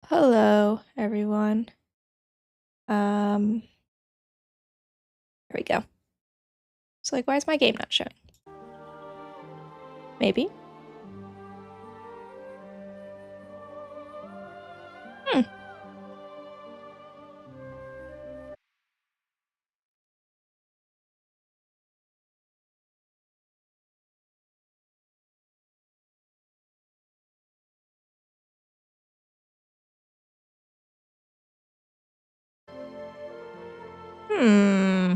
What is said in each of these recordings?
Hello, everyone. Um, there we go. It's like, why is my game not showing? Maybe. Hmm. Hmm.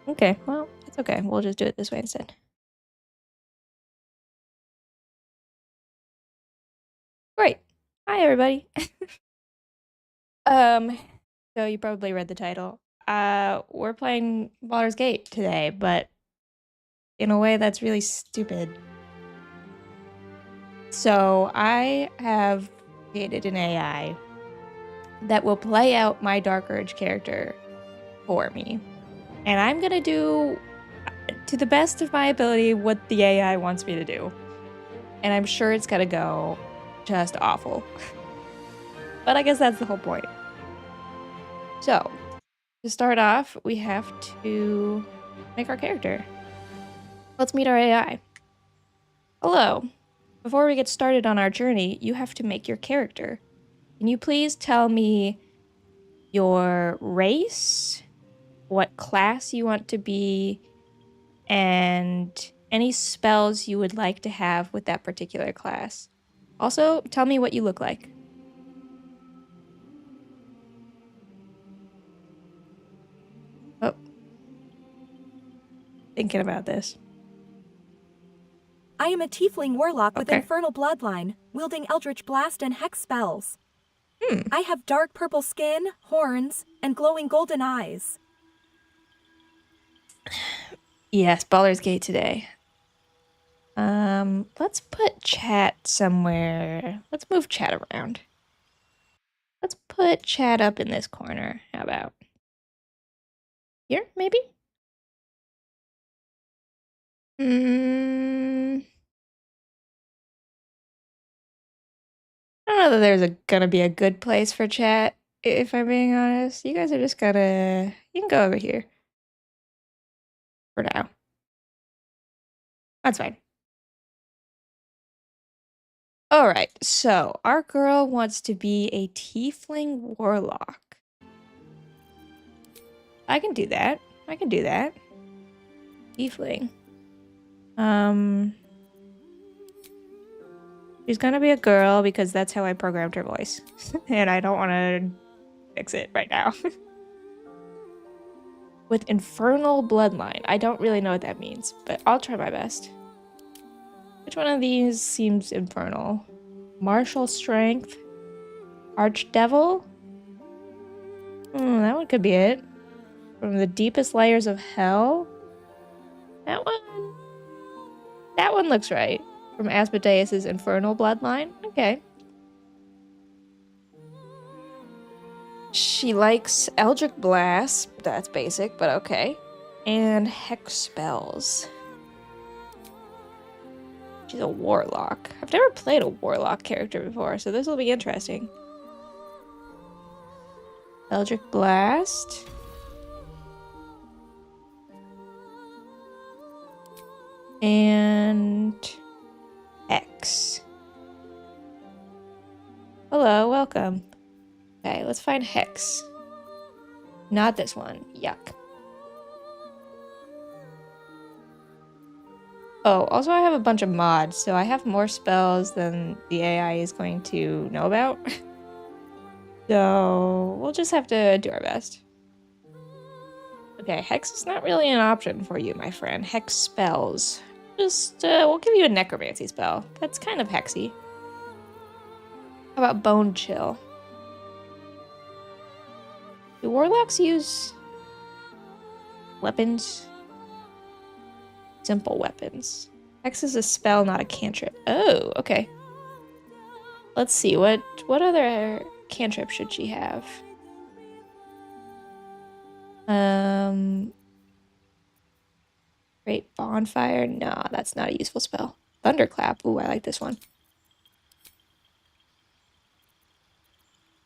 Okay, well, it's okay. We'll just do it this way instead. Great. Hi, everybody. Um, so you probably read the title. We're playing Baldur's Gate today, but in a way that's really stupid. So I have created an AI that will play out my Dark Urge character for me. And I'm gonna do, to the best of my ability, what the AI wants me to do. And I'm sure it's gonna go just awful. But I guess that's the whole point. So, to start off, we have to make our character. Let's meet our AI. Hello. Before we get started on our journey, you have to make your character. Can you please tell me your race, what class you want to be, and any spells you would like to have with that particular class? Also, tell me what you look like. Oh, thinking about this. I am a tiefling warlock with Okay. infernal bloodline, wielding eldritch blast and hex spells. Hmm. I have dark purple skin, horns, and glowing golden eyes. Yes, Baldur's Gate today. Let's put chat somewhere. Let's move chat around. Let's put chat up in this corner. How about here, maybe? Hmm. I don't know that there's gonna be a good place for chat, if I'm being honest. You guys are just gonna, you can go over here for now. That's fine. All right, so our girl wants to be a tiefling warlock. I can do that. I can do that. Tiefling. She's gonna be a girl because that's how I programmed her voice. And I don't want to fix it right now. With infernal bloodline. I don't really know what that means, but I'll try my best. Which one of these seems infernal? Martial strength? Archdevil? That one could be it. From the deepest layers of hell? That one? That one looks right. From Asmodeus's infernal bloodline? Okay. She likes Eldritch Blast. That's basic, but okay. And Hex spells. She's a warlock. I've never played a warlock character before, so this will be interesting. Eldritch Blast. And Hex. Hello, welcome. Okay, let's find Hex. Not this one. Yuck. Oh, also I have a bunch of mods, so I have more spells than the AI is going to know about. So we'll just have to do our best. Okay, Hex is not really an option for you, my friend. Hex spells. Just, we'll give you a necromancy spell. That's kind of hexy. How about Bone Chill? Do warlocks use weapons? Simple weapons. Hex is a spell, not a cantrip. Oh, okay. Let's see, what other cantrip should she have? Great Bonfire? Nah, that's not a useful spell. Thunderclap. Ooh, I like this one.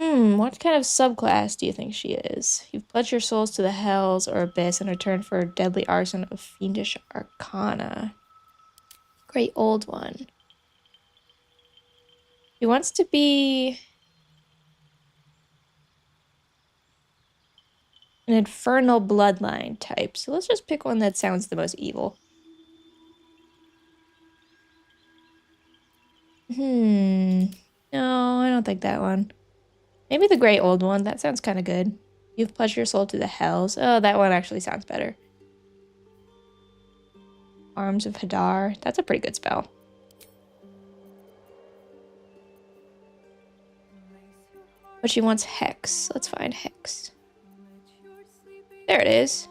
What kind of subclass do you think she is? You've pledged your souls to the Hells or Abyss in return for a deadly arson of fiendish arcana. Great old one. She wants to be an infernal bloodline type, so let's just pick one that sounds the most evil. No, I don't think that one. Maybe the great old one. That sounds kind of good. You've pledged your soul to the Hells. Oh, that one actually sounds better. Arms of Hadar. That's a pretty good spell. But she wants Hex. Let's find Hex. There it is.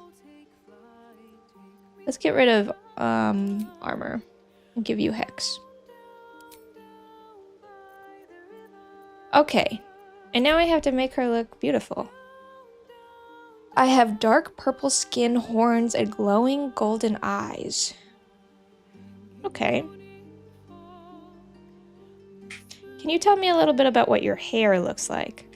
Let's get rid of armor and give you Hex. Okay. And now I have to make her look beautiful. I have dark purple skin, horns, and glowing golden eyes. Okay. Can you tell me a little bit about what your hair looks like?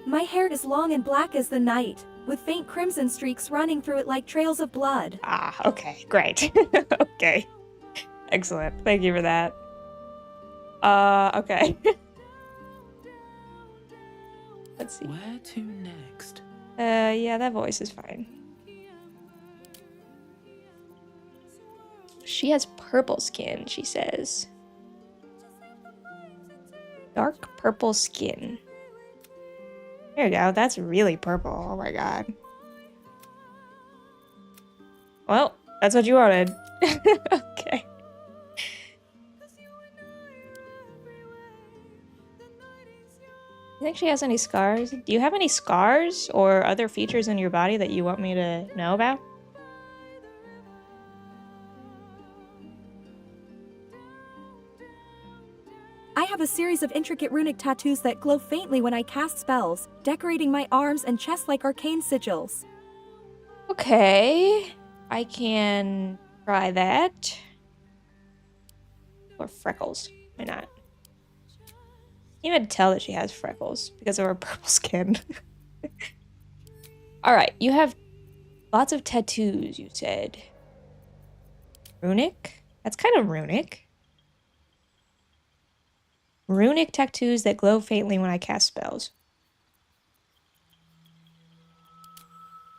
My hair is long and black as the night, with faint crimson streaks running through it like trails of blood. Ah, okay, great. Okay. Excellent. Thank you for that. Okay. Let's see. Where to next? Yeah, that voice is fine. She has purple skin, she says. Dark purple skin. There you go. That's really purple. Oh my god. Well, that's what you wanted. Okay. You think she has any scars? Do you have any scars or other features in your body that you want me to know about? I have a series of intricate runic tattoos that glow faintly when I cast spells, decorating my arms and chest like arcane sigils. Okay. I can try that. Or freckles. Why not? You can even tell that she has freckles because of her purple skin. Alright, you have lots of tattoos, you said. Runic? That's kind of runic. Runic tattoos that glow faintly when I cast spells.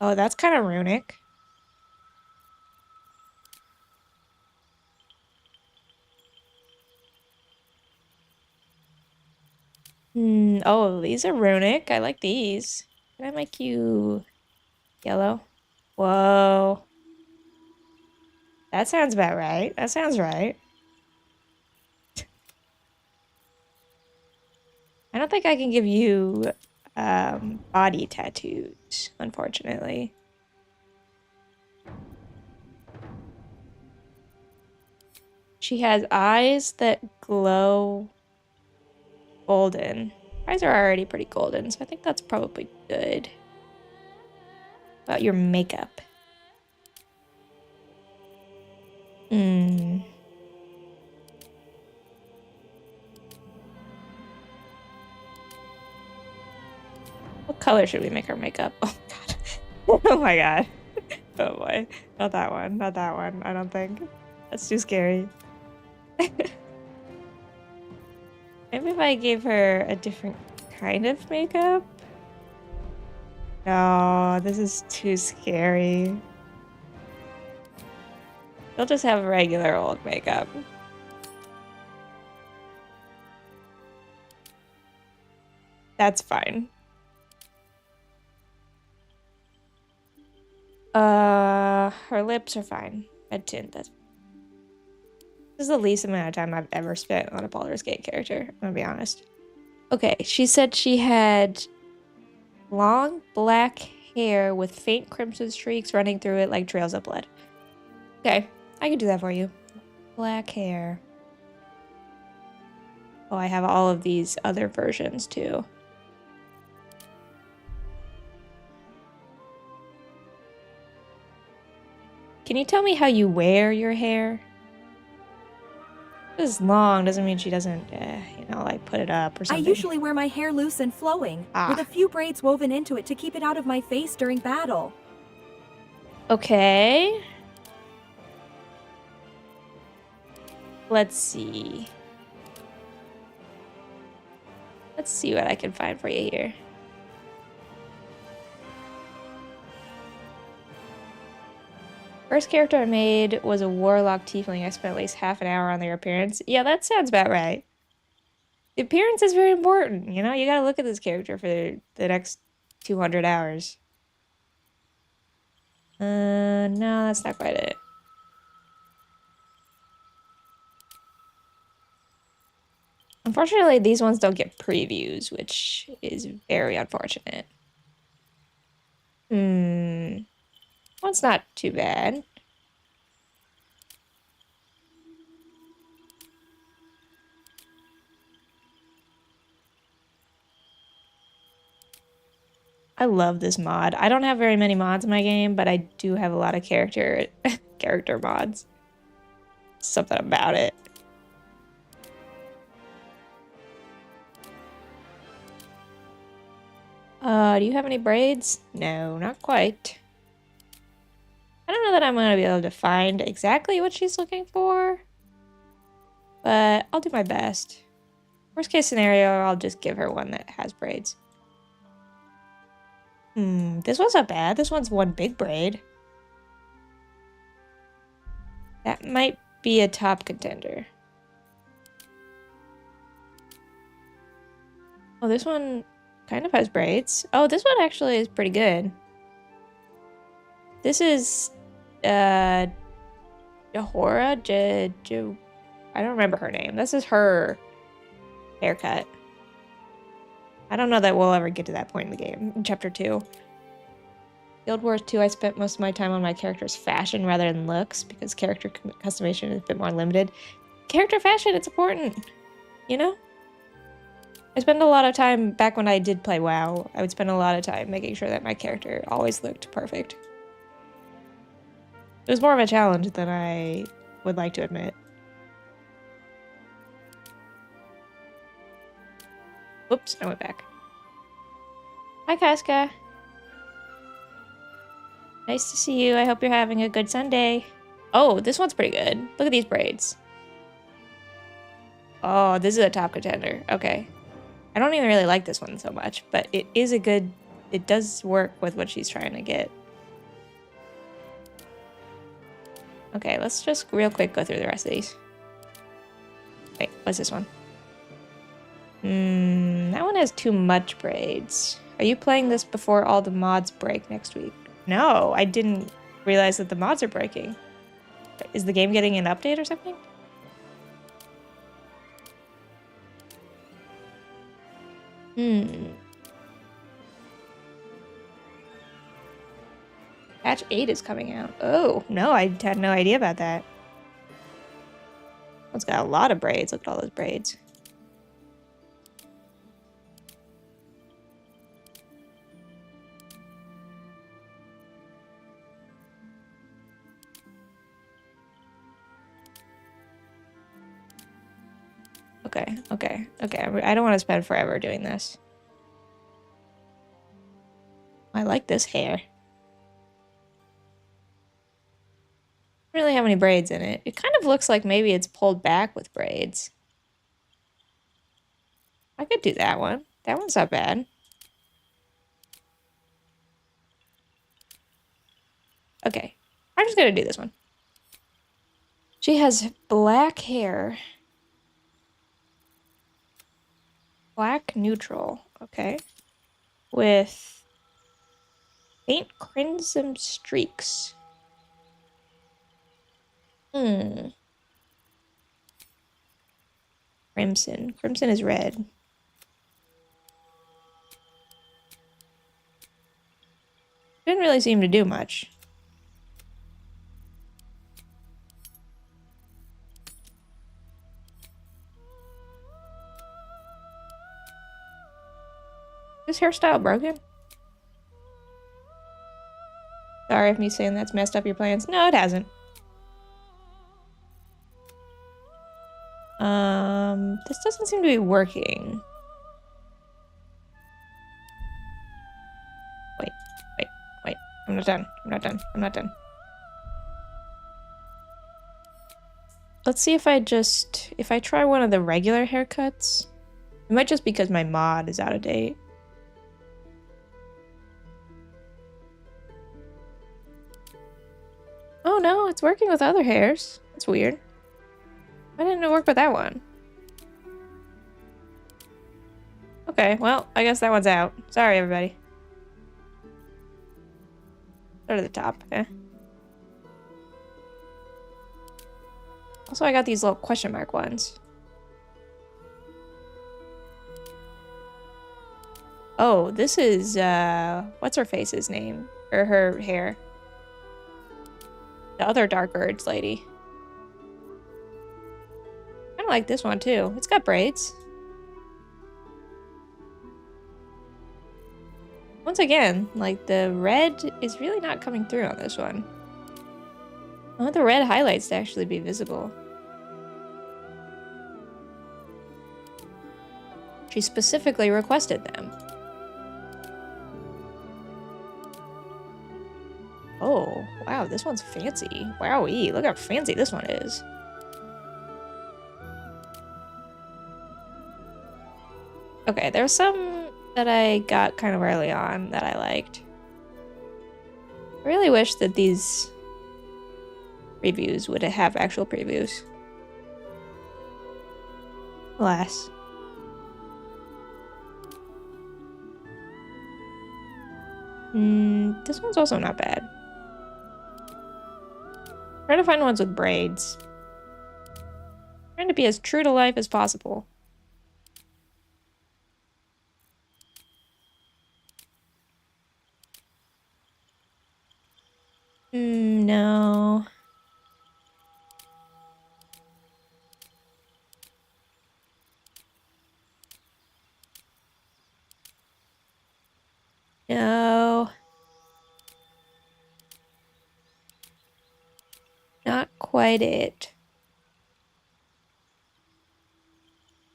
Oh, that's kind of runic. Oh, these are runic. I like these. Can I make you yellow? Whoa. That sounds about right. That sounds right. I don't think I can give you body tattoos, unfortunately. She has eyes that glow golden. Eyes are already pretty golden, so I think that's probably good. About your makeup. What color should we make our makeup? Oh god. Oh my god. Oh boy. Not that one. Not that one, I don't think. That's too scary. Maybe if I gave her a different kind of makeup? No, this is too scary. She'll just have regular old makeup. That's fine. Her lips are fine. Red tint, that's... This is the least amount of time I've ever spent on a Baldur's Gate character, I'm gonna be honest. Okay, she said she had long black hair with faint crimson streaks running through it like trails of blood. Okay, I can do that for you. Black hair. Oh, I have all of these other versions too. Can you tell me how you wear your hair? This is long doesn't mean she doesn't, like put it up or I something. usually wear my hair loose and flowing, with a few braids woven into it to keep it out of my face during battle. Okay. Let's see. Let's see what I can find for you here. First character I made was a warlock tiefling. I spent at least half an hour on their appearance. Yeah, that sounds about right. The appearance is very important, you know? You gotta look at this character for the next 200 hours. No, that's not quite it. Unfortunately, these ones don't get previews, which is very unfortunate. One's not too bad. I love this mod. I don't have very many mods in my game, but I do have a lot of character mods. Something about it. Do you have any braids? No, not quite. I don't know that I'm gonna be able to find exactly what she's looking for, but I'll do my best. Worst case scenario, I'll just give her one that has braids. This one's not bad. This one's one big braid. That might be a top contender. Oh, this one kind of has braids. Oh, this one actually is pretty good. This is, Jahora? I don't remember her name. This is her haircut. I don't know that we'll ever get to that point in the game, in Chapter 2. Guild Wars 2, I spent most of my time on my character's fashion rather than looks, because character customization is a bit more limited. Character fashion, it's important, you know? I spend a lot of time, back when I did play WoW, I would spend a lot of time making sure that my character always looked perfect. It was more of a challenge than I would like to admit. Whoops, I went back. Hi, Casca. Nice to see you. I hope you're having a good Sunday. Oh, this one's pretty good. Look at these braids. Oh, this is a top contender. Okay. I don't even really like this one so much, but it is a good... It does work with what she's trying to get. Okay, let's just real quick go through the rest of these. Wait, what's this one? That one has too much braids. Are you playing this before all the mods break next week? No, I didn't realize that the mods are breaking. Is the game getting an update or something? Patch 8 is coming out. Oh, no, I had no idea about that. It's got a lot of braids. Look at all those braids. Okay. I don't want to spend forever doing this. I like this hair. Doesn't really have any braids in it. It kind of looks like maybe it's pulled back with braids. I could do that one. That one's not bad. Okay, I'm just gonna do this one. She has black hair. Black neutral, okay. With faint crimson streaks. Crimson. Crimson is red. Didn't really seem to do much. Is this hairstyle broken? Sorry if me saying that's messed up your plans. No, it hasn't. This doesn't seem to be working. Wait. I'm not done. Let's see if I try one of the regular haircuts. It might just be because my mod is out of date. Oh no, it's working with other hairs. That's weird. Why didn't it work with that one? Okay, well, I guess that one's out. Sorry, everybody. Start at the top, okay? Also, I got these little question mark ones. Oh, this is, what's her face's name? Or her hair? The other Dark Urge lady. I like this one too. It's got braids. Once again, like the red is really not coming through on this one. I want the red highlights to actually be visible. She specifically requested them. Oh, wow, this one's fancy. Wowee, look how fancy this one is. Okay, there's some that I got kind of early on that I liked. I really wish that these previews would have actual previews. Alas. This one's also not bad. Trying to find ones with braids. Trying to be as true to life as possible. No. No. Not quite it.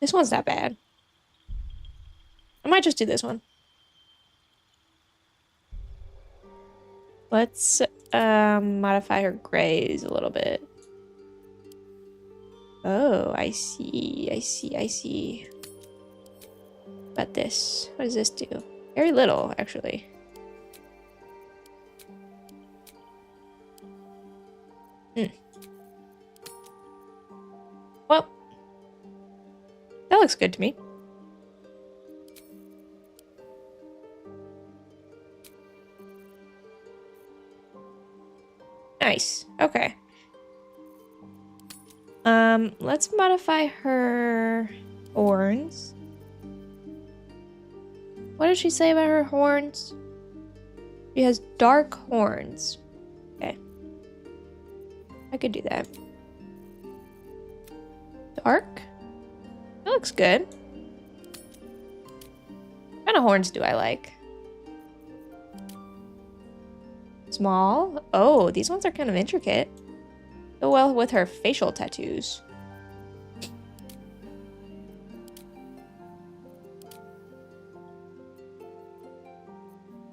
This one's not bad. I might just do this one. Let's modify her grays a little bit. Oh, I see. But this, what does this do? Very little, actually. Well, that looks good to me. Nice. Okay. Let's modify her horns. What did she say about her horns? She has dark horns. Okay. I could do that. Dark? That looks good. What kind of horns do I like? Small? Oh, these ones are kind of intricate. Go well with her facial tattoos.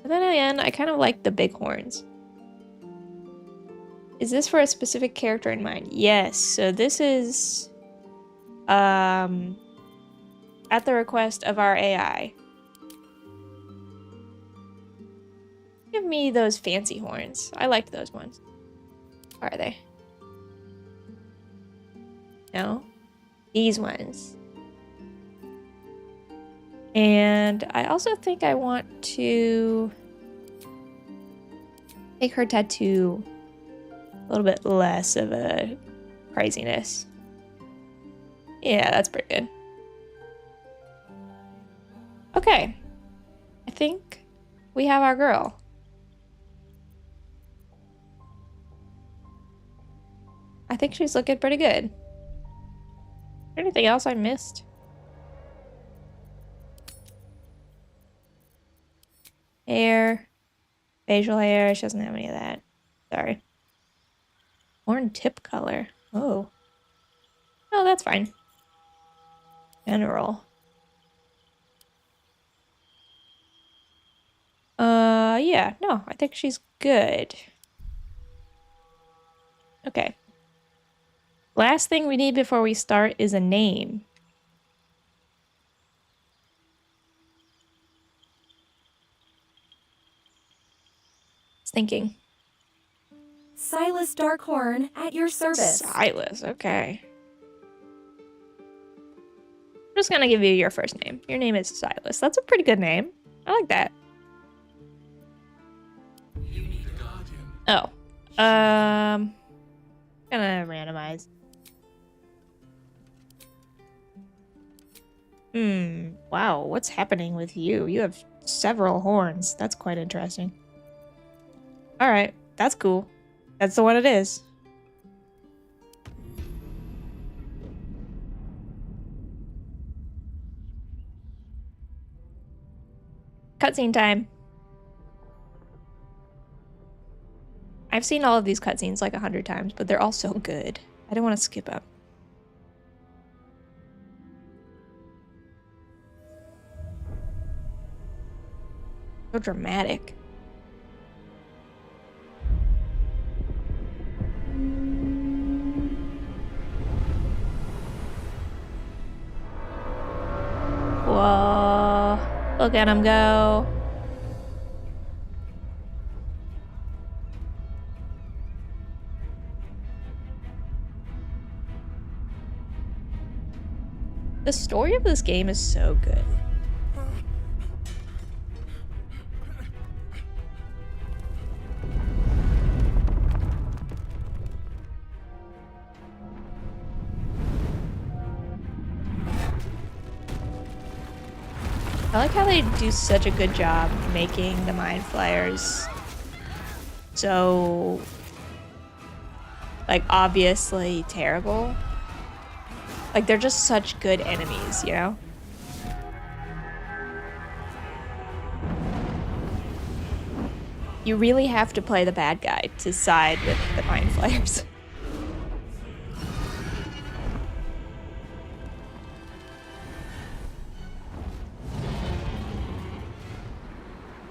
But then again, I kind of like the big horns. Is this for a specific character in mind? Yes. So this is at the request of our AI. Give me those fancy horns. I liked those ones. Where are they? No? These ones. And I also think I want to make her tattoo a little bit less of a craziness. Yeah, that's pretty good. Okay. I think we have our girl. I think she's looking pretty good. Anything else I missed? Hair. Facial hair. She doesn't have any of that. Sorry. Horn tip color. Oh. Oh, that's fine. General. Yeah, no, I think she's good. Okay. Last thing we need before we start is a name. It's thinking. Silas Darkhorn, at your service. Silas, okay. I'm just gonna give you your first name. Your name is Silas. That's a pretty good name. I like that. Oh. Gonna randomize. Wow, what's happening with you? You have several horns. That's quite interesting. Alright, that's cool. That's the one it is. Cutscene time. I've seen all of these cutscenes like 100 times, but they're all so good. I don't want to skip them. So dramatic. Whoa. Look at him go. The story of this game is so good. I like how they do such a good job making the Mind Flayers so, like, obviously terrible. Like, they're just such good enemies, you know? You really have to play the bad guy to side with the Mind Flayers.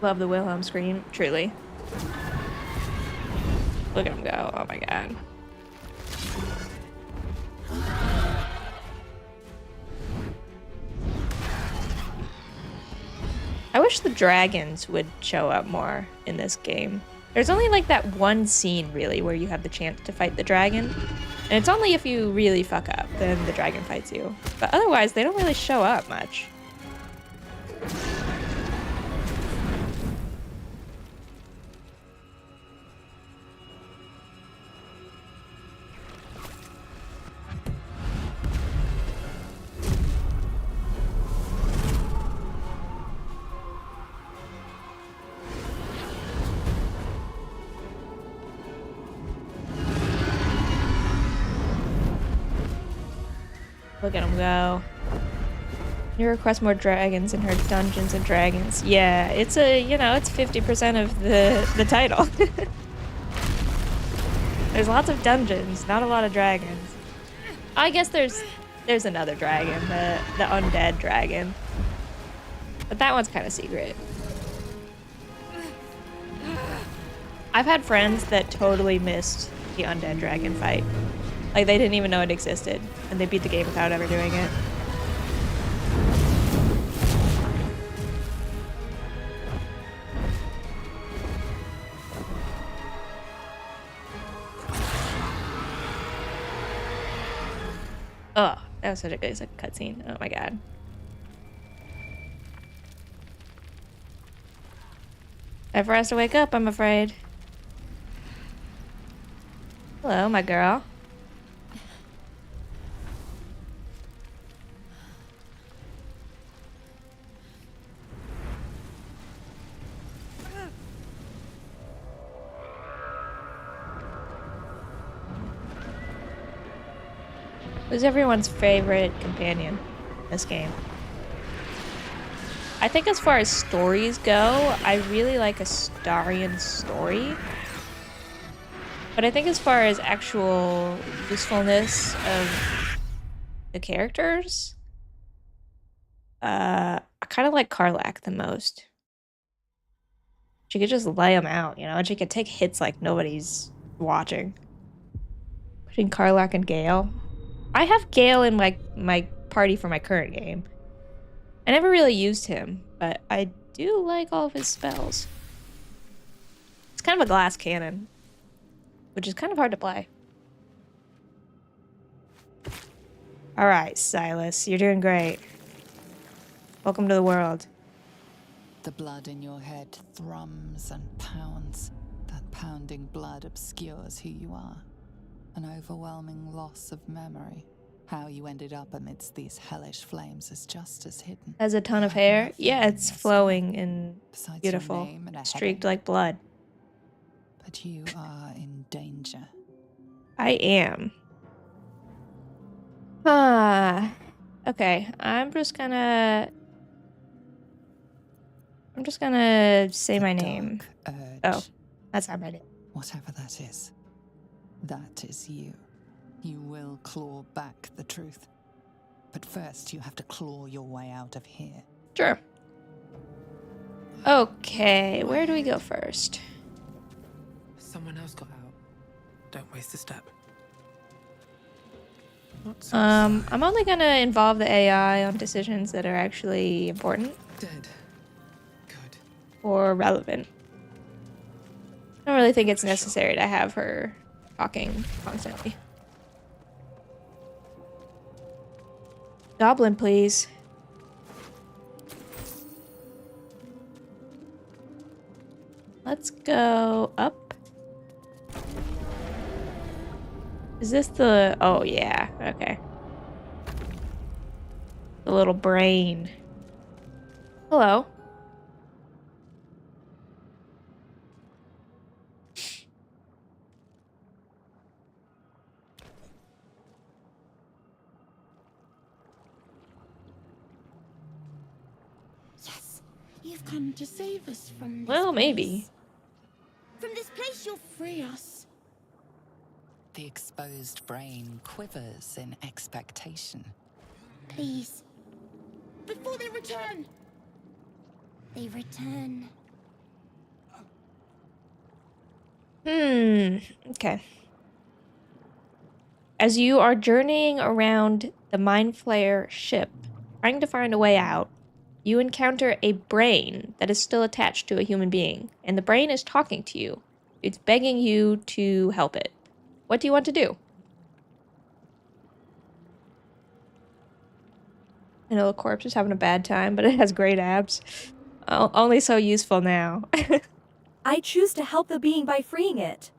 Love the Wilhelm scream, truly. Look at him go, oh my god. I wish the dragons would show up more in this game. There's only like that one scene really where you have the chance to fight the dragon. And it's only if you really fuck up, then the dragon fights you. But otherwise, they don't really show up much. Look at him go. You request more dragons in her Dungeons and Dragons. Yeah, it's a, you know, it's 50% of the title. There's lots of dungeons, not a lot of dragons. I guess there's another dragon, the undead dragon. But that one's kind of secret. I've had friends that totally missed the undead dragon fight. Like, they didn't even know it existed, and they beat the game without ever doing it. Oh, that was such a good cutscene. Oh my god. Time for us to wake up, I'm afraid. Hello, my girl. Who's everyone's favorite companion in this game? I think as far as stories go, I really like Astarion's story. But I think as far as actual usefulness of the characters, I kind of like Karlach the most. She could just lay him out, you know, and she could take hits like nobody's watching. Between Karlach and Gale. I have Gale in my party for my current game. I never really used him, but I do like all of his spells. It's kind of a glass cannon, which is kind of hard to play. Alright, Silas, you're doing great. Welcome to the world. The blood in your head thrums and pounds. That pounding blood obscures who you are. An overwhelming loss of memory. How you ended up amidst these hellish flames is just as hidden. Has a ton of hair. Yeah, it's flowing and Besides beautiful. your name and a Streaked headache. like blood. But you are in danger. I am. Okay, I'm just gonna say my name. Dark urge. Oh, that's not my name. Whatever that is you. You will claw back the truth. But first, you have to claw your way out of here. Sure. Okay, where do we go first? Someone else got out. Don't waste a step. Not so I'm only gonna involve the AI on decisions that are actually important dead. Good. or relevant. I don't really think it's necessary to have her talking constantly. Goblin, please. Let's go up. Is this the... Oh, yeah. Okay. The little brain. Hello. Yes, you've come to save us from this Well, maybe. place. From this place, you'll free us. The exposed brain quivers in expectation. Please. Before they return. They return. Okay. As you are journeying around the Mind Flayer ship, trying to find a way out, you encounter a brain that is still attached to a human being, and the brain is talking to you. It's begging you to help it. What do you want to do? I know the corpse is having a bad time, but it has great abs. Oh, only so useful now. I choose to help the being by freeing it.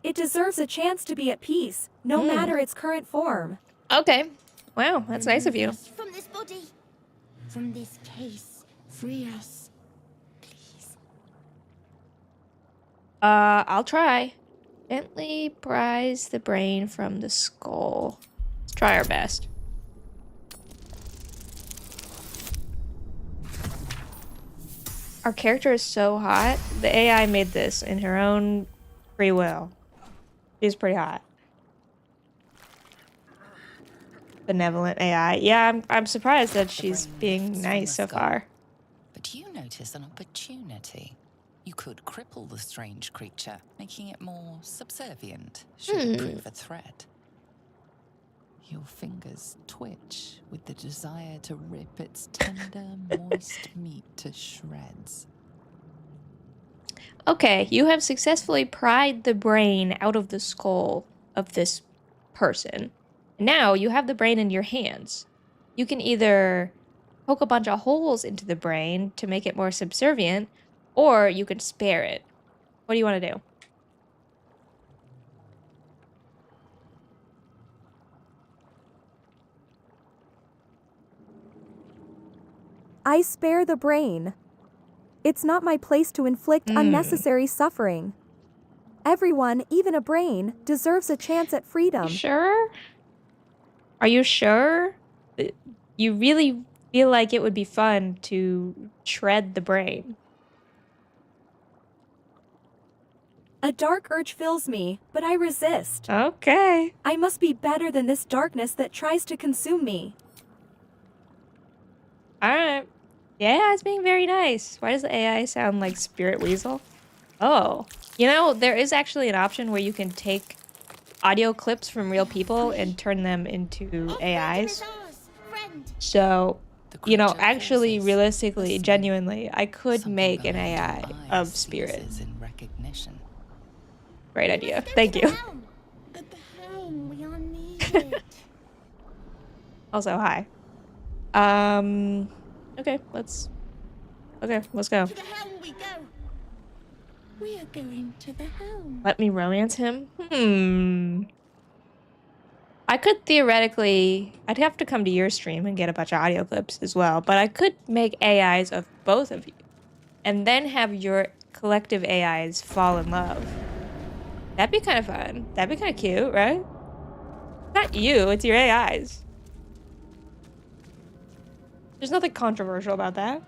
It deserves a chance to be at peace, no matter its current form. Okay. Wow, that's nice of you. Remove us from this body. From this case. Free us. Please. I'll try. Gently prise the brain from the skull. Let's try our best. Our character is so hot. The AI made this in her own free will. She's pretty hot. Benevolent AI. Yeah, I'm surprised that she's being nice so far. But you notice an opportunity. You could cripple the strange creature, making it more subservient, should it prove a threat. Your fingers twitch with the desire to rip its tender, moist meat to shreds. Okay, you have successfully pried the brain out of the skull of this person. Now you have the brain in your hands. You can either poke a bunch of holes into the brain to make it more subservient, or you can spare it. What do you want to do? I spare the brain. It's not my place to inflict unnecessary suffering. Everyone, even a brain, deserves a chance at freedom. Sure? Are you sure? You really feel like it would be fun to shred the brain. A dark urge fills me, but I resist. Okay. I must be better than this darkness that tries to consume me. Alright. The AI is being very nice. Why does the AI sound like Spirit Weasel? Oh. You know, there is actually an option where you can take audio clips from real people and turn them into AIs. So, you know, actually, realistically, genuinely, I could make an AI of Spirit. In recognition. Great idea. Thank you. At the helm, we are needed. Also, hi. Okay, let's go. To the helm we go. We are going to the helm. Let me romance him? I could theoretically... I'd have to come to your stream and get a bunch of audio clips as well, but I could make AIs of both of you. And then have your collective AIs fall in love. That'd be kind of fun. That'd be kind of cute, right? Not you, it's your AIs. There's nothing controversial about that.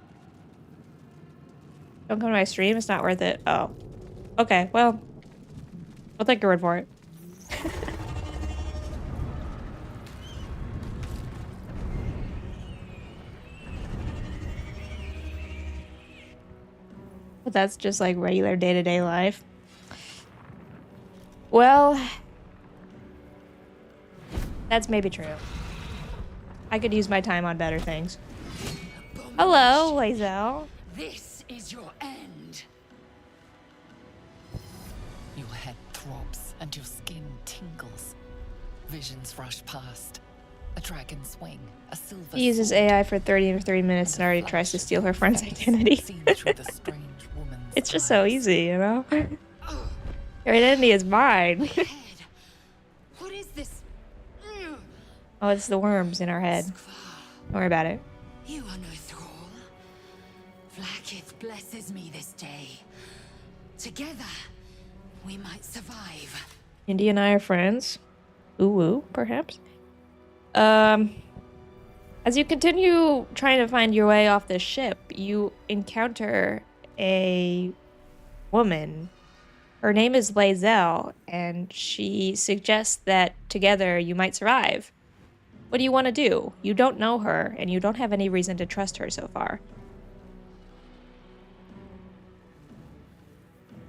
Don't come to my stream, it's not worth it. Oh. Okay, well. I'll take your word for it. But that's just like regular day-to-day life. Well, that's maybe true. I could use my time on better things. Hello, Lae'zel. This is your end. Your head throbs and your skin tingles. Visions rush past. A dragon's wing, a silver He uses sword, AI for 30 or 30 minutes and already tries to steal her friend's identity. seen through the strange woman's It's just so eyes. easy, you know? Your identity is mine. Head. What is this? Oh, it's the worms in our head. Don't worry about it. You are no thrall. Vlaakith blesses me this day. Together, we might survive. Indy and I are friends. Ooh, perhaps. As you continue trying to find your way off the ship, you encounter a woman. Her name is Lae'zel, and she suggests that together you might survive. What do you want to do? You don't know her, and you don't have any reason to trust her so far.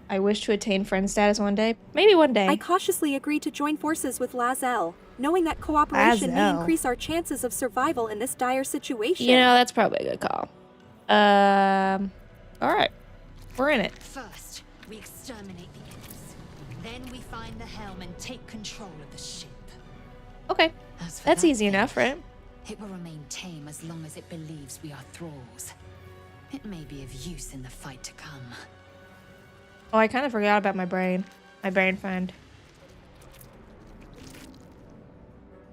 I wish to attain friend status one day. Maybe one day. I cautiously agree to join forces with Lae'zel, knowing that cooperation may Lae'zel. increase our chances of survival in this dire situation. You know, that's probably a good call. Alright. We're in it. First, we exterminate the imps. Then we find the helm and take control of the ship. Okay. As for That's that easy enough, right? It will remain tame as long as it believes we are thralls. It may be of use in the fight to come. Oh, I kind of forgot about my brain. My brain friend.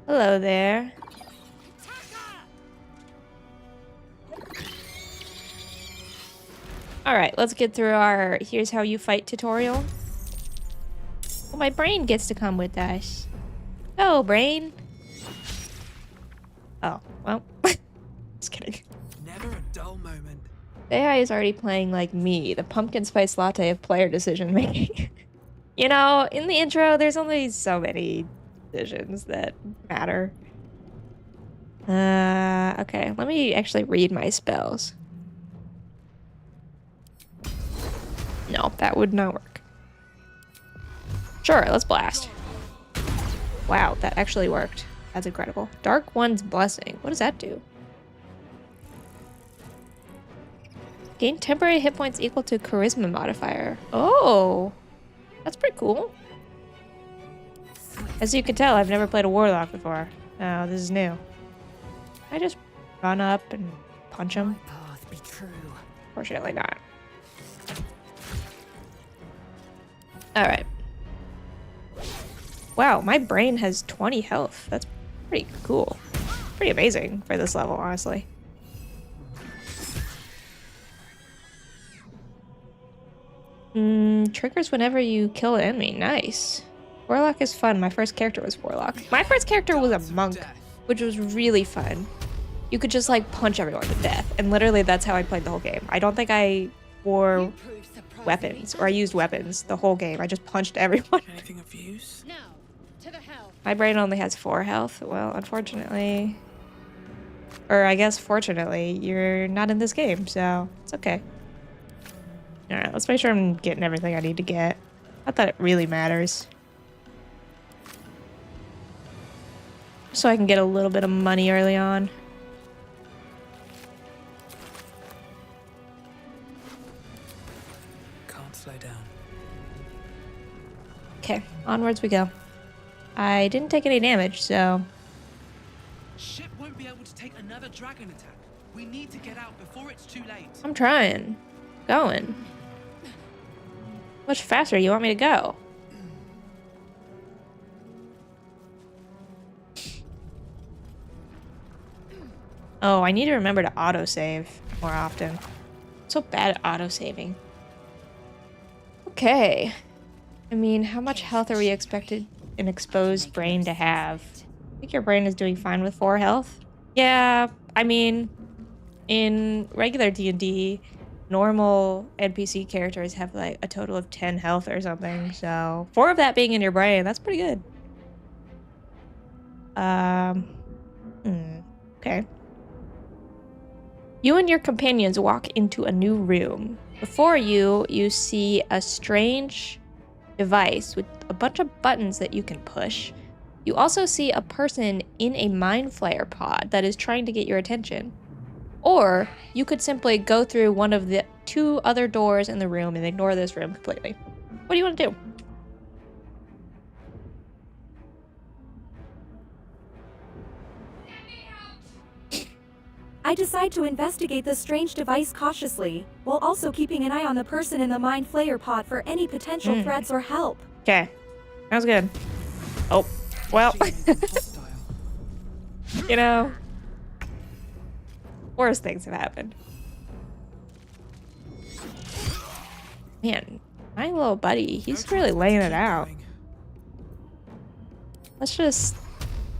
Hello there. Alright, let's get through our here's how you fight tutorial. Well, my brain gets to come with us. Oh, brain. Oh, well. Just kidding. Never a dull moment. AI is already playing like me, the pumpkin spice latte of player decision making. You know, in the intro, there's only so many decisions that matter. Okay, let me actually read my spells. No, that would not work. Sure, let's blast. Wow, that actually worked. That's incredible. Dark One's Blessing. What does that do? Gain temporary hit points equal to charisma modifier. Oh, that's pretty cool. As you can tell, I've never played a warlock before. Oh, this is new. I just run up and punch him. Path be true. Fortunately not. Alright. Wow, my brain has 20 health. That's pretty cool. Pretty amazing for this level, honestly. Triggers whenever you kill an enemy. Nice. Warlock is fun. My first character was Warlock. My first character was a monk, which was really fun. You could just like punch everyone to death, and literally that's how I played the whole game. I don't think I wore weapons, or I used weapons the whole game. I just punched everyone. Anything of use? Now, to the helm. My brain only has 4 health. Well, unfortunately, Or I guess, fortunately, you're not in this game, so it's okay. Alright, let's make sure I'm getting everything I need to get. Not that it really matters. So I can get a little bit of money early on. Can't slow down. Okay, onwards we go. I didn't take any damage, so... Ship won't be able to take another dragon attack. We need to get out before it's too late. I'm trying. Going. Much faster you want me to go? Oh, I need to remember to autosave more often. I'm so bad at autosaving. Okay. I mean, how much health are we expected an exposed brain to have? I think your brain is doing fine with 4 health. Yeah, I mean, in regular D&D, normal NPC characters have like a total of 10 health or something, so 4 of that being in your brain, that's pretty good. Okay. You and your companions walk into a new room. Before you, you see a strange device with a bunch of buttons that you can push. You also see a person in a mind flayer pod that is trying to get your attention. Or you could simply go through one of the 2 other doors in the room and ignore this room completely. What do you want to do? I decide to investigate the strange device cautiously, while also keeping an eye on the person in the mind flayer pod for any potential threats or help. Okay. Sounds good. Oh, well. Hostile. You know, worse things have happened. Man, my little buddy, he's really laying it out. Let's just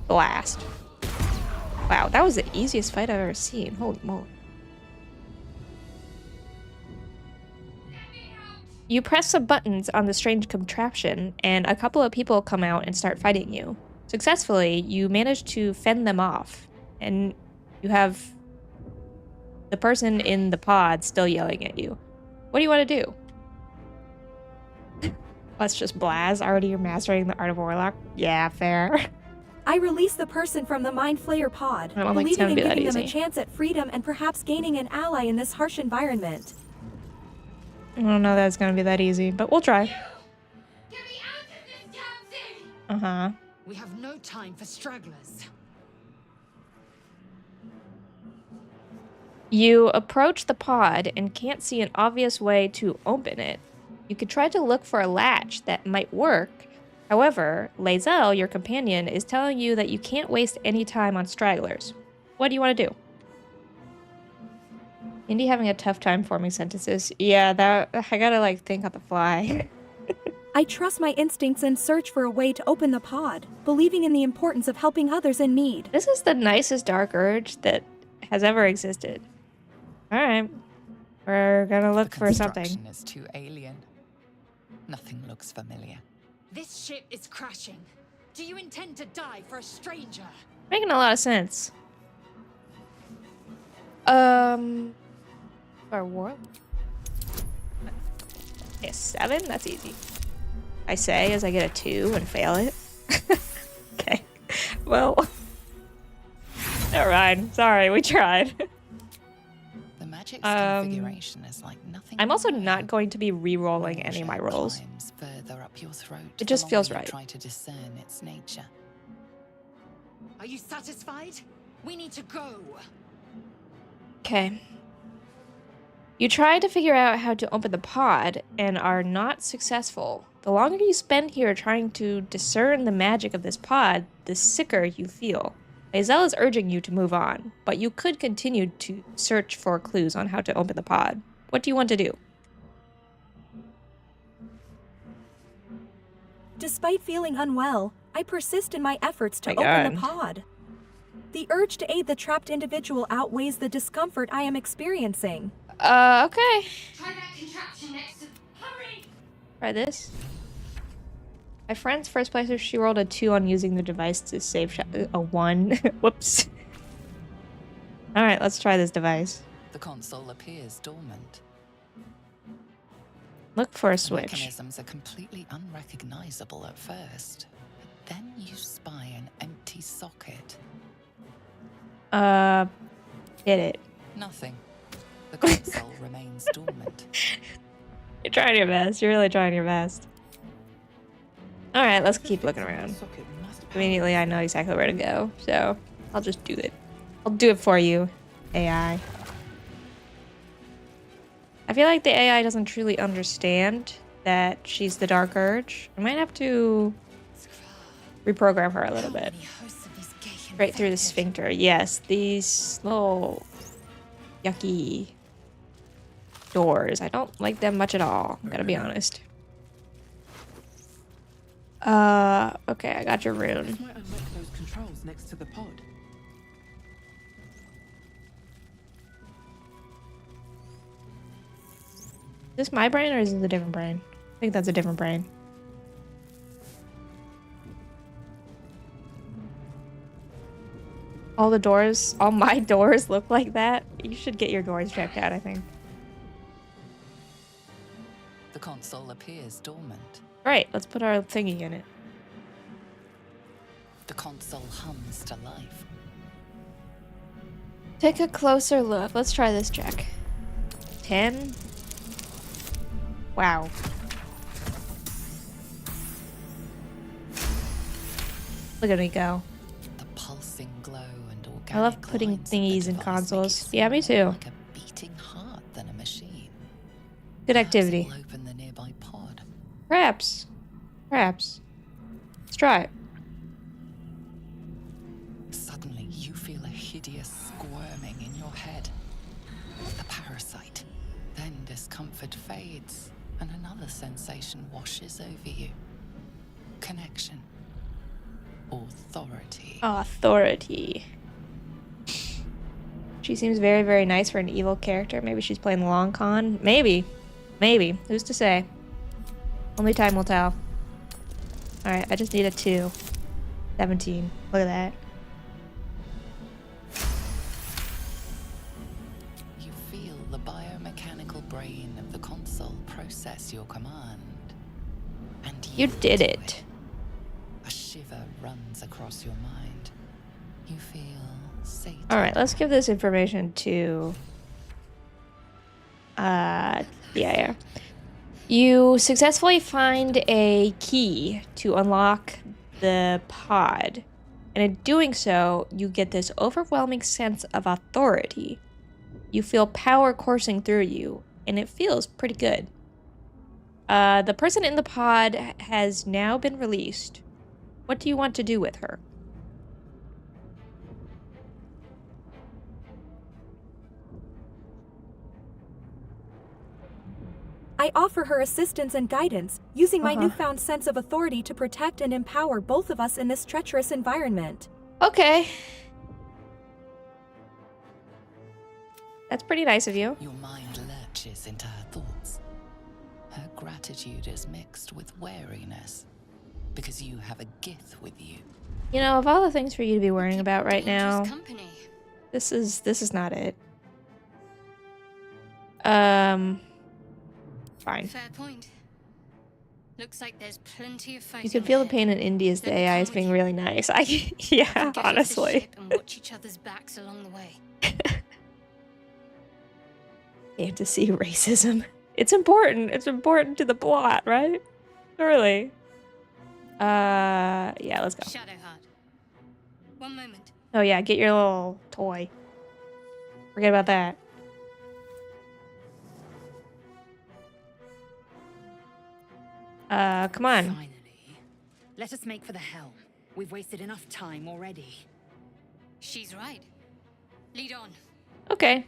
blast. Wow, that was the easiest fight I've ever seen. Holy moly. You press some buttons on the strange contraption, and a couple of people come out and start fighting you. Successfully, you manage to fend them off, and you have the person in the pod still yelling at you. What do you want to do? Let's just blast. Already you're mastering the art of Warlock? Yeah, fair. I release the person from the mind flayer pod, I don't think it's believing in gonna be that giving them a easy. chance at freedom and perhaps gaining an ally in this harsh environment. I don't know that it's gonna be that easy, but we'll try. Get me out of this damn thing! Uh-huh. We have no time for stragglers. You approach the pod and can't see an obvious way to open it. You could try to look for a latch that might work. However, Lae'zel, your companion, is telling you that you can't waste any time on stragglers. What do you want to do? Indy having a tough time forming sentences. Yeah, that I gotta like think on the fly. I trust my instincts and search for a way to open the pod, believing in the importance of helping others in need. This is the nicest Dark Urge that has ever existed. Alright. We're gonna look The for something. construction is too alien. Nothing looks familiar. This ship is crashing. Do you intend to die for a stranger? Making a lot of sense. For war? A 7? That's easy. I say as I get a 2 and fail it. Okay. Well. Never mind. Sorry, we tried. The magic's configuration is like nothing. I'm also I've not heard. going to be re-rolling Your any of my shape rolls. climbs further up your throat. It just the feels longer you right. Try to discern its nature. Are you satisfied? We need to go. Okay. You try to figure out how to open the pod and are not successful. The longer you spend here trying to discern the magic of this pod, the sicker you feel. Lae'zel is urging you to move on, but you could continue to search for clues on how to open the pod. What do you want to do? Despite feeling unwell, I persist in my efforts to My open God. the pod. The urge to aid the trapped individual outweighs the discomfort I am experiencing. Okay. Try that contraption next to... Hurry! Try this. My friend's first placer, she rolled a 2 on using the device to save a 1. Whoops. All right, let's try this device. The console appears dormant. Look for a The switch. mechanisms are completely unrecognizable at first. But then you spy an empty socket. Hit it. Nothing. The console remains dormant. You're trying your best. You're really trying your best. All right, let's keep looking around. Socket must power Immediately, I know exactly where to go, so I'll just do it. I'll do it for you, AI. I feel like the AI doesn't truly understand that she's the Dark Urge. I might have to reprogram her a little How bit. many hosts of these gay Right through the infected? sphincter. Yes, these little yucky doors. I don't like them much at all. I'm gonna be honest. Okay, I got your rune. This might unlock those controls next to the pod. Is this my brain or is this a different brain? I think that's a different brain. All the doors, all my doors look like that. You should get your doors checked out, I think. The console appears dormant. Right, let's put our thingy in it. The console hums to life. Take a closer look. Let's try this check. 10. Wow. Look at me go. The pulsing glow and organic I love putting lines of the thingies in device make it consoles. seem Yeah, me more too. Like a beating heart than a machine. Good Perhaps activity. it'll open the nearby pod. Perhaps. Perhaps. Let's try it. Suddenly, you feel a hideous squirming in your head. The parasite. Then discomfort fades, and another sensation washes over you. Connection. Authority. Authority. She seems very, very nice for an evil character. Maybe she's playing the long con. Maybe. Maybe. Who's to say? Only time will tell. Alright, I just need a 2. 17. Look at that. You feel the biomechanical brain of the console process your command. And You yield did to it. A shiver runs across your mind. You feel sated. Alright, let's give this information to... yeah. You successfully find a key to unlock the pod. And in doing so, you get this overwhelming sense of authority. You feel power coursing through you, and it feels pretty good. The person in the pod has now been released. What do you want to do with her? I offer her assistance and guidance, using my Uh-huh. newfound sense of authority to protect and empower both of us in this treacherous environment. Okay. That's pretty nice of you. Your mind lurches into her thoughts. Her gratitude is mixed with wariness. Because you have a Gith with you. You know, of all the things for you to be worrying about right now, Dangerous company. this is not it. Fine. Fair point. Looks like there's plenty of fighting. You can feel the ahead. pain in India's the Then AI come is with being you. really nice. Yeah, Get off the honestly. ship and watch each other's backs along the way. Fantasy racism. It's important. It's important to the plot, right? Surely. Yeah, let's go. Shadowheart. One moment. Oh yeah, get your little toy. Forget about that. Come on. Finally. Let us make for the helm. We've wasted enough time already. She's right. Lead on. Okay.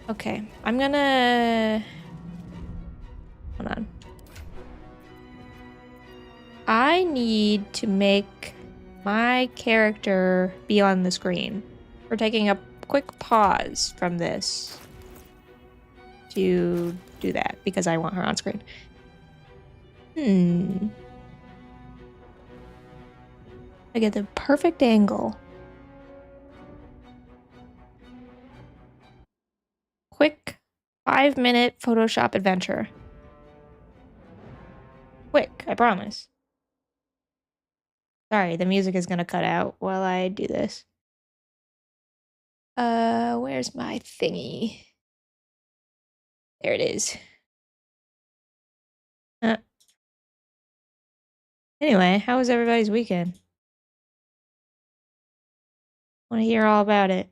Okay. I'm gonna... Hold on. I need to make my character be on the screen. We're taking a quick pause from this to do that because I want her on screen. I get the perfect angle. Quick 5-minute Photoshop adventure. Quick, I promise. Sorry, the music is gonna cut out while I do this. Where's my thingy? There it is. Anyway, how was everybody's weekend? Want to hear all about it.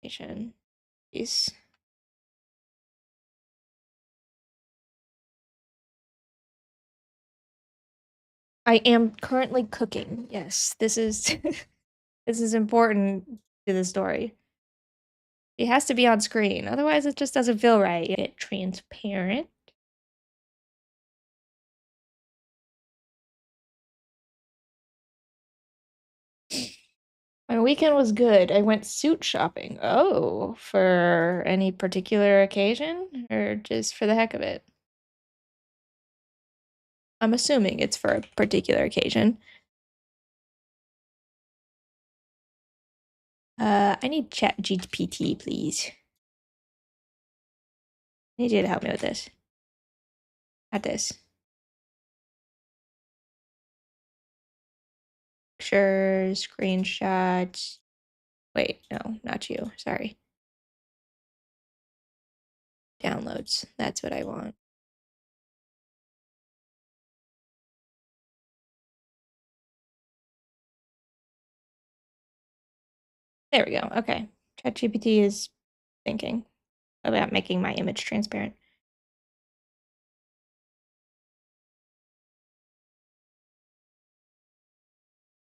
Jeez. I am currently cooking. Yes, this is this is important to the story. It has to be on screen, otherwise it just doesn't feel right. Get transparent. My weekend was good. I went suit shopping. Oh, for any particular occasion or just for the heck of it? I'm assuming it's for a particular occasion. I need ChatGPT, please. I need you to help me with this. Not this. Pictures, screenshots. Wait, no, not you. Sorry. Downloads. That's what I want. There we go. Okay. ChatGPT is thinking about making my image transparent.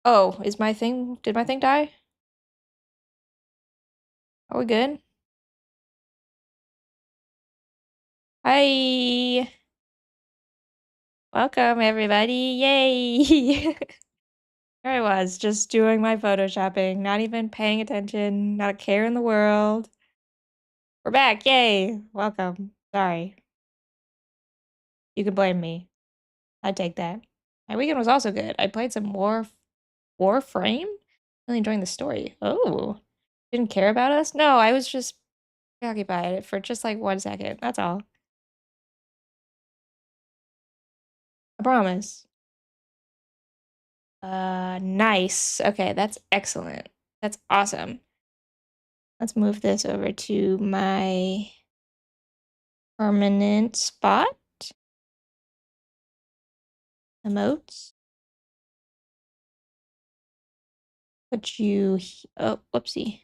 Oh, is my thing, did my thing die? Are we good? Hi. Welcome, everybody. Yay. There I was, just doing my photoshopping, not even paying attention, not a care in the world. We're back. Yay. Welcome. Sorry. You can blame me. I take that. My weekend was also good. I played some Warframe. Really enjoying the story. Oh. Didn't care about us? No, I was just preoccupied for just like 1 second. That's all. I promise. Nice. Okay, that's excellent. That's awesome. Let's move this over to my permanent spot. Emotes. Put you, oh, whoopsie.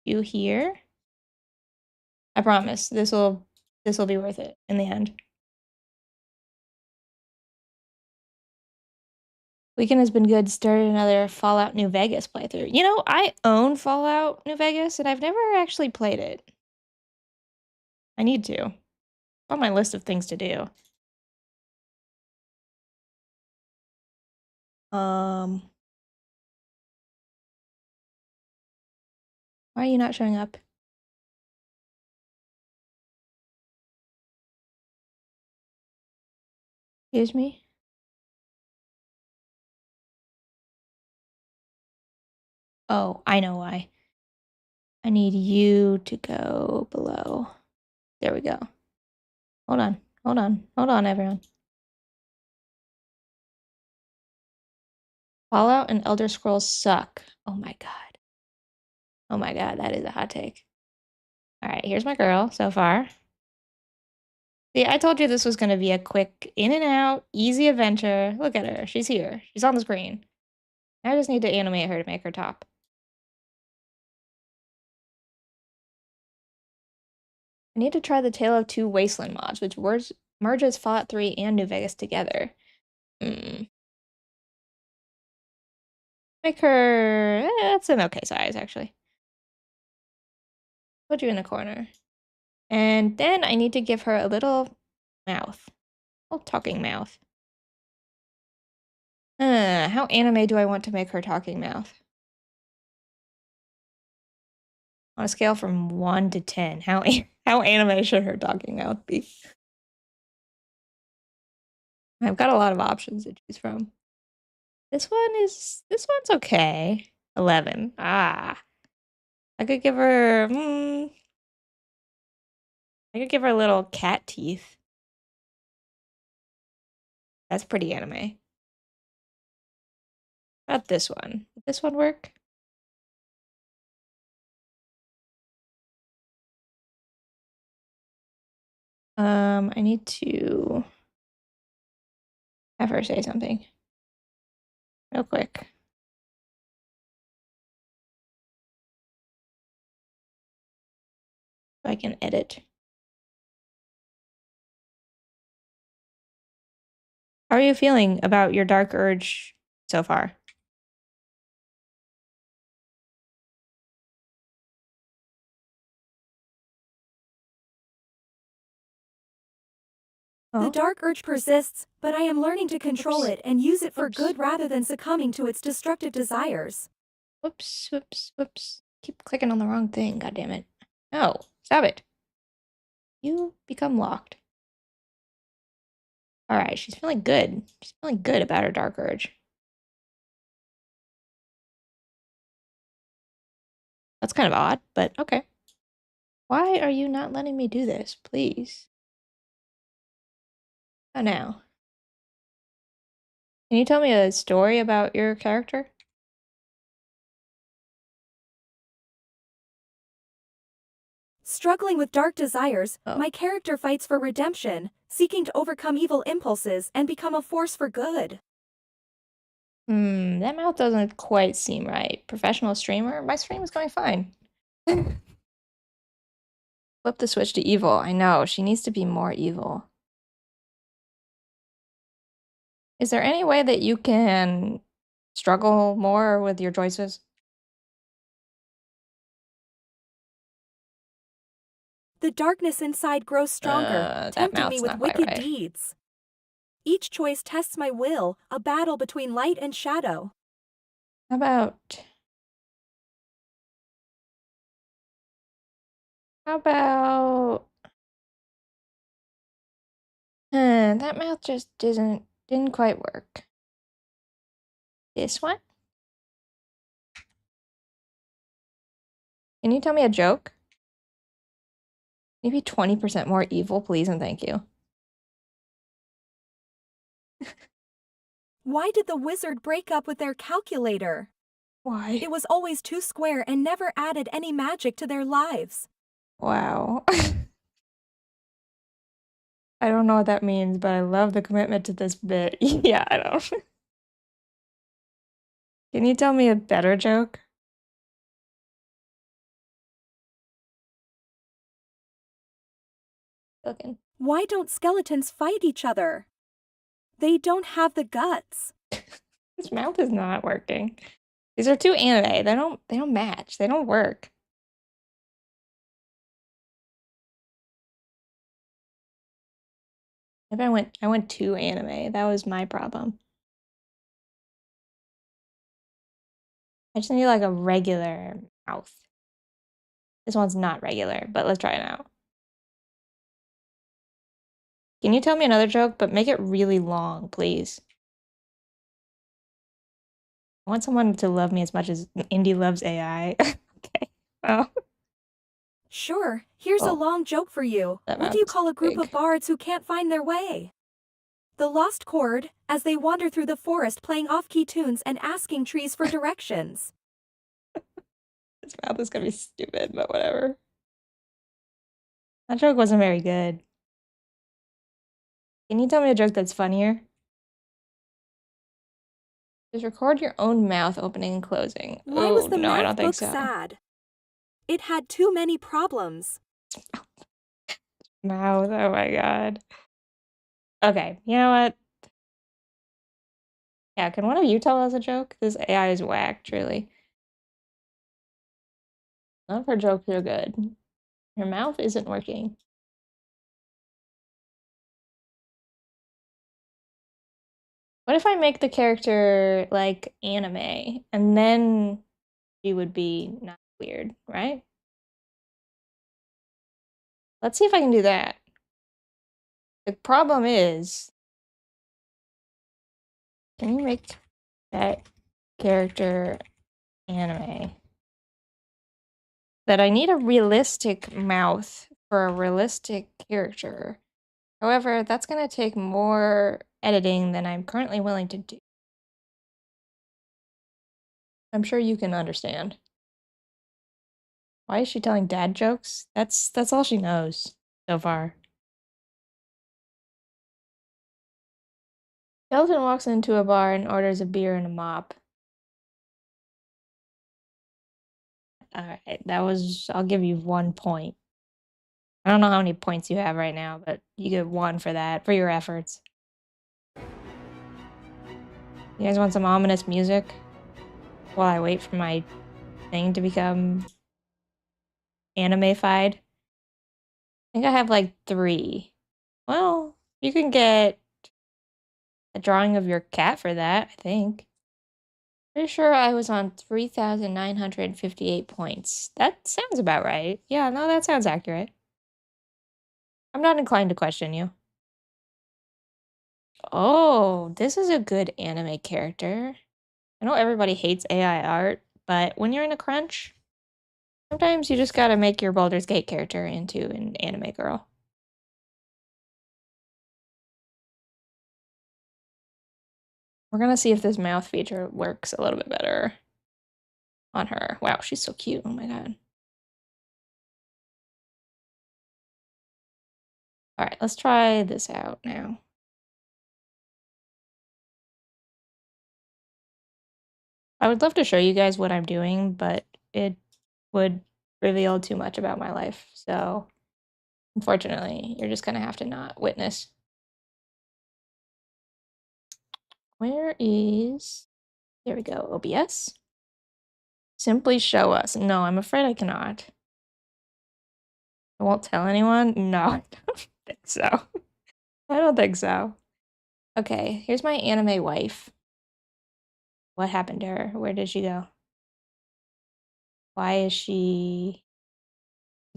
You here. I promise this will be worth it in the end. Weekend has been good. Started another Fallout New Vegas playthrough. You know, I own Fallout New Vegas and I've never actually played it. I need to. On my list of things to do. Why are you not showing up? Excuse me? Oh, I know why. I need you to go below. There we go. Hold on. Hold on. Hold on, everyone. Fallout and Elder Scrolls suck. Oh my god. Oh my god, that is a hot take. Alright, here's my girl so far. See, I told you this was going to be a quick in and out, easy adventure. Look at her. She's here. She's on the screen. I just need to animate her to make her top. I need to try the Tale of Two Wasteland mods, which merges Fallout 3 and New Vegas together. Make her... that's an okay size, actually. Put you in the corner. And then I need to give her a little mouth. A little talking mouth. How anime do I want to make her talking mouth? On a scale from 1 to 10, how anime should her talking mouth be? I've got a lot of options to choose from. This one's okay. 11. Ah. I could give her I could give her little cat teeth. That's pretty anime. How about this one? Would this one work? I need to have her say something real quick. So I can edit. How are you feeling about your dark urge so far? The Oh, dark urge persists, but I am learning to control Oops. it and use it for Oops. good rather than succumbing to its destructive desires. Whoops, whoops, whoops. Keep clicking on the wrong thing, goddammit. No, stop it. You become locked. Alright, she's feeling good. She's feeling good about her dark urge. That's kind of odd, but okay. Why are you not letting me do this, please? Oh, now. Can you tell me a story about your character? Struggling with dark desires, Oh. my character fights for redemption, seeking to overcome evil impulses and become a force for good. That mouth doesn't quite seem right. Professional streamer? My stream is going fine. Flip the switch to evil. I know, she needs to be more evil. Is there any way that you can struggle more with your choices? The darkness inside grows stronger, That tempting me mouth's with not quite wicked right. deeds. Each choice tests my will, a battle between light and shadow. How about... that mouth just didn't quite work. This one? Can you tell me a joke? Maybe 20% more evil, please and thank you. Why did the wizard break up with their calculator? Why? It was always too square and never added any magic to their lives. Wow. I don't know what that means, but I love the commitment to this bit. Yeah, I don't. Can you tell me a better joke? Okay. Why don't skeletons fight each other? They don't have the guts. His mouth is not working. These are too anime. They don't match. They don't work. Maybe I went too anime. That was my problem. I just need like a regular mouth. This one's not regular, but let's try it out. Can you tell me another joke, but make it really long, please? I want someone to love me as much as Indy loves AI. Okay. Well, Sure, here's a Oh. long joke for you. That What do you mouth's call a group big. of bards who can't find their way? The Lost Chord, as they wander through the forest playing off-key tunes and asking trees for directions. This mouth is gonna be stupid, but whatever. That joke wasn't very good. Can you tell me a joke that's funnier? Just record your own mouth opening and closing. Why Oh, was the no, I don't math think book so. sad? It had too many problems. Mouth, oh my god. Okay, you know what? Yeah, can one of you tell us a joke? This AI is whack, truly. None of her jokes are good. Her mouth isn't working. What if I make the character like anime and then she would be not weird, right? Let's see if I can do that. The problem is, can you make that character anime. That I need a realistic mouth for a realistic character. However, that's going to take more editing than I'm currently willing to do. I'm sure you can understand. Why is she telling dad jokes? That's all she knows so far. Skeleton walks into a bar and orders a beer and a mop. Alright, I'll give you 1 point. I don't know how many points you have right now, but you get 1 for that, for your efforts. You guys want some ominous music? While I wait for my thing to become anime-fied? I think I have like 3. Well, you can get a drawing of your cat for that, I think. Pretty sure I was on 3,958 points. That sounds about right. Yeah, no, that sounds accurate. I'm not inclined to question you. Oh, this is a good anime character. I know everybody hates AI art, but when you're in a crunch, sometimes you just gotta make your Baldur's Gate character into an anime girl. We're gonna see if this mouth feature works a little bit better on her. Wow, she's so cute. Oh my god. Alright, let's try this out now. I would love to show you guys what I'm doing, but it would reveal too much about my life. So, unfortunately, you're just gonna have to not witness. Where is... There we go, OBS. Simply show us. No, I'm afraid I cannot. I won't tell anyone? No, I don't think so. I don't think so. Okay, here's my anime wife. What happened to her? Where did she go? Why is she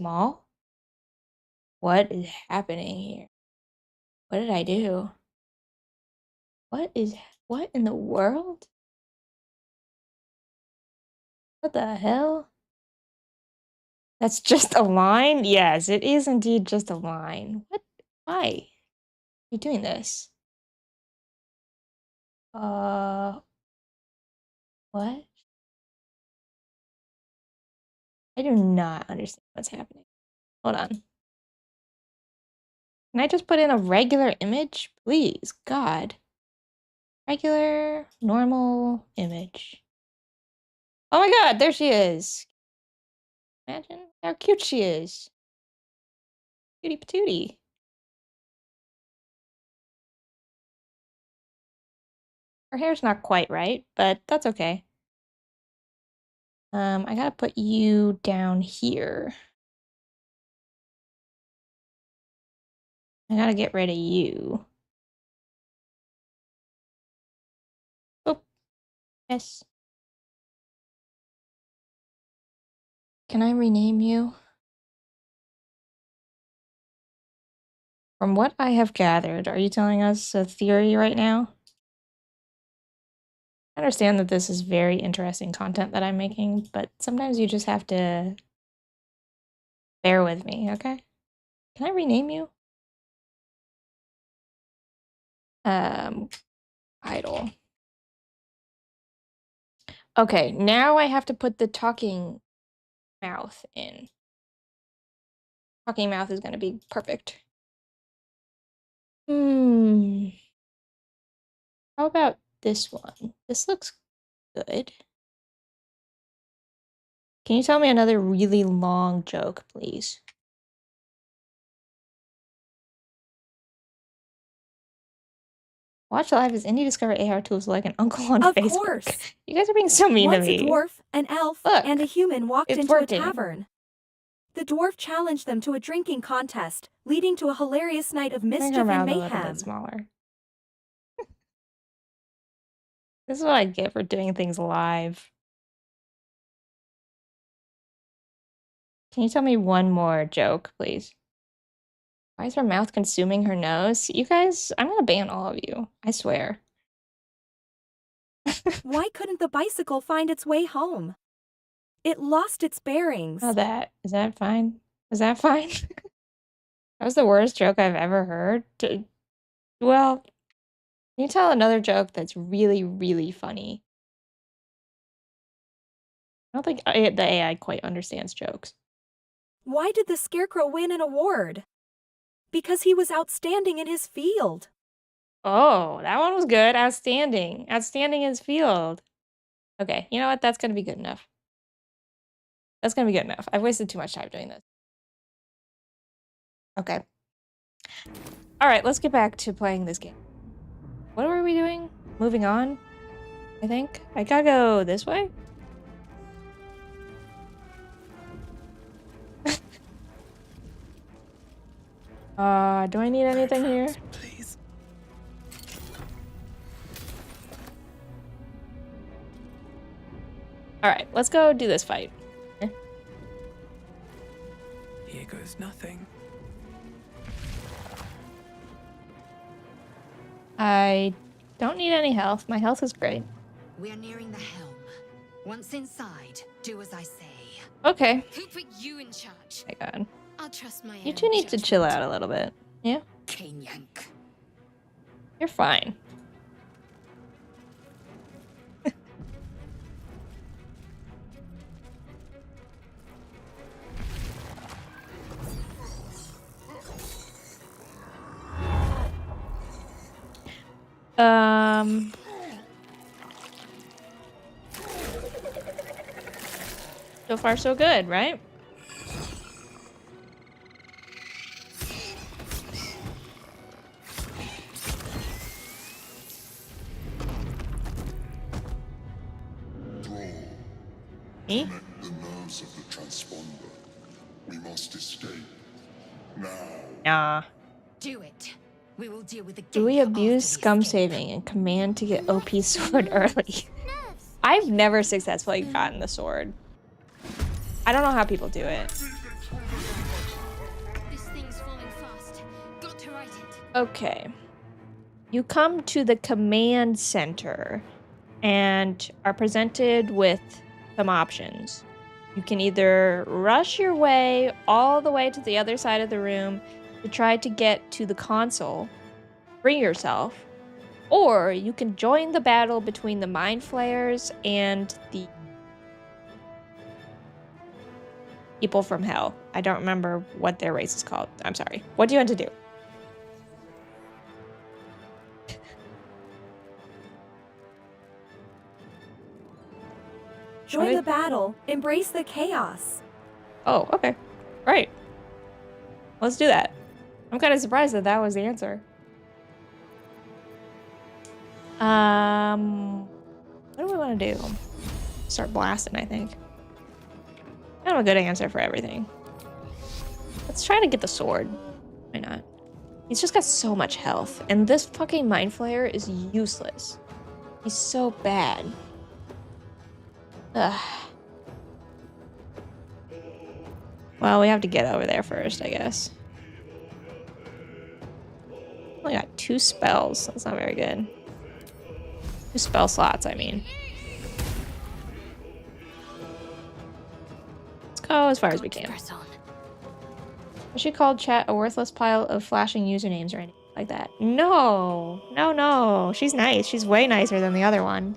small? What is happening here? What did I do? What in the world? What the hell? That's just a line? Yes, it is indeed just a line. What? Why are you doing this? What? I do not understand what's happening. Hold on. Can I just put in a regular image? Please, God. Regular, normal image. Oh my god, there she is. Imagine how cute she is. Cutie patootie. Her hair's not quite right, but that's okay. I gotta put you down here. I gotta get rid of you. Oh, yes. Can I rename you? From what I have gathered, are you telling us a theory right now? I understand that this is very interesting content that I'm making, but sometimes you just have to bear with me, okay? Can I rename you? Idle. Okay, now I have to put the talking mouth in. Talking mouth is gonna be perfect. How about this one? This looks good. Can you tell me another really long joke, please? Watch live as Indy discover AR tools like an uncle on Of Facebook. course. You guys are being so mean Once to a me. dwarf, an elf, Look, and a human walked it's into working. a tavern. The dwarf challenged them to a drinking contest, leading to a hilarious night of Make her mischief and mouth a little mayhem. bit smaller. This is what I get for doing things live. Can you tell me one more joke, please? Why is her mouth consuming her nose? You guys, I'm gonna ban all of you. I swear. Why couldn't the bicycle find its way home? It lost its bearings. Oh, is that fine? Is that fine? That was the worst joke I've ever heard. Well, can you tell another joke that's really, really funny? I don't think the AI quite understands jokes. Why did the Scarecrow win an award? Because he was outstanding in his field. Oh, that one was good. Outstanding. Outstanding in his field. Okay, you know what? That's gonna be good enough. That's gonna be good enough. I've wasted too much time doing this. Okay. Alright, let's get back to playing this game. What were we doing? Moving on, I think. I gotta go this way? Do I need anything here? Please. Alright, let's go do this fight. Here goes nothing. I don't need any health. My health is great. We are nearing the helm. Once inside, do as I say. Okay. Who put you in charge? My god. I'll trust my You own two need to chill judgment. out a little bit. Yeah? Cane yank. You're fine. So far so good, right? Me? Connect the nerves of the transponder. We must escape. Now. Nah. Do it. We will deal with the Do we gate abuse after the scum escape. saving and command to get OP sword early? I've never successfully gotten the sword. I don't know how people do it. This thing's falling fast. Got to right it. Okay. You come to the command center and are presented with some options. You can either rush your way all the way to the other side of the room to try to get to the console, free yourself, or you can join the battle between the Mind Flayers and the people from Hell. I don't remember what their race is called. I'm sorry. What do you want to do? Join the battle. Embrace the chaos. Oh, okay. Right. Let's do that. I'm kind of surprised that that was the answer. What do we want to do? Start blasting, I think. Kind of a good answer for everything. Let's try to get the sword. Why not? He's just got so much health, and this fucking Mind Flayer is useless. He's so bad. Ugh. Well, we have to get over there first, I guess. Only got 2 spells. That's not very good. 2 spell slots, I mean. Let's go as far as we can. Press on. I should call chat a worthless pile of flashing usernames or anything like that. No. No, no. She's nice. She's way nicer than the other one.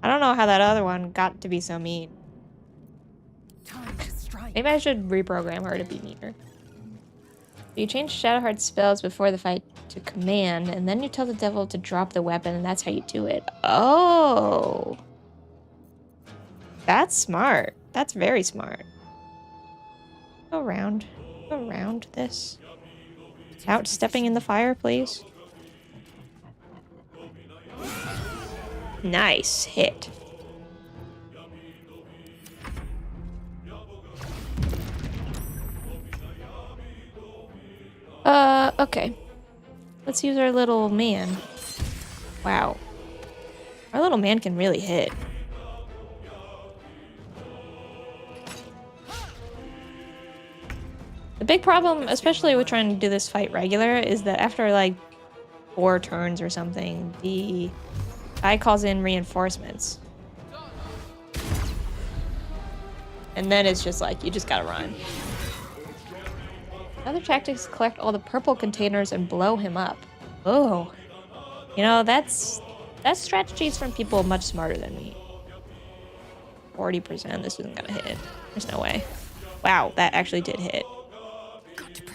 I don't know how that other one got to be so mean. Time to strike. Maybe I should reprogram her to be meaner. You change Shadowheart's spells before the fight to command, and then you tell the devil to drop the weapon, and that's how you do it. Oh. That's smart. That's very smart. Go around. Go around this. Without stepping in the fire, please. Nice hit. Okay. Let's use our little man. Wow. Our little man can really hit. The big problem, especially with trying to do this fight regular, is that after like 4 turns or something, the I calls in reinforcements. And then it's just like, you just gotta run. Other tactics collect all the purple containers and blow him up. Oh. You know, that's strategies from people much smarter than me. 40%, this isn't gonna hit. There's no way. Wow, that actually did hit.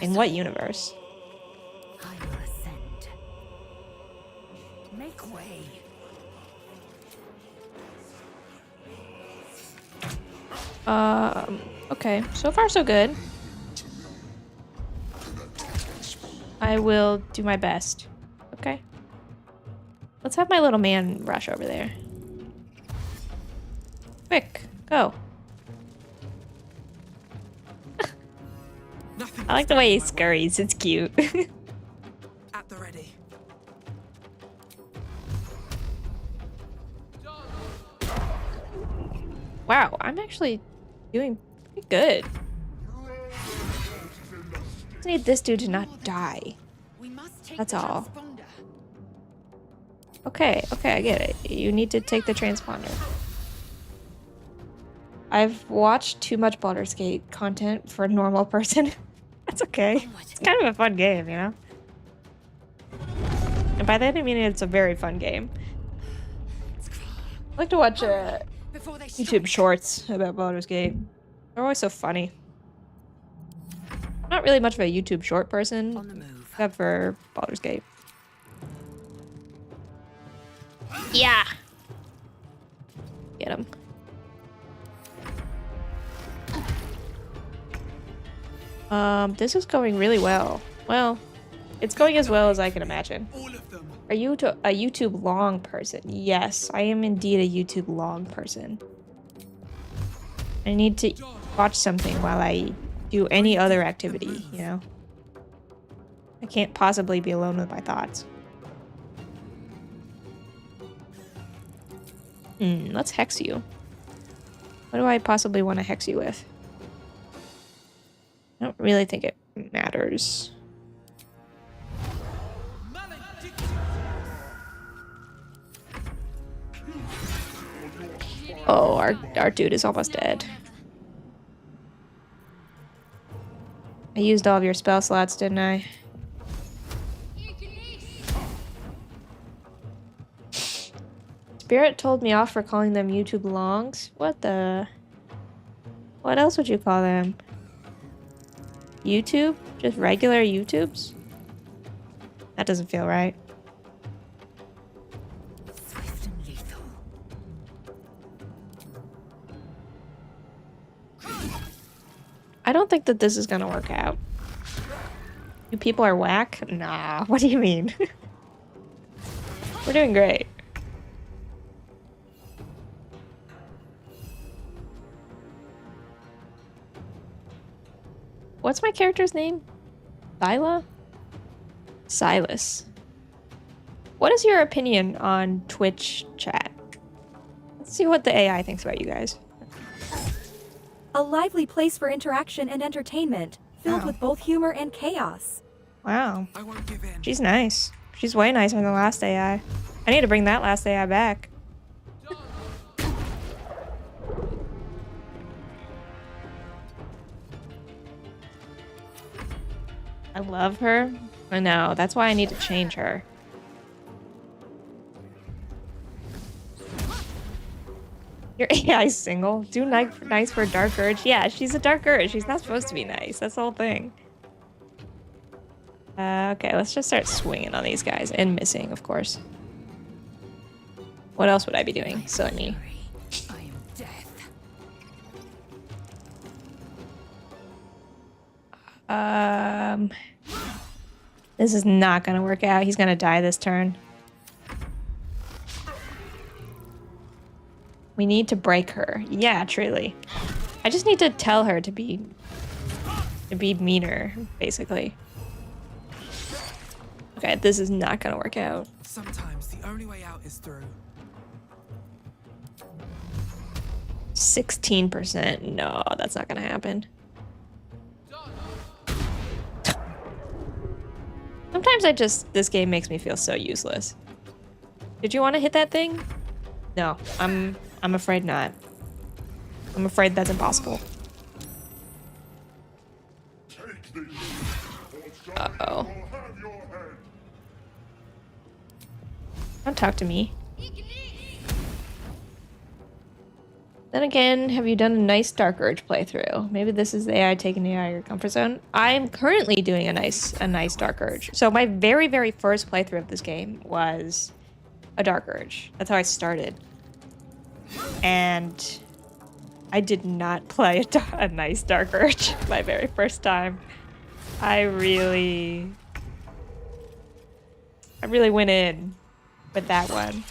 In what universe? I will ascend. Make way. Okay. So far, so good. I will do my best. Okay. Let's have my little man rush over there. Quick, go. I like the way he scurries. It's cute. At the ready. Wow, I'm actually doing pretty good. I need this dude to not die. We must take That's the all. transponder. Okay, I get it. You need to take the transponder. I've watched too much Baldur's Gate content for a normal person. That's okay. It's kind of a fun game, you know? And by that I mean it's a very fun game. I like to watch Before they YouTube shorts about Baldur's Gate. They're always so funny. I'm not really much of a YouTube short person, On the move. except for Baldur's Gate. Yeah! Get him. This is going really well. Well, it's going as well as I can imagine. All of them. Are you a YouTube long person? Yes, I am indeed a YouTube long person. I need to watch something while I do any other activity, you know? I can't possibly be alone with my thoughts. Let's hex you. What do I possibly want to hex you with? I don't really think it matters. Oh, our dude is almost dead. I used all of your spell slots, didn't I? Spirit told me off for calling them YouTube longs. What the? What else would you call them? YouTube? Just regular YouTubes? That doesn't feel right. Swift and lethal. I don't think that this is gonna work out. You people are whack? Nah, what do you mean? We're doing great. What's my character's name? Thyla? Silas. What is your opinion on Twitch chat? Let's see what the AI thinks about you guys. A lively place for interaction and entertainment, filled Wow. with both humor and chaos. Wow. I won't give in. She's nice. She's way nicer than the last AI. I need to bring that last AI back. I love her. I know. That's why I need to change her. Your AI's single. Do nice for Dark Urge. Yeah, she's a Dark Urge. She's not supposed to be nice. That's the whole thing. Okay, let's just start swinging on these guys. And missing, of course. What else would I be doing? Silly me. I am death. This is not gonna work out. He's gonna die this turn. We need to break her. Yeah, truly. I just need to tell her to be meaner, basically. Okay, this is not gonna work out. Sometimes the only way out is through. 16%. No, that's not gonna happen. Sometimes this game makes me feel so useless. Did you want to hit that thing? No, I'm afraid not. I'm afraid that's impossible. Uh-oh. Don't talk to me. Then again, have you done a nice Dark Urge playthrough? Maybe this is the AI taking you out of your comfort zone. I'm currently doing a nice Dark Urge. So my very, very first playthrough of this game was a Dark Urge. That's how I started. And I did not play a nice Dark Urge my very first time. I really went in with that one.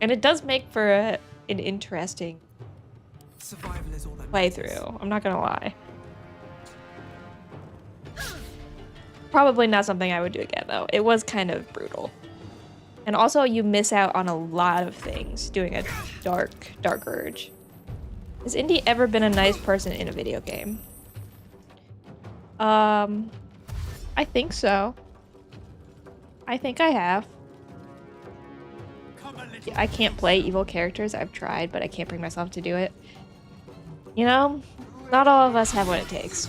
And it does make for an interesting Survival is all that playthrough. I'm not gonna lie. Probably not something I would do again, though. It was kind of brutal. And also, you miss out on a lot of things doing a Dark Urge. Has Indy ever been a nice person in a video game? I think so. I think I have. I can't play evil characters. I've tried, but I can't bring myself to do it. You know, not all of us have what it takes.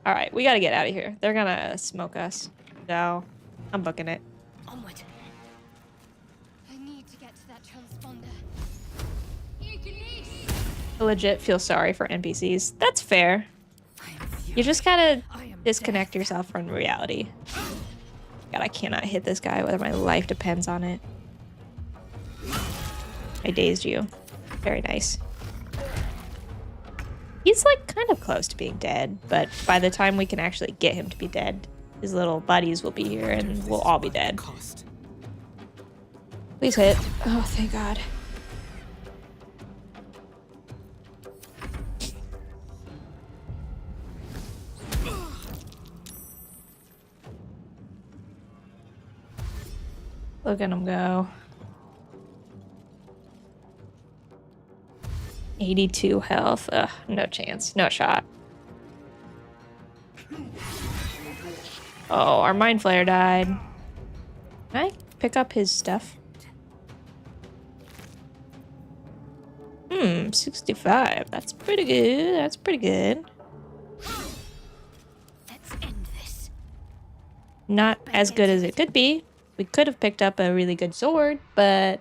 Alright, we gotta get out of here. They're gonna smoke us. So, I'm booking it. Onward. I need to get to that transponder. I legit feel sorry for NPCs. That's fair. You just gotta disconnect yourself from reality. God, I cannot hit this guy whether my life depends on it. I dazed you. Very nice. He's like kind of close to being dead, but by the time we can actually get him to be dead, his little buddies will be here and we'll all be dead. Please hit. Oh, thank God. Look at him go. 82 health. Ugh, no chance. No shot. Oh, our Mind Flayer died. Can I pick up his stuff? 65. That's pretty good. That's pretty good. Let's end this. Not as good as it could be. We could have picked up a really good sword, but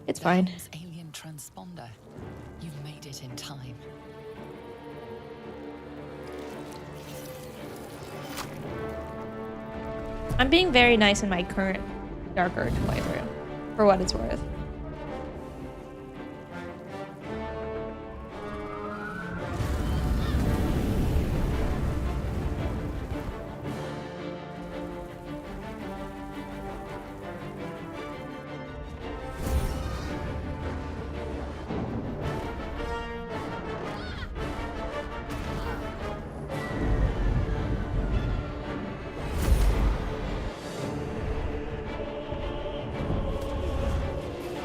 it's fine. Alien transponder. You've made it in time. I'm being very nice in my current Dark Urge playthrough, for what it's worth.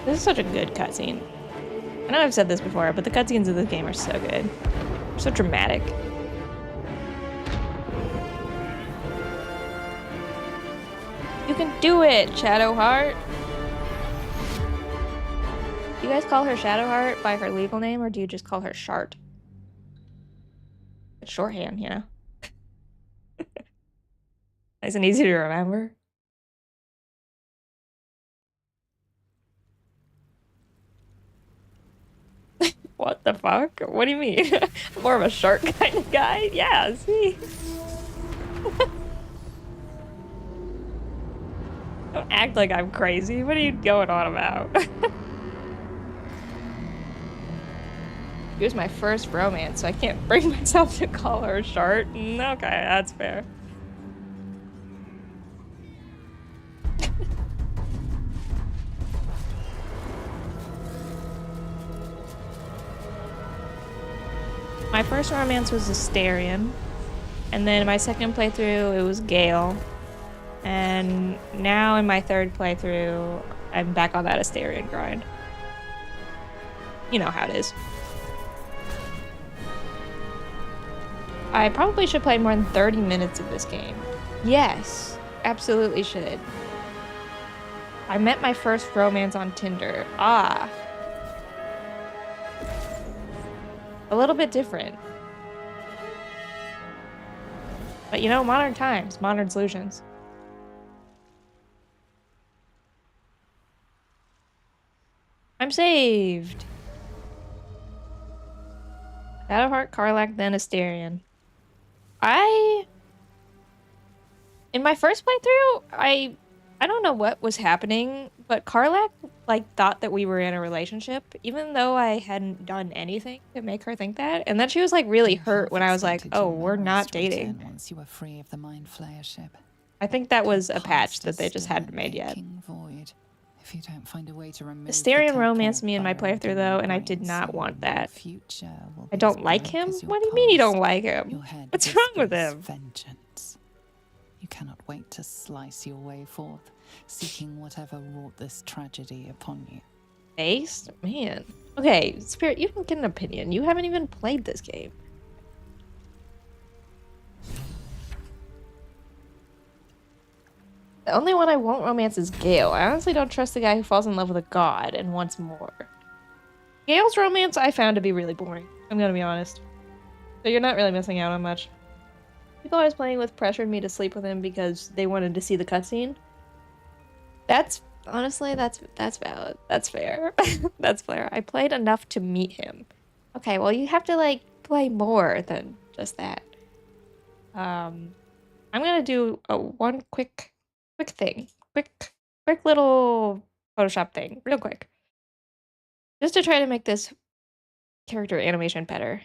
This is such a good cutscene. I know I've said this before, but the cutscenes of this game are so good. They're so dramatic. You can do it, Shadowheart! Do you guys call her Shadowheart by her legal name, or do you just call her Shart? It's shorthand, you know? Nice and easy to remember. What the fuck? What do you mean? More of a shark kind of guy? Yeah, see? Don't act like I'm crazy. What are you going on about? It was my first romance, so I can't bring myself to call her Shart. Okay, that's fair. My first romance was Astarion, and then my second playthrough it was Gale, and now in my third playthrough I'm back on that Astarion grind. You know how it is. I probably should play more than 30 minutes of this game. Yes, absolutely should. I met my first romance on Tinder. Ah. A little bit different. But you know, modern times, modern solutions. I'm saved. Shadowheart, Karlach, then Asterion. In my first playthrough, I don't know what was happening, but Karlach like thought that we were in a relationship, even though I hadn't done anything to make her think that. And then she was like really hurt when I was like, "Oh, we're not dating." Once you were free of the Mind Flayer ship. I think that was a patch that they just hadn't made yet. Void. If you don't find a way to remove Asterion romanced me in my playthrough though, and I did not want that. I don't like him? What do you mean you don't like him? What's wrong with him? Vengeance. You cannot wait to slice your way forth, seeking whatever wrought this tragedy upon you. Based? Man. Okay, Spirit, you don't get an opinion. You haven't even played this game. The only one I won't romance is Gale. I honestly don't trust the guy who falls in love with a god and wants more. Gale's romance I found to be really boring. I'm gonna be honest. So you're not really missing out on much. People I was playing with pressured me to sleep with him because they wanted to see the cutscene. That's honestly, that's valid. That's fair. That's fair. I played enough to meet him. Okay, well you have to like play more than just that. I'm gonna do one quick thing. Quick little Photoshop thing. Real quick. Just to try to make this character animation better.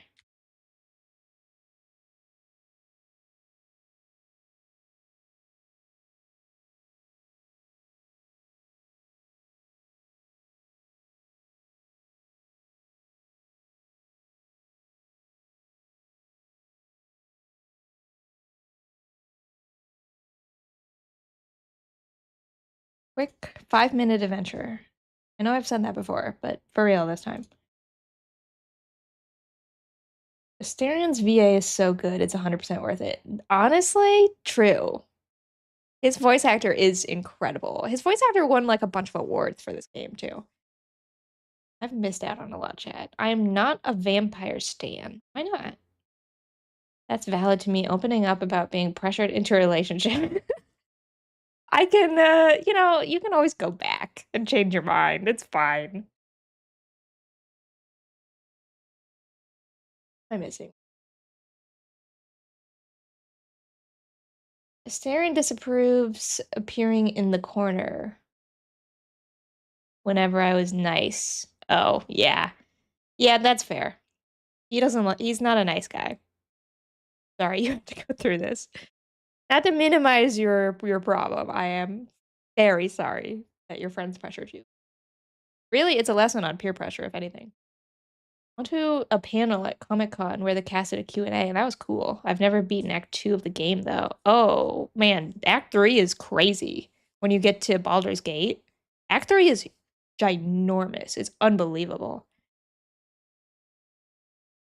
Quick 5-minute adventure. I know I've said that before, but for real this time. Asterion's VA is so good, it's 100% worth it. Honestly, true. His voice actor is incredible. His voice actor won like a bunch of awards for this game too. I've missed out on a lot, chat. I am not a vampire stan. Why not? That's valid to me opening up about being pressured into a relationship. I can, you know, you can always go back and change your mind. It's fine. I'm missing. Asterion disapproves appearing in the corner whenever I was nice. Oh, yeah. Yeah, that's fair. He doesn't he's not a nice guy. Sorry, you have to go through this. Not to minimize your problem. I am very sorry that your friends pressured you. Really, it's a lesson on peer pressure, if anything. I went to a panel at Comic-Con where the cast did a Q&A, and that was cool. I've never beaten Act 2 of the game, though. Oh, man, Act 3 is crazy. When you get to Baldur's Gate, Act 3 is ginormous. It's unbelievable.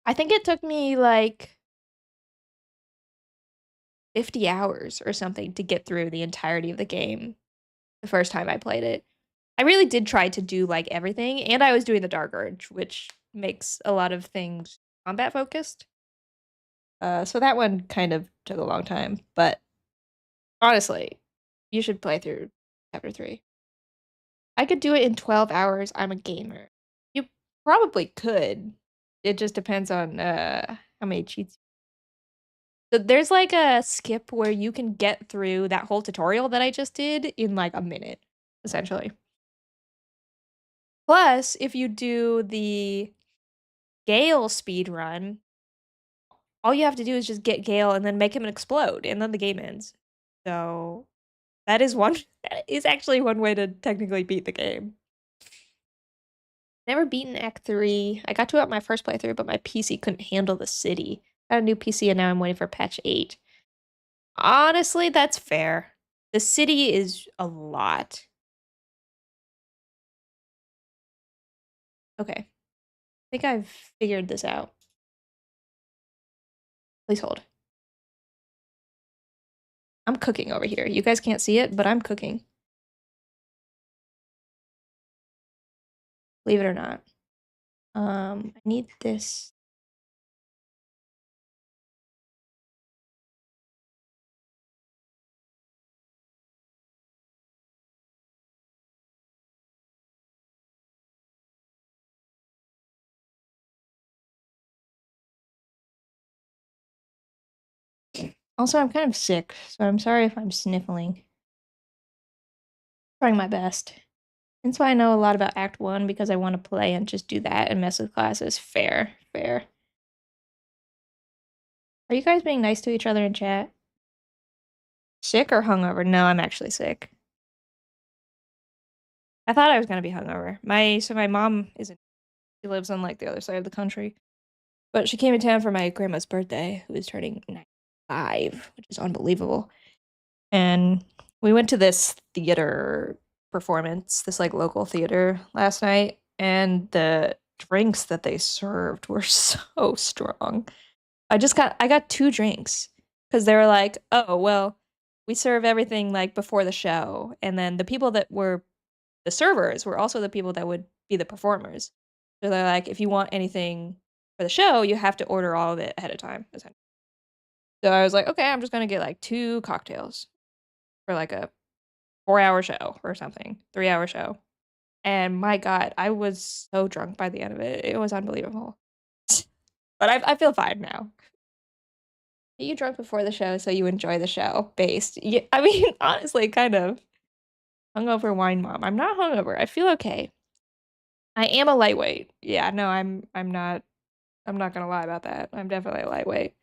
I think it took me, like, 50 hours or something to get through the entirety of the game the first time I played it. I really did try to do, like, everything, and I was doing the Dark Urge, which makes a lot of things combat focused. So that one kind of took a long time, but honestly, you should play through Chapter 3. I could do it in 12 hours. I'm a gamer. You probably could. It just depends on how many cheats. So there's like a skip where you can get through that whole tutorial that I just did in like a minute, essentially. Plus, if you do the Gale speed run, all you have to do is just get Gale and then make him explode, and then the game ends. So that is actually one way to technically beat the game. Never beaten Act 3. I got to it on my first playthrough, but my PC couldn't handle the city. I got a new PC and now I'm waiting for patch 8. Honestly, that's fair. The city is a lot. Okay. I think I've figured this out. Please hold. I'm cooking over here. You guys can't see it, but I'm cooking. believe it or not. I need this. Also, I'm kind of sick, so I'm sorry if I'm sniffling. Trying my best. That's why I know a lot about Act 1 because I want to play and just do that and mess with classes. Fair, fair. Are you guys being nice to each other in chat? Sick or hungover? No, I'm actually sick. I thought I was gonna be hungover. My mom isn't. She lives on like the other side of the country, but she came to town for my grandma's birthday, who is turning 95, which is unbelievable. And we went to this theater performance, this like local theater last night, and the drinks that they served were so strong. I got 2 drinks because they were like, "Oh, well, we serve everything like before the show." And then the people that were the servers were also the people that would be the performers. So they're like, "If you want anything for the show, you have to order all of it ahead of time." So I was like, "Okay, I'm just gonna get like 2 cocktails for like a 4-hour show or something, 3-hour show." And my God, I was so drunk by the end of it. It was unbelievable. But I feel fine now. Get you drunk before the show so you enjoy the show based. Yeah, I mean, honestly, kind of. Hungover wine mom. I'm not hungover. I feel okay. I am a lightweight. Yeah, no, I'm not gonna lie about that. I'm definitely a lightweight.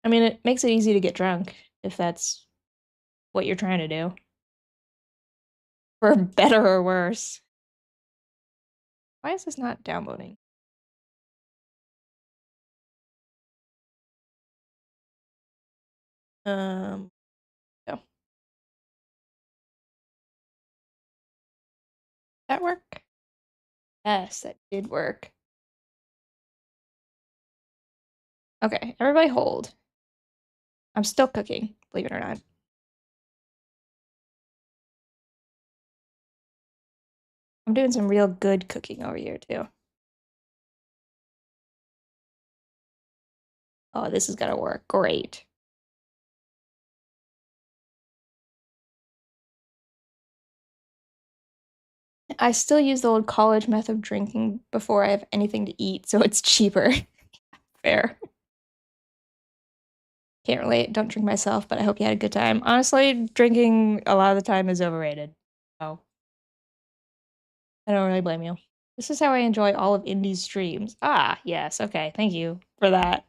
I mean, it makes it easy to get drunk if that's what you're trying to do. For better or worse. Why is this not downloading? No. That work? Yes, that did work. Okay, everybody hold. I'm still cooking, believe it or not. I'm doing some real good cooking over here, too. Oh, this is gonna work. Great. I still use the old college method of drinking before I have anything to eat, so it's cheaper. Fair. Can't relate. Don't drink myself, but I hope you had a good time. Honestly, drinking a lot of the time is overrated. So I don't really blame you. This is how I enjoy all of Indy's streams. Ah, yes. Okay. Thank you for that.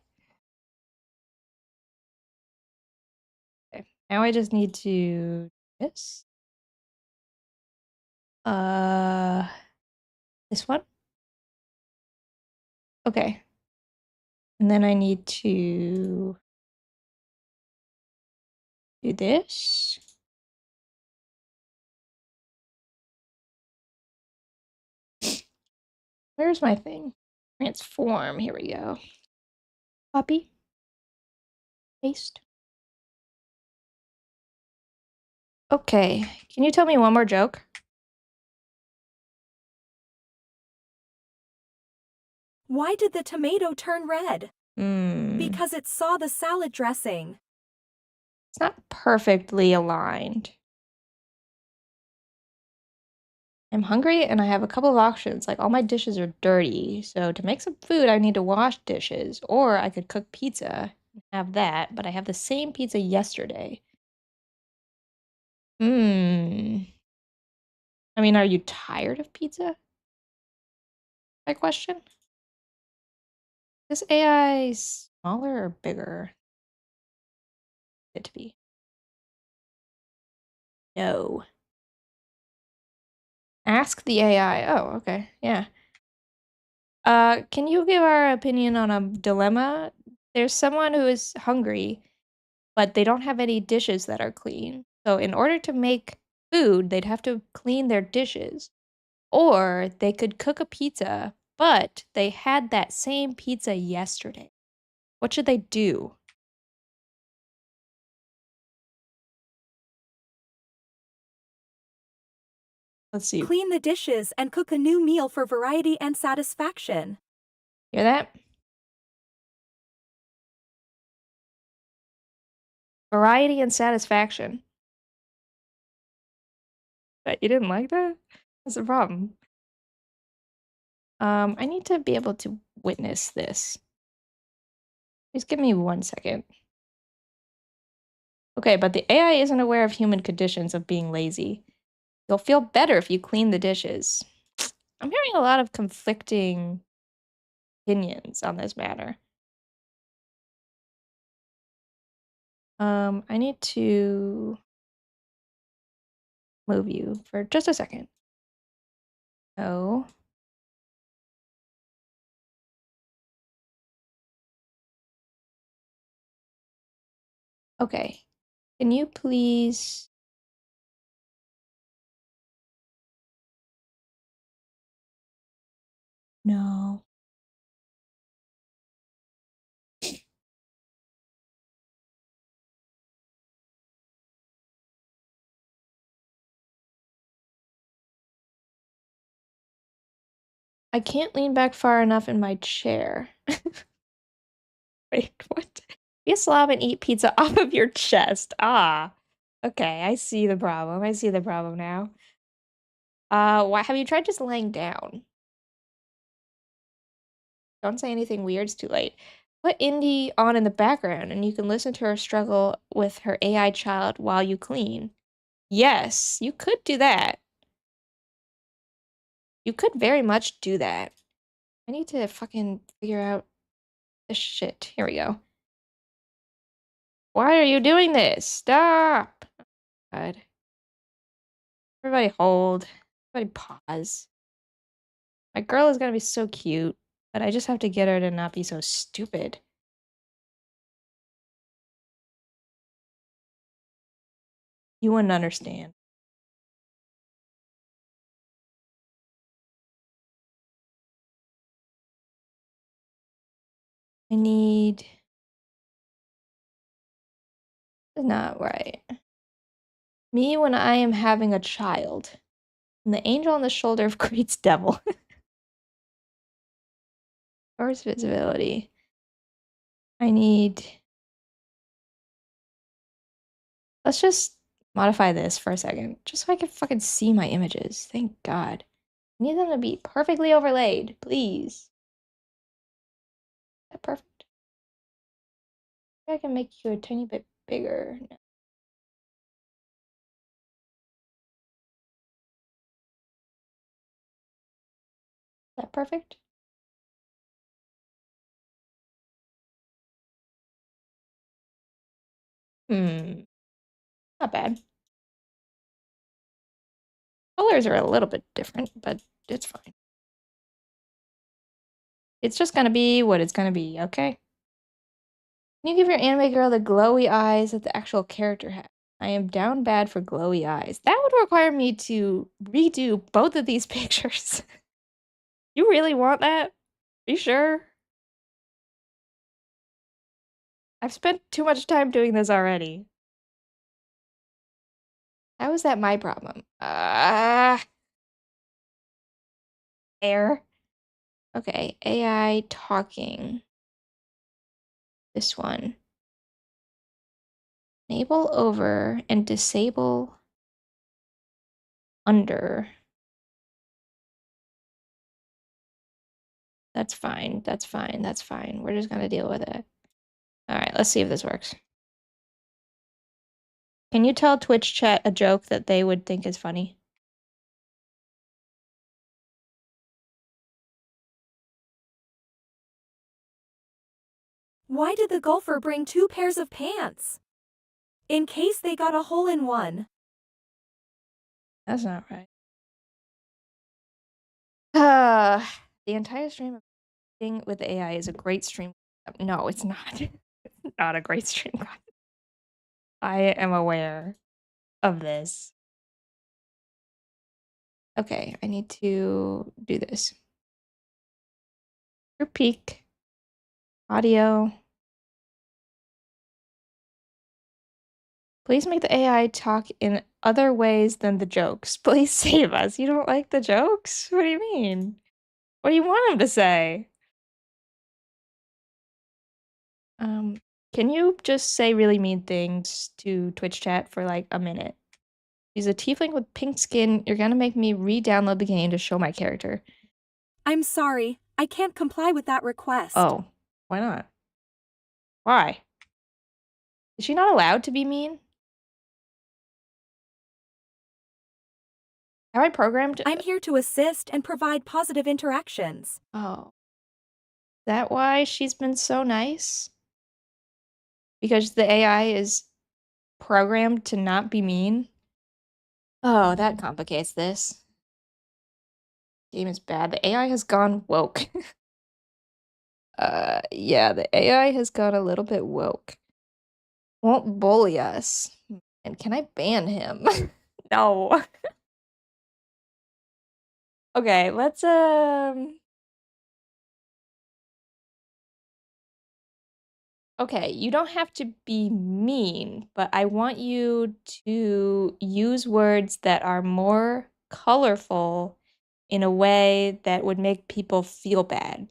Okay. Now I just need to this. This one? Okay. And then I need to do this. Where's my thing? Transform. Here we go. Copy. Paste. Okay. Can you tell me one more joke? Why did the tomato turn red? Hmm. Because it saw the salad dressing. It's not perfectly aligned. I'm hungry and I have a couple of options. Like all my dishes are dirty. So to make some food, I need to wash dishes. Or I could cook pizza and have that, but I have the same pizza yesterday. Hmm. I mean, are you tired of pizza? My question. Is AI smaller or bigger? It to be. No. Ask the AI. Oh, okay. Yeah. Can you give our opinion on a dilemma? There's someone who is hungry, but they don't have any dishes that are clean. So in order to make food, they'd have to clean their dishes. Or they could cook a pizza, but they had that same pizza yesterday. What should they do? Let's see. Clean the dishes and cook a new meal for variety and satisfaction. Hear that? Variety and satisfaction. But you didn't like that? What's the problem? I need to be able to witness this. Just give me 1 second. Okay, but the AI isn't aware of human conditions of being lazy. You'll feel better if you clean the dishes. I'm hearing a lot of conflicting opinions on this matter. I need to move you for just a second. No. Okay. Can you please... No. I can't lean back far enough in my chair. Wait, what? Be a slob and eat pizza off of your chest. Ah. Okay, I see the problem. I see the problem now. Why have you tried just laying down? Don't say anything weird, it's too late. Put Indy on in the background and you can listen to her struggle with her AI child while you clean. Yes, you could do that. You could very much do that. I need to fucking figure out this shit. Here we go. Why are you doing this? Stop! God. Everybody hold. Everybody pause. My girl is gonna be so cute, but I just have to get her to not be so stupid. You wouldn't understand. I need... Not right. Me when I am having a child. And the angel on the shoulder of Creed's devil. First visibility. I need... Let's just modify this for a second. Just so I can fucking see my images. Thank God. I need them to be perfectly overlaid. Please. Is that perfect? Maybe I can make you a tiny bit bigger. No. Is that perfect? Not bad. Colors are a little bit different, but it's fine. It's just gonna be what it's gonna be, okay? Can you give your anime girl the glowy eyes that the actual character has? I am down bad for glowy eyes. That would require me to redo both of these pictures. You really want that? Are you sure? I've spent too much time doing this already. How is that my problem? Air. Okay, AI talking. This one. Enable over and disable under. That's fine. That's fine. That's fine. We're just gonna deal with it. All right, let's see if this works. Can you tell Twitch chat a joke that they would think is funny? Why did the golfer bring 2 pairs of pants? In case they got a hole in one. That's not right. The entire stream of thing with AI is a great stream. No, it's not. It's not a great stream. I am aware of this. Okay, I need to do this. Group peak. Audio. Please make the AI talk in other ways than the jokes. Please save us. You don't like the jokes? What do you mean? What do you want him to say? Can you just say really mean things to Twitch chat for like a minute? He's a tiefling with pink skin. You're gonna make me re-download the game to show my character. I'm sorry. I can't comply with that request. Oh, why not? Why? Is she not allowed to be mean? Have I programmed? I'm here to assist and provide positive interactions. Oh. Is that why she's been so nice? Because the AI is programmed to not be mean? Oh, that complicates this. Game is bad. The AI has gone woke. Yeah, the AI has gone a little bit woke. Won't bully us. And can I ban him? No. Okay, let's Okay, you don't have to be mean, but I want you to use words that are more colorful in a way that would make people feel bad.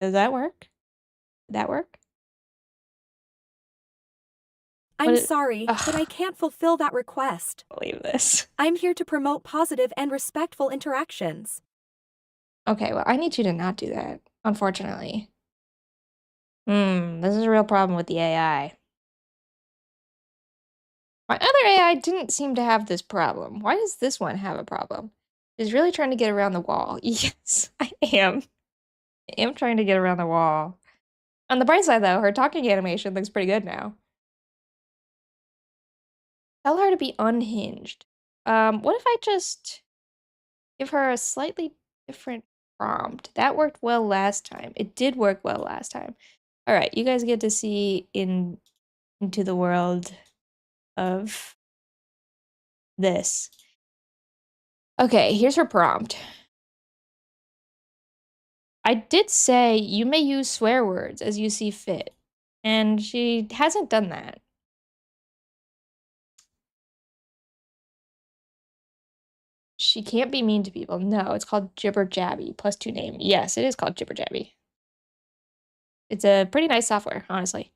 Does that work? Did that work? I'm sorry, but I can't fulfill that request. Believe this. I'm here to promote positive and respectful interactions. Okay, well, I need you to not do that, unfortunately. This is a real problem with the AI. My other AI didn't seem to have this problem. Why does this one have a problem? She's really trying to get around the wall. Yes, I am. I am trying to get around the wall. On the bright side, though, her talking animation looks pretty good now. Tell her to be unhinged. What if I just give her a slightly different prompt? That worked well last time. It did work well last time. All right, you guys get to see into the world of this. Okay, here's her prompt. I did say you may use swear words as you see fit, and she hasn't done that. She can't be mean to people. No, it's called Jibber Jabby +2 name. Yes, it is called Jibber Jabby. It's a pretty nice software, honestly.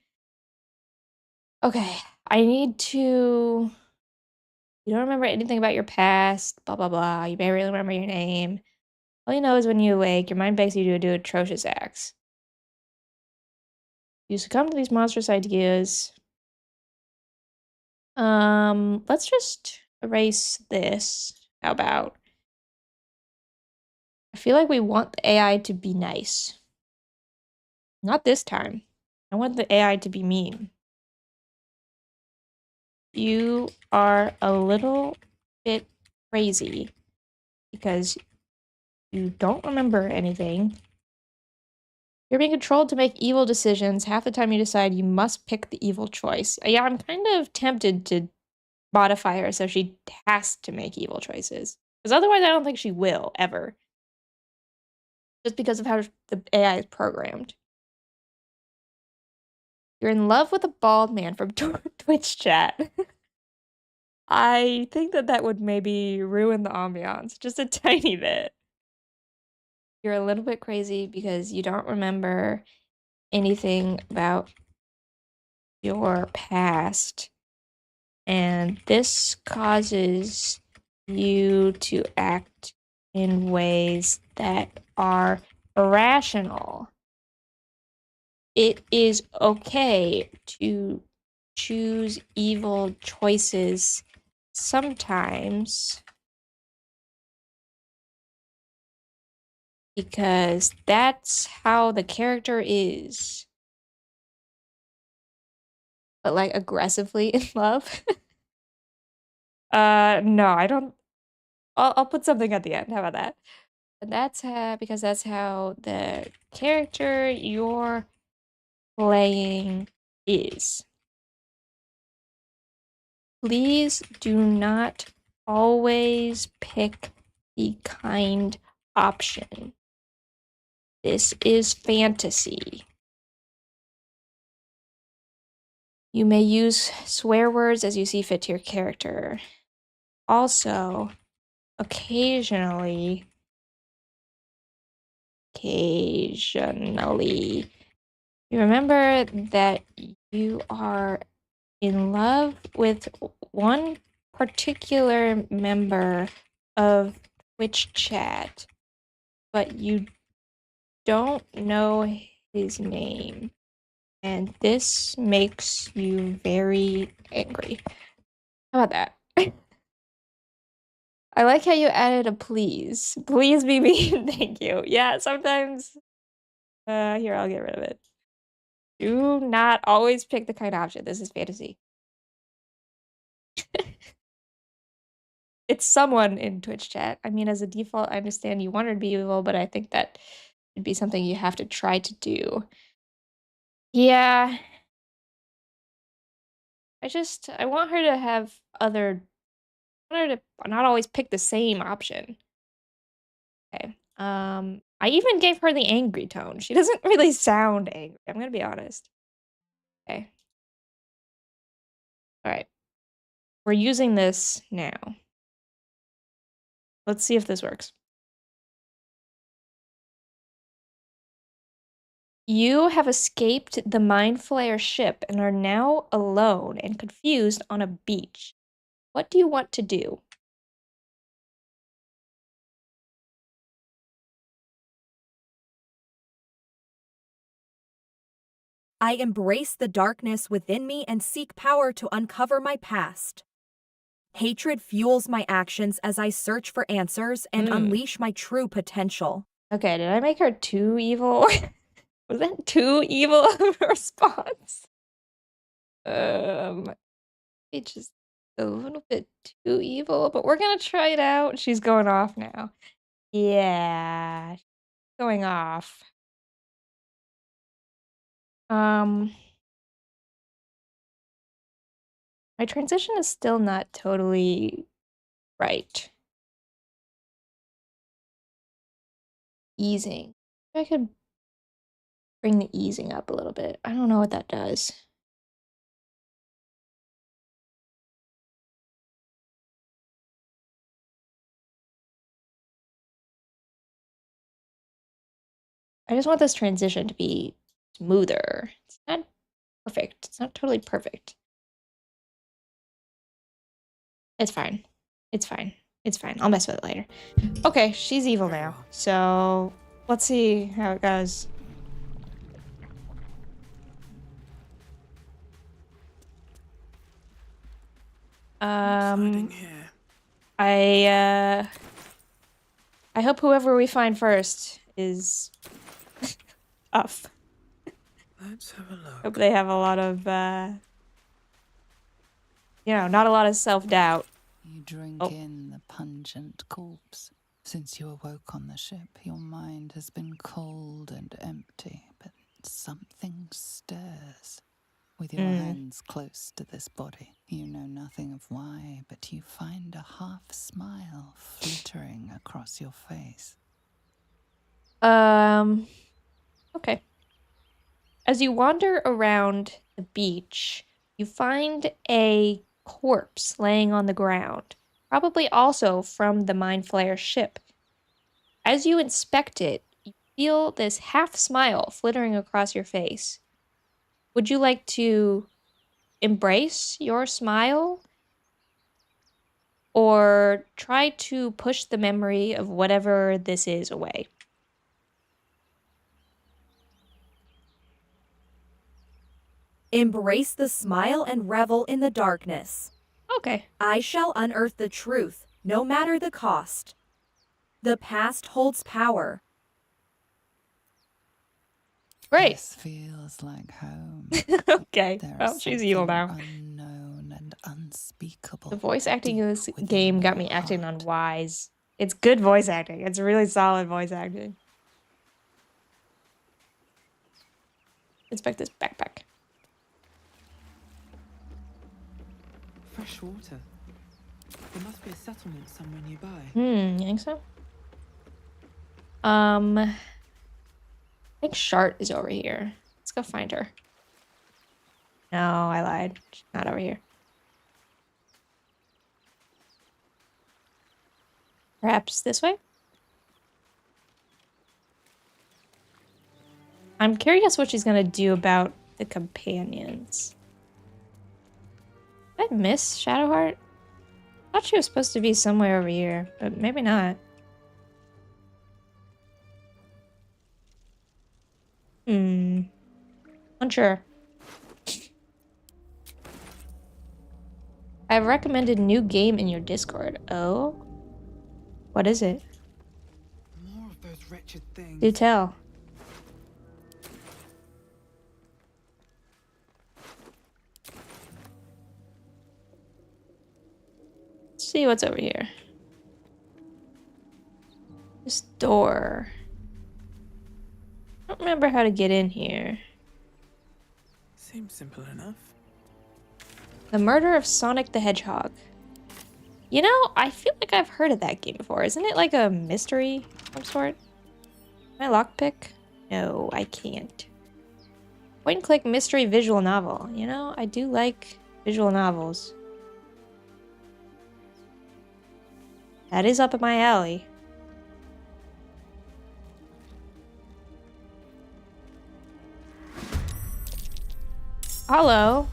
Okay, I need to... You don't remember anything about your past, blah, blah, blah. You barely remember your name. All you know is when you awake, your mind begs you to do atrocious acts. You succumb to these monstrous ideas. Let's just erase this. How about? I feel like we want the AI to be nice. Not this time. I want the AI to be mean. You are a little bit crazy because you don't remember anything. You're being controlled to make evil decisions. Half the time you decide you must pick the evil choice. Yeah, I'm kind of tempted to modify her so she has to make evil choices. Because otherwise I don't think she will, ever. Just because of how the AI is programmed. You're in love with a bald man from Twitch chat. I think that would maybe ruin the ambiance just a tiny bit. You're a little bit crazy because you don't remember anything about your past. And this causes you to act in ways that are irrational. It is okay to choose evil choices sometimes because that's how the character is. But like aggressively in love? No, I don't. I'll put something at the end. How about that? And that's how, because that's how the character you're playing is. Please do not always pick the kind option. This is fantasy. You may use swear words as you see fit to your character. Also, occasionally, you remember that you are in love with one particular member of Twitch chat, but you don't know his name. And this makes you very angry. How about that? I like how you added a please. Please be mean. Thank you. Yeah, sometimes. Here, I'll get rid of it. Do not always pick the kind option. This is fantasy. It's someone in Twitch chat. I mean, as a default, I understand you want her to be evil, but I think that should be something you have to try to do. Yeah. I want her to have other. I want her to not always pick the same option. Okay. I even gave her the angry tone. She doesn't really sound angry. I'm gonna be honest. Okay. All right. We're using this now. Let's see if this works. You have escaped the Mind Flayer ship and are now alone and confused on a beach. What do you want to do? I embrace the darkness within me and seek power to uncover my past. Hatred fuels my actions as I search for answers and unleash my true potential. Okay, did I make her too evil? Was that too evil of a response? It's just a little bit too evil, but we're gonna try it out. She's going off now. Yeah, she's going off. My transition is still not totally right. Easing. I could bring the easing up a little bit. I don't know what that does. I just want this transition to be smoother. It's not perfect. It's not totally perfect. It's fine. It's fine. It's fine. I'll mess with it later. Okay, she's evil now. So let's see how it goes. I hope whoever we find first is tough. Let's have a look. Hope they have a lot of not a lot of self-doubt. You drink in the pungent corpse. Since you awoke on the ship, your mind has been cold and empty, but something stirs. With your hands close to this body, you know nothing of why, but you find a half smile flittering across your face. Okay. As you wander around the beach, you find a corpse laying on the ground, probably also from the Mind Flayer ship. As you inspect it, you feel this half smile flittering across your face. Would you like to embrace your smile? Or try to push the memory of whatever this is away? Embrace the smile and revel in the darkness. Okay. I shall unearth the truth, no matter the cost. The past holds power. Great. This feels like home. Okay. There Well, is she's evil now. something unknown and unspeakable. The voice acting in this deep within game got your me acting on heart. Wise. It's good voice acting. It's really solid voice acting. Inspect this backpack. Fresh water. There must be a settlement somewhere nearby. You think so? I think Shart is over here. Let's go find her. No, I lied. She's not over here. Perhaps this way? I'm curious what she's gonna do about the companions. Did I miss Shadowheart? I thought she was supposed to be somewhere over here, but maybe not. Unsure. I've recommended new game in your Discord. Oh? What is it? More of those wretched things. Do tell. Let's see what's over here. This door. I don't remember how to get in here. Seems simple enough. The Murder of Sonic the Hedgehog. You know, I feel like I've heard of that game before. Isn't it like a mystery of some sort? Can I lockpick? No, I can't. Point and click mystery visual novel. You know, I do like visual novels. That is up at my alley. Hello.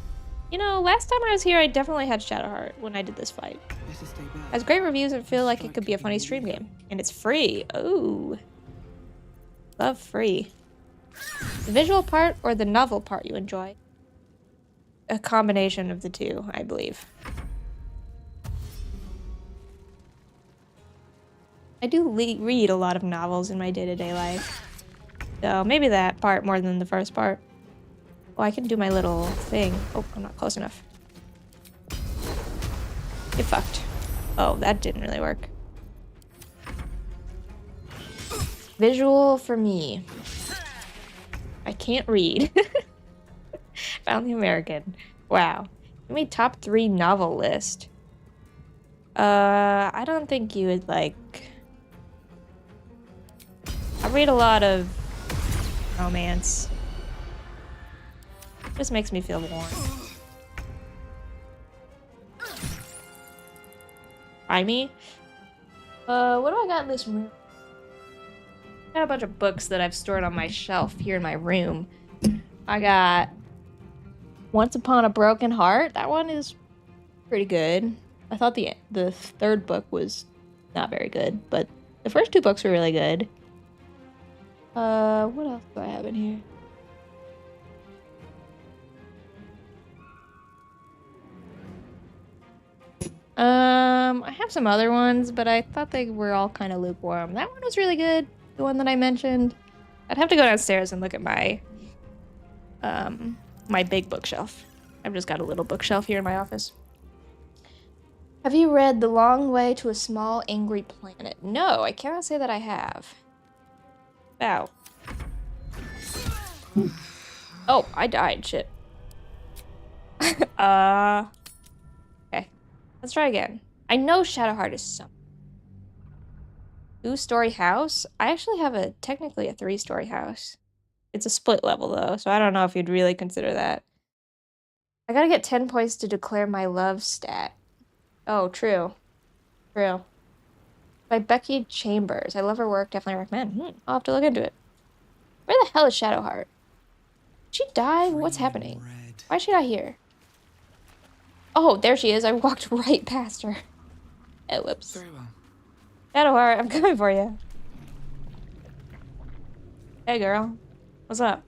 You know, last time I was here, I definitely had Shadowheart when I did this fight. Better stay back. Has great reviews and feel like it could be a funny stream game. And it's free. Oh. Love free. The visual part or the novel part you enjoy? A combination of the two, I believe. I do read a lot of novels in my day-to-day life. So maybe that part more than the first part. Oh, I can do my little thing. Oh, I'm not close enough. Get fucked. Oh, that didn't really work. Visual for me. I can't read. Found the American. Wow. Give me top 3 novel list. I don't think you would like... I read a lot of romance. Just makes me feel warm. Try me? What do I got in this room? I got a bunch of books that I've stored on my shelf here in my room. I got Once Upon a Broken Heart. That one is pretty good. I thought the third book was not very good, but the first 2 books were really good. What else do I have in here? I have some other ones, but I thought they were all kind of lukewarm. That one was really good, the one that I mentioned. I'd have to go downstairs and look at my my big bookshelf. I've just got a little bookshelf here in my office. Have you read The Long Way to a Small Angry Planet? No, I cannot say that I have. Ow. Oh, I died. Shit. Okay. Let's try again. I know Shadowheart is some 2-story house. I actually have technically a 3-story house. It's a split level though, so I don't know if you'd really consider that. I gotta get 10 points to declare my love stat. Oh, true. True. By Becky Chambers. I love her work. Definitely recommend. I'll have to look into it. Where the hell is Shadowheart? Did she die? What's happening? Why is she not here? Oh, there she is. I walked right past her. Oh, whoops. Very well. Shadowheart, I'm coming for you. Hey, girl. What's up?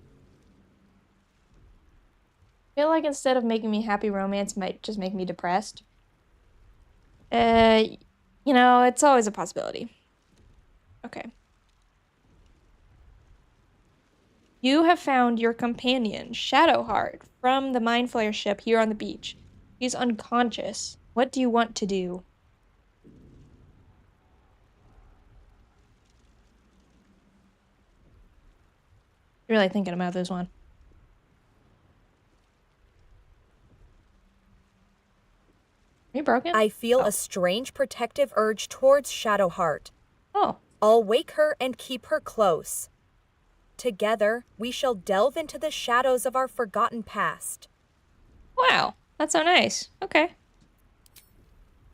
I feel like instead of making me happy, romance might just make me depressed. You know, it's always a possibility. Okay. You have found your companion, Shadowheart, from the Mind Flayer ship here on the beach. He's unconscious. What do you want to do? Really thinking about this one. Are you broken? I feel a strange protective urge towards Shadowheart. Oh. I'll wake her and keep her close. Together, we shall delve into the shadows of our forgotten past. Wow, that's so nice. Okay.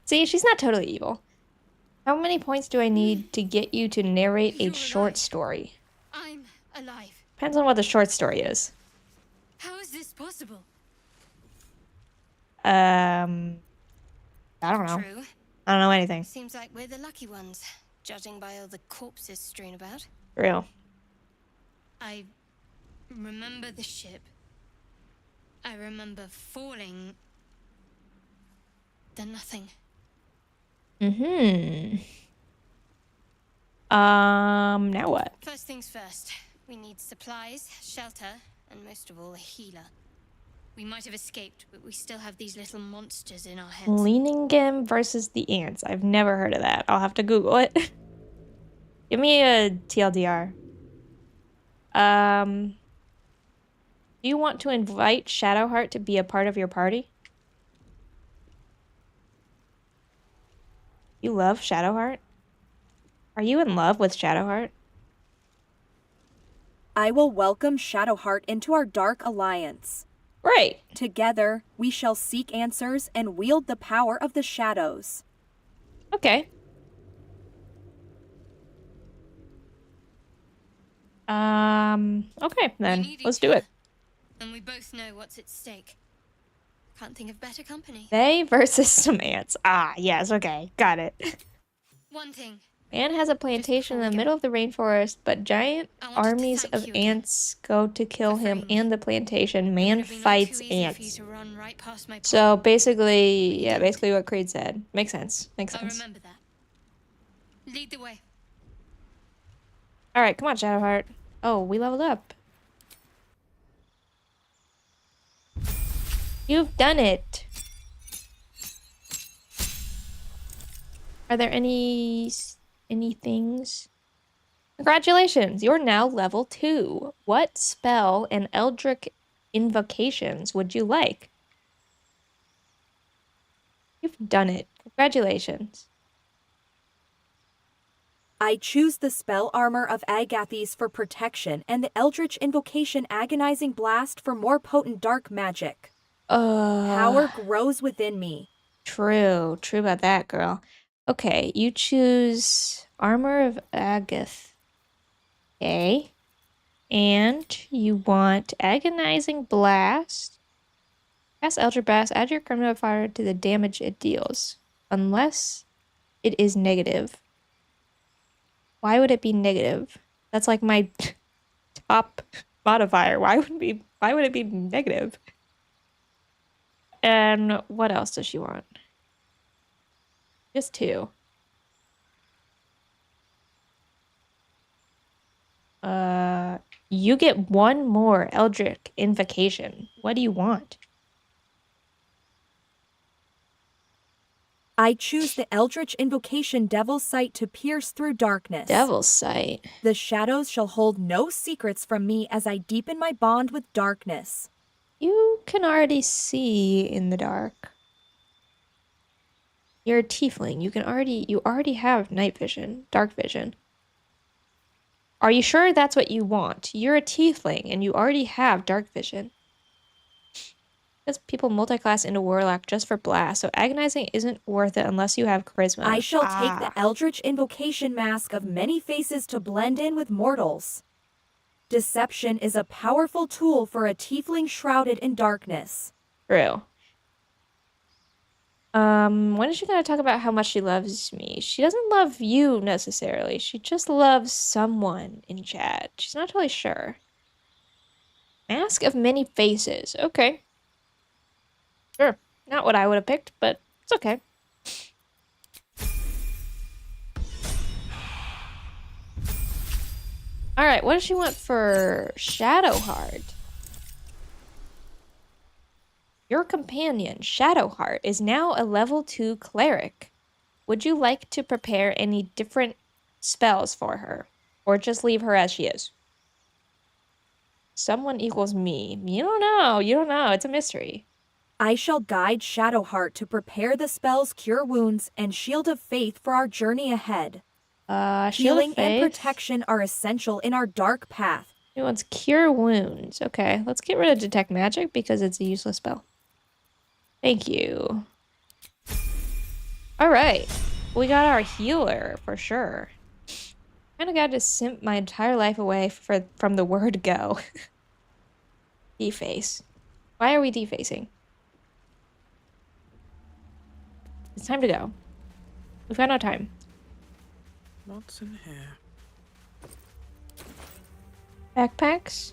See, she's not totally evil. How many points do I need to get you to narrate a You're short alive. story? I'm alive. Depends on what the short story is. How is this possible? I don't know. True. I don't know anything. Seems like we're the lucky ones, judging by all the corpses strewn about. Real. I remember the ship. I remember falling. Then nothing. Now what? First things first. We need supplies, shelter, and most of all, a healer. We might have escaped, but we still have these little monsters in our heads. Leaningam versus the ants. I've never heard of that. I'll have to Google it. Give me a TLDR. Do you want to invite Shadowheart to be a part of your party? You love Shadowheart? Are you in love with Shadowheart? I will welcome Shadowheart into our dark alliance. Right. Together, we shall seek answers and wield the power of the shadows. Okay. Okay, then. need Let's each do it. other, and we both know what's at stake. Can't think of better company. They versus some ants. Ah, yes, okay. Got it. One thing. Man has a plantation in the before we middle of the rainforest, but giant I wanted to armies thank of you again ants go to kill for him freeing me. and the plantation. It Man would have been all fights too easy for you ants. to run right past my So basically, yeah, basically what Creed said. Makes sense. Makes I'll sense. remember that. Lead the way. Alright, come on, Shadowheart. Oh, we leveled up. You've done it. Are there any things? Congratulations, you're now level 2. What spell and Eldritch invocations would you like? You've done it. Congratulations. I choose the spell armor of Agathes for protection and the Eldritch invocation Agonizing Blast for more potent dark magic. Power grows within me. True about that, girl. Okay, you choose Armor of Agath. Okay. And you want Agonizing Blast. Cast Eldritch Blast, add your current modifier to the damage it deals. Unless it is negative. Why would it be negative? That's like my top modifier. Why would it be negative? And what else does she want? Just 2. You get 1 more Eldritch invocation. What do you want? I choose the Eldritch invocation Devil's Sight to pierce through darkness. Devil's Sight. The shadows shall hold no secrets from me as I deepen my bond with darkness. You can already see in the dark. You're a tiefling. You already have night vision, dark vision. Are you sure that's what you want? You're a tiefling and you already have dark vision. Because people multi-class into warlock just for blast, so agonizing isn't worth it unless you have charisma. I shall take the Eldritch invocation mask of many faces to blend in with mortals. Deception is a powerful tool for a tiefling shrouded in darkness. True. When is she gonna talk about how much she loves me? She doesn't love you necessarily. She just loves someone in chat. She's not totally sure. Mask of many faces. Okay. Sure. Not what I would have picked, but it's okay. Alright, what does she want for Shadowheart? Your companion, Shadowheart, is now a level 2 cleric. Would you like to prepare any different spells for her? Or just leave her as she is? Someone equals me. You don't know. It's a mystery. I shall guide Shadowheart to prepare the spells Cure Wounds and Shield of Faith for our journey ahead. Shield Healing of Faith. and protection are essential in our dark path. She wants Cure Wounds. Okay, let's get rid of Detect Magic because it's a useless spell. Thank you. All right. We got our healer for sure. Kind of got to simp my entire life away from the word go. Deface. Why are we defacing? It's time to go. We've got no time. What's in here? Backpacks?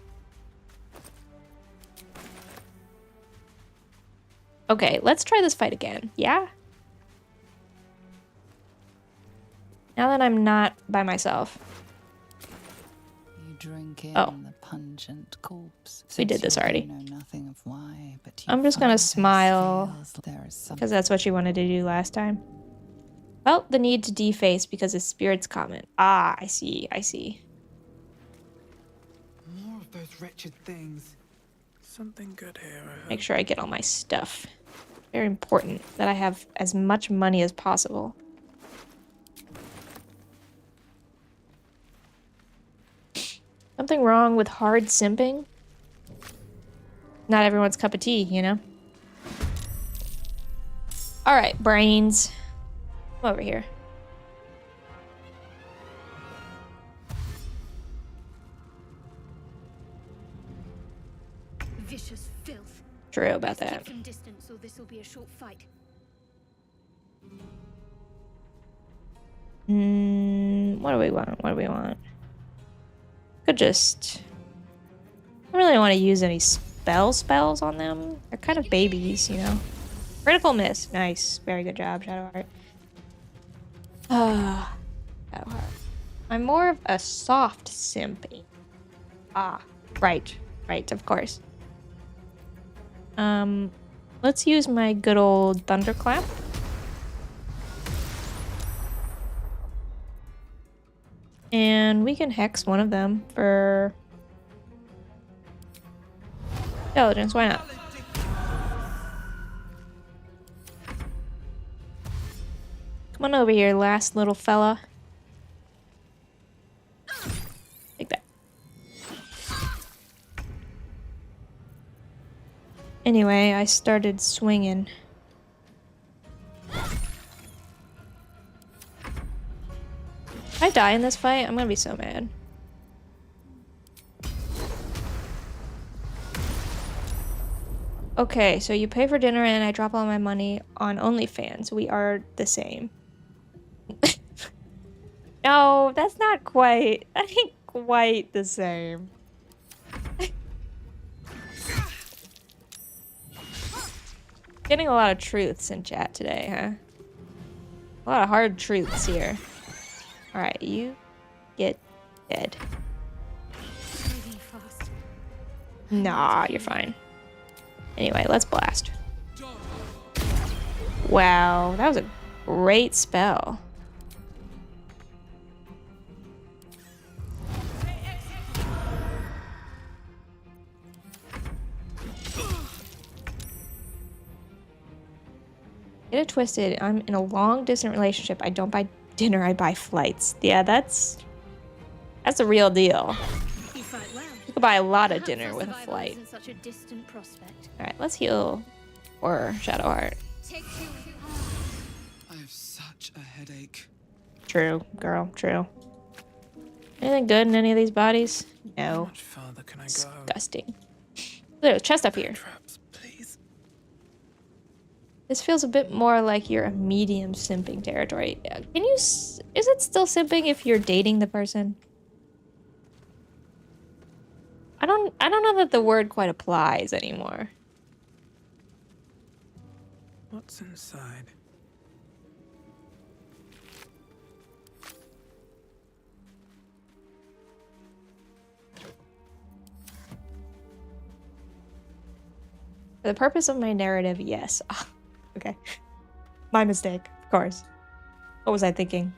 Okay, let's try this fight again. Yeah? Now that I'm not by myself. You drink in Oh. the pungent corpse. We did this already. You know nothing of why, but you I'm just gonna find those smile, feels there is something. because that's what you wanted to do last time. Felt the need to deface because of spirit's comment. Ah, I see, I see. More of those wretched things. Something good here, I hope. Make sure I get all my stuff. Very important that I have as much money as possible. Something wrong with hard simping? Not everyone's cup of tea, you know? Alright, brains. Come over here. Vicious filth. True about Keep that. some distance, or this will be a short fight. What do we want? What do we want? Could just... I don't really want to use any spells on them. They're kind of babies, you know? Critical miss. Nice. Very good job, Shadowheart. Shadowheart. I'm more of a soft simp. Ah, right. Right, of course. Let's use my good old thunderclap. And we can hex one of them for intelligence. Why not? Come on over here, last little fella. Take that. Anyway, I started swinging. If I die in this fight, I'm gonna be so mad. Okay, so you pay for dinner and I drop all my money on OnlyFans. We are the same. No, that's not quite. That ain't quite the same. Getting a lot of truths in chat today, huh? A lot of hard truths here. Alright, you get dead. Moving fast. Nah, you're fine. Anyway, let's blast. Wow, that was a great spell. Get it twisted. I'm in a long distance relationship. I don't buy dinner, I buy flights. Yeah, that's a real deal. You fight well. You could buy a lot of Perhaps dinner our with a survival flight. isn't such a distant prospect. Alright, let's heal or Shadowheart. Take two. I have such a headache. True, girl, true. Anything good in any of these bodies? How No. much farther can I go? Disgusting. There's a chest up here. Traps, please. This feels a bit more like you're a medium simping territory. Can you... Is it still simping if you're dating the person? I don't know that the word quite applies anymore. What's inside? For the purpose of my narrative, yes. Ah, okay. My mistake, of course. What was I thinking?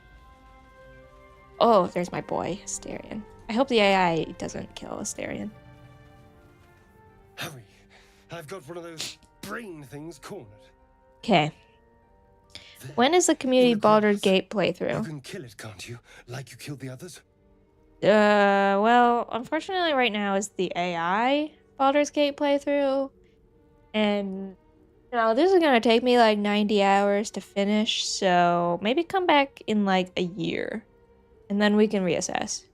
Oh, there's my boy, Astarion. I hope the AI doesn't kill Astarion. Hurry! I've got one of those brain things cornered. Okay. When is the community In the Baldur's grass. Gate You playthrough? can kill it, can't you? Like you killed the others? Well, unfortunately right now is the AI Baldur's Gate playthrough. And Now, this is gonna take me like 90 hours to finish, so maybe come back in like a year, and then we can reassess.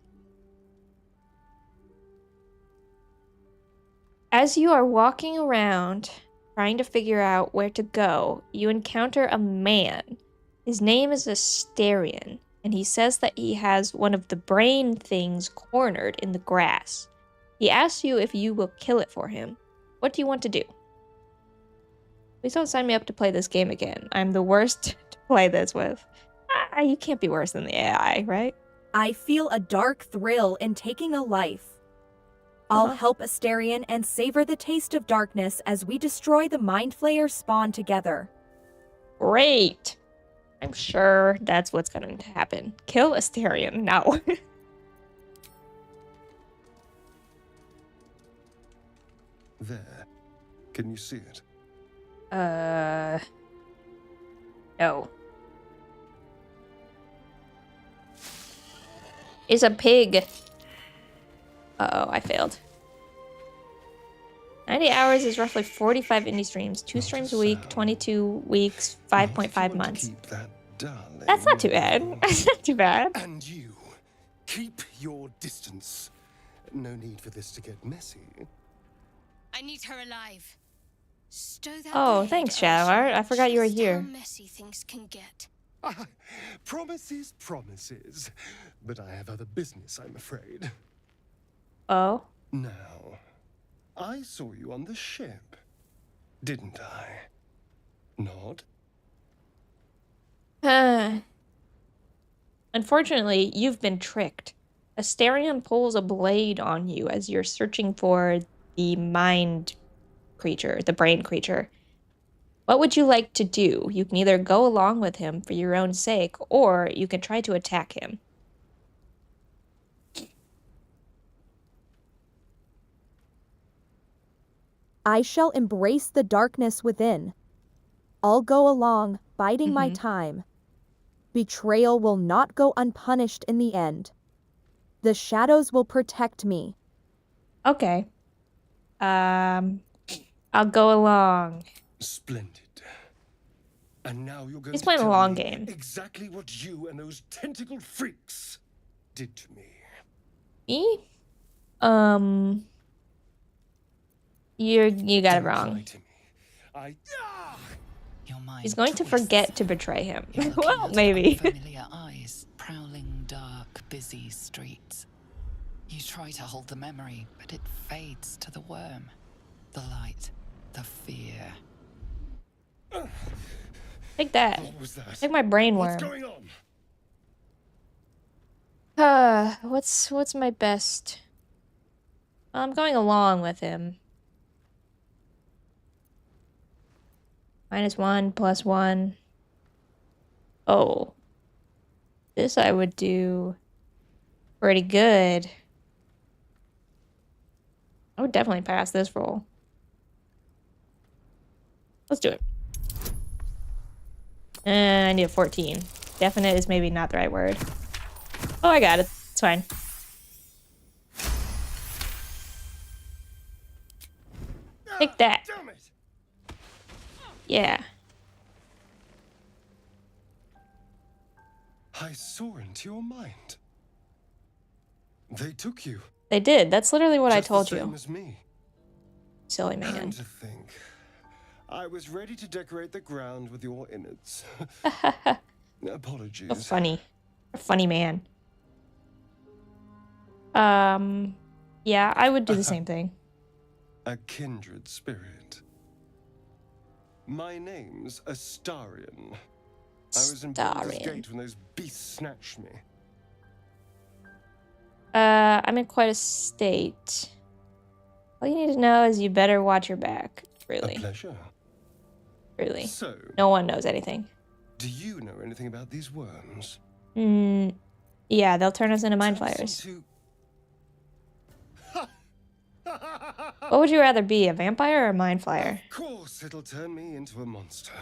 As you are walking around, trying to figure out where to go, you encounter a man. His name is Asterion, and he says that he has one of the brain things cornered in the grass. He asks you if you will kill it for him. What do you want to do? Please don't sign me up to play this game again. I'm the worst to play this with. You can't be worse than the AI, right? I feel a dark thrill in taking a life. I'll help Asterion and savor the taste of darkness as we destroy the Mind Flayer spawn together. Great. I'm sure that's what's going to happen. Kill Asterion. No. There. Can you see it? No. It's a pig. Uh-oh, I failed. 90 hours is roughly 45 indie streams. 2 streams a week, 22 weeks, 5.5 months. Keep that, darling. That's not too bad. That's not too bad. And you, keep your distance. No need for this to get messy. I need her alive. Stow that Oh, blade, thanks, Ursula. Shadowheart. I forgot you were Just here. How messy things can get. Promises, promises. But I have other business, I'm afraid. Oh? Now, I saw you on the ship, didn't I? Nod? Unfortunately, you've been tricked. Asterion pulls a blade on you as you're searching for the mind creature, the brain creature. What would you like to do? You can either go along with him for your own sake, or you can try to attack him. I shall embrace the darkness within. I'll go along, biding my time. Betrayal will not go unpunished in the end. The shadows will protect me. Okay. I'll go along. Splendid. And now you're going He's to playing a tell long me game. exactly what you and those tentacled freaks did to me. Me? You got it Don't wrong. lie to me. Your mind He's going to twists. forget to betray him. You're looking Well, at maybe. unfamiliar eyes, prowling dark, busy streets. You try to hold the memory, but it fades to the worm. The light, the fear. Take that. What was that? Take my brain What's worm. going on? What's my best? I'm going along with him. -1, +1. Oh. This I would do pretty good. I would definitely pass this roll. Let's do it. I need a 14. Definite is maybe not the right word. Oh, I got it. It's fine. Take that. Damn it! Yeah. I saw into your mind. They took you. They did. That's literally what I Just the told same you. as me. Silly man. And to think, I was ready to decorate the ground with your innards. Apologies. So funny. A funny man. Yeah, I would do the same thing. A kindred spirit. My name's Astarion. I was in Baldur's Astarion. Gate when those beasts snatched me. I'm in quite a state. All you need to know is you better watch your back. Really. A pleasure. Really. So, No one knows anything. do you know anything about these worms? Yeah, they'll turn us into mind Turns flayers. into- What would you rather be, a vampire or a mind flyer? Of course, it'll turn me into a monster.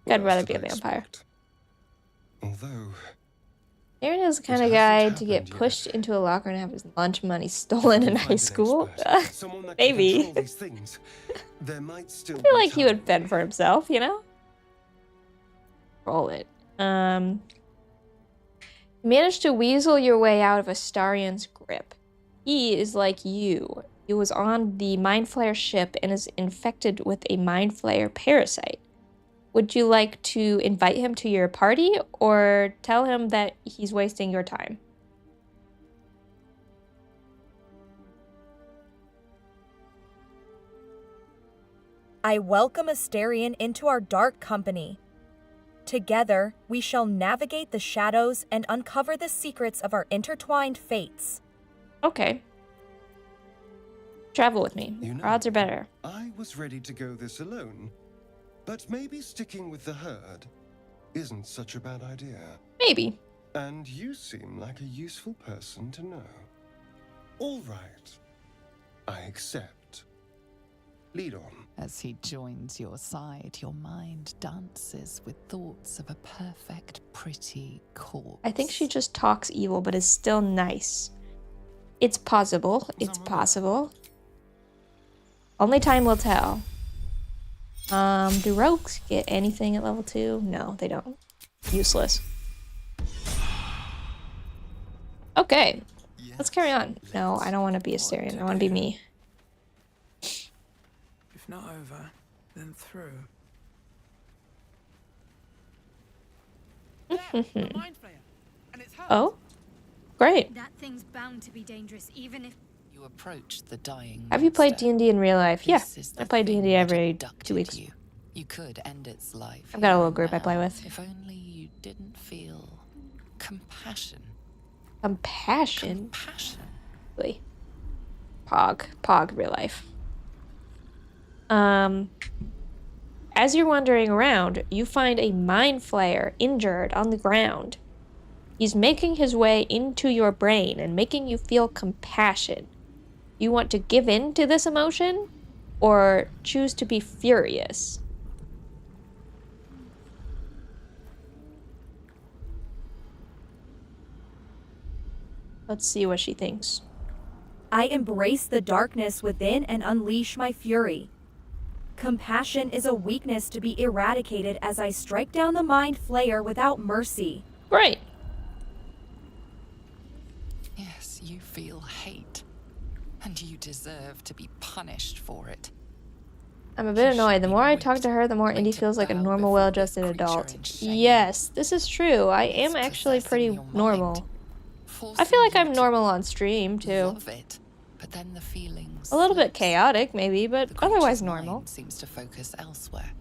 I'd What rather else be a did I vampire. expect? Although, Aaron is the kind It of guy hasn't to get happened pushed yet. into a locker and have his lunch money stolen in Find high an school. expert, someone that can Maybe. control these things. There might still I feel be like he time. would fend for himself, you know? Roll it. Managed to weasel your way out of Astarion's grip. He is like you. He was on the Mind Flayer ship and is infected with a Mind Flayer parasite. Would you like to invite him to your party or tell him that he's wasting your time? I welcome Astarion into our dark company. Together, we shall navigate the shadows and uncover the secrets of our intertwined fates. Okay. Travel with me. You know, Odds are better. I was ready to go this alone, but maybe sticking with the herd isn't such a bad idea. Maybe. And you seem like a useful person to know. All right. I accept. Lead on. As he joins your side, your mind dances with thoughts of a perfect, pretty corpse. I think she just talks evil, but is still nice. It's possible. It's possible. Only time will tell. Do rogues get anything at level 2? No, they don't. Useless. Okay. Let's carry on. No, I don't want to be Astarion. I want to be me. If not over, then through. Oh? Great. That thing's bound to be dangerous, even if... You approach the dying Have you played monster. D&D in real life? Yeah, This is I the play thing D&D that every abducted 2 weeks. You could end its life. I've got a here little and group I play now, with. If only you didn't feel compassion. Compassion? Compassion. Really. Pog real life. As you're wandering around, you find a Mind Flayer injured on the ground. He's making his way into your brain and making you feel compassion. You want to give in to this emotion or choose to be furious? Let's see what she thinks. I embrace the darkness within and unleash my fury. Compassion is a weakness to be eradicated as I strike down the Mind Flayer without mercy. Great. Yes, you feel hate. And you deserve to be punished for it. I'm a bit annoyed. The more I talk to her, the more Indy feels like a normal, well-adjusted adult. Yes, this is true. I am actually pretty normal. I feel like I'm normal on stream, too. Love it, but then the feelings A little bit slips. chaotic, maybe, but The creature's otherwise normal. mind seems to focus elsewhere.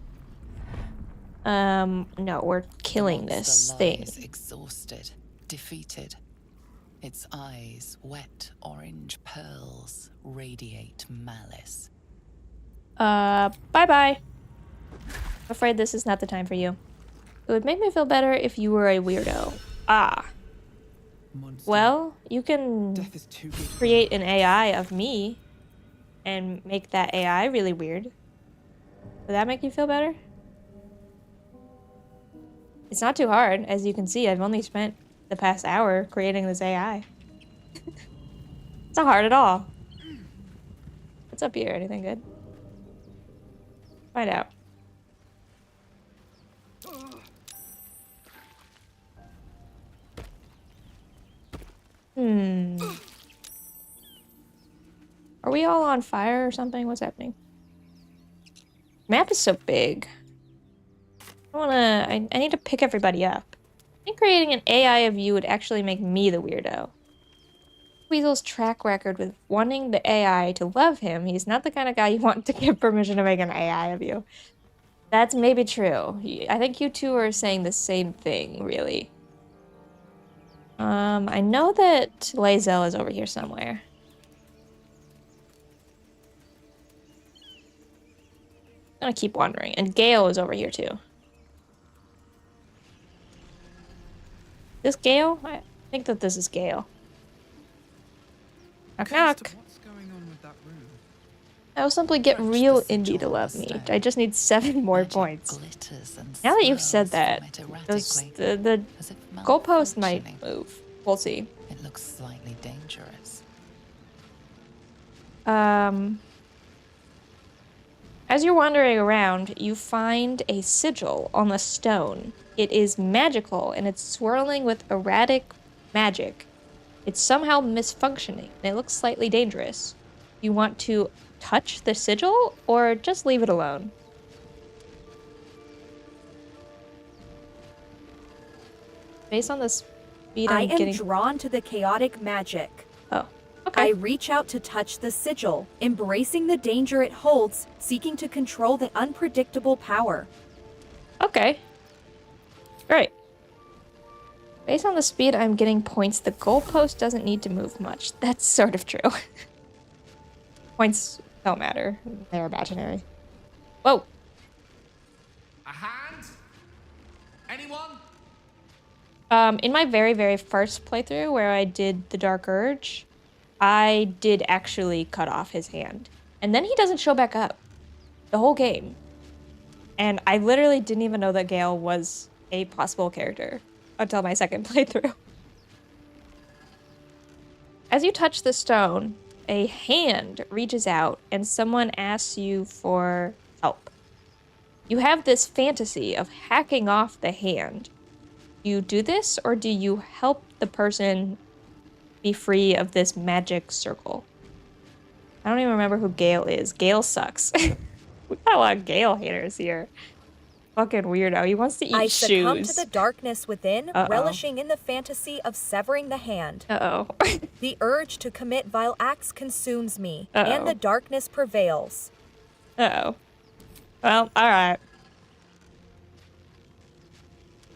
No, we're killing The this monster thing. lies exhausted, defeated. Its eyes, wet orange pearls, radiate malice. Bye-bye. I'm afraid this is not the time for you. It would make me feel better if you were a weirdo. Ah. Monster. Well, you can Death is too good. create an AI of me and make that AI really weird. Would that make you feel better? It's not too hard. As you can see, I've only spent the past hour creating this AI. It's not hard at all. What's up here? Anything good? Find out. Are we all on fire or something? What's happening? Map is so big. I need to pick everybody up. I think creating an AI of you would actually make me the weirdo. Weasel's track record with wanting the AI to love him, he's not the kind of guy you want to give permission to make an AI of you. That's maybe true. I think you two are saying the same thing, really. I know that Lae'zel is over here somewhere. I'm gonna keep wandering. And Gale is over here too. This Gale? I think that this is Gale. Knock knock. What's going on with that room? I will simply get Approach real the indie to sigil of love the me. stone. I just need 7 more Magic points. glitters and Now that you've said swirls that, from it those erratically, the as if Goalpost might malfunctioning. move. We'll see. It looks slightly dangerous. As you're wandering around, you find a sigil on the stone. It is magical and it's swirling with erratic magic. It's somehow misfunctioning and it looks slightly dangerous. You want to touch the sigil or just leave it alone? Based on the speed I I'm am getting... drawn to the chaotic magic. Oh, okay. I reach out to touch the sigil, embracing the danger it holds, seeking to control the unpredictable power. Okay. Great. Based on the speed I'm getting points, the goalpost doesn't need to move much. That's sort of true. Points don't matter. They're imaginary. Whoa. A hand? Anyone? In my very, very first playthrough where I did the Dark Urge, I did actually cut off his hand. And then he doesn't show back up the whole game. And I literally didn't even know that Gale was a possible character until my second playthrough. As you touch the stone, a hand reaches out and someone asks you for help. You have this fantasy of hacking off the hand. Do you do this, or do you help the person be free of this magic circle? I don't even remember who Gale is. Gale sucks. We got a lot of Gale haters here. Fucking weirdo. He wants to eat I shoes. succumb to the darkness within, relishing in the fantasy of severing the hand. The urge to commit vile acts consumes me, and the darkness prevails. Well, alright.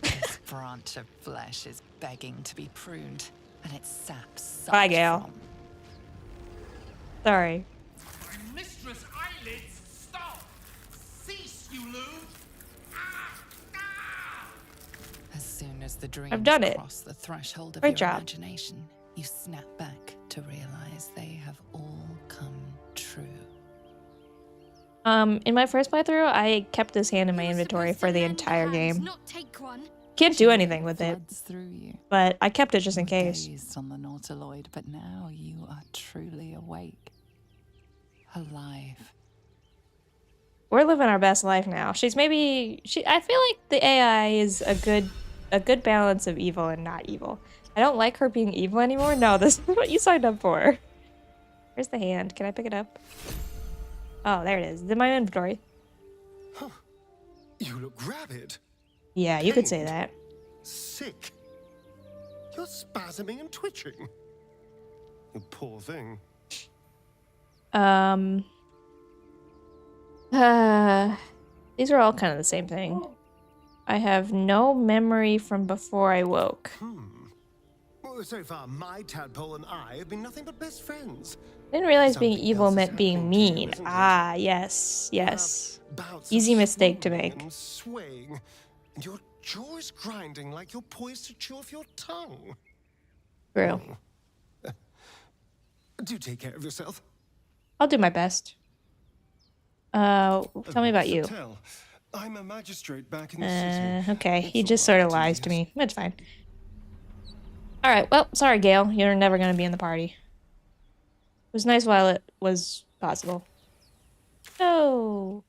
This branch of flesh is begging to be pruned, and its sap sucked Bye, Gale. from. Sorry. My mistress' eyelids! Stop! Cease, you loon! As soon as the dreams I've done it. cross the threshold of Great your job. imagination, you snap back to realize they have all come true. In my first playthrough, I kept this hand in my inventory for the entire game. Not take one. Can't do anything with it, Floods through you. but I kept it just in You case. gazed on the Nautiloid, but now you are truly awake. Alive. We're living our best life now. She's maybe I feel like the AI is a good balance of evil and not evil. I don't like her being evil anymore. No, this is what you signed up for. Where's the hand? Can I pick it up? Oh, there it is. It's in my inventory. Huh. You look rabid. Yeah, you could say that. Sick. You're spasming and twitching. You poor thing. These are all kind of the same thing. I have no memory from before I woke. Well, so far, my tadpole and I have been nothing but best friends. I didn't realize being Something evil else is meant being happening to you, mean. isn't it? Ah, yes, yes. Bouts Easy of mistake to swooning make. and swaying, and your jaw is grinding like you're poised to chew off your tongue. True. Do take care of yourself. I'll do my best. Tell me about you. Tell. I'm a magistrate back in the city. Okay, It's he all just sort of right, lies to tedious. me. It's fine. Alright, well, sorry, Gale. You're never gonna be in the party. It was nice while it was possible. Oh.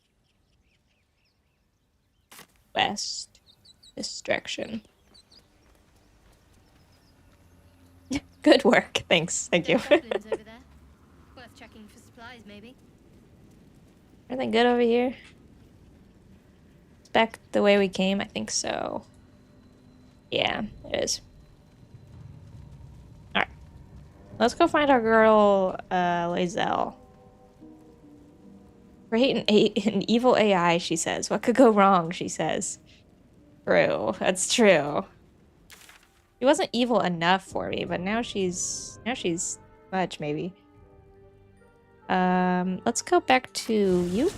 West. This direction. Good work. Thanks. Thank you. Goblins over there. Worth checking for supplies, maybe. Everything good over here? It's back the way we came? I think so. Yeah, it is. Alright. Let's go find our girl, Lae'zel. Create an evil AI, she says. What could go wrong, she says. True. That's true. She wasn't evil enough for me, but now she's much, maybe. Let's go back to you.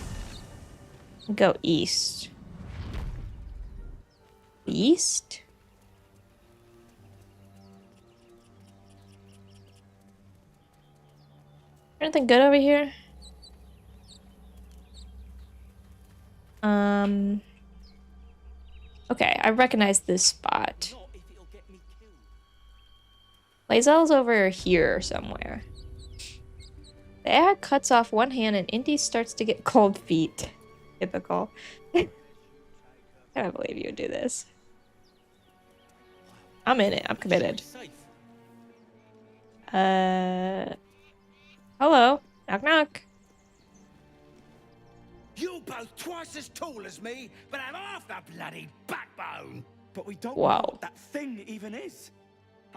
Go east. East? Anything good over here? Okay, I recognize this spot. Lae'zel's over here somewhere. The AI cuts off one hand and Indy starts to get cold feet. Typical. I don't believe you would do this. I'm in it. I'm committed. Hello. Knock knock. You're both twice as tall as me, but have half the bloody backbone. But we don't Wow. know what that thing even is.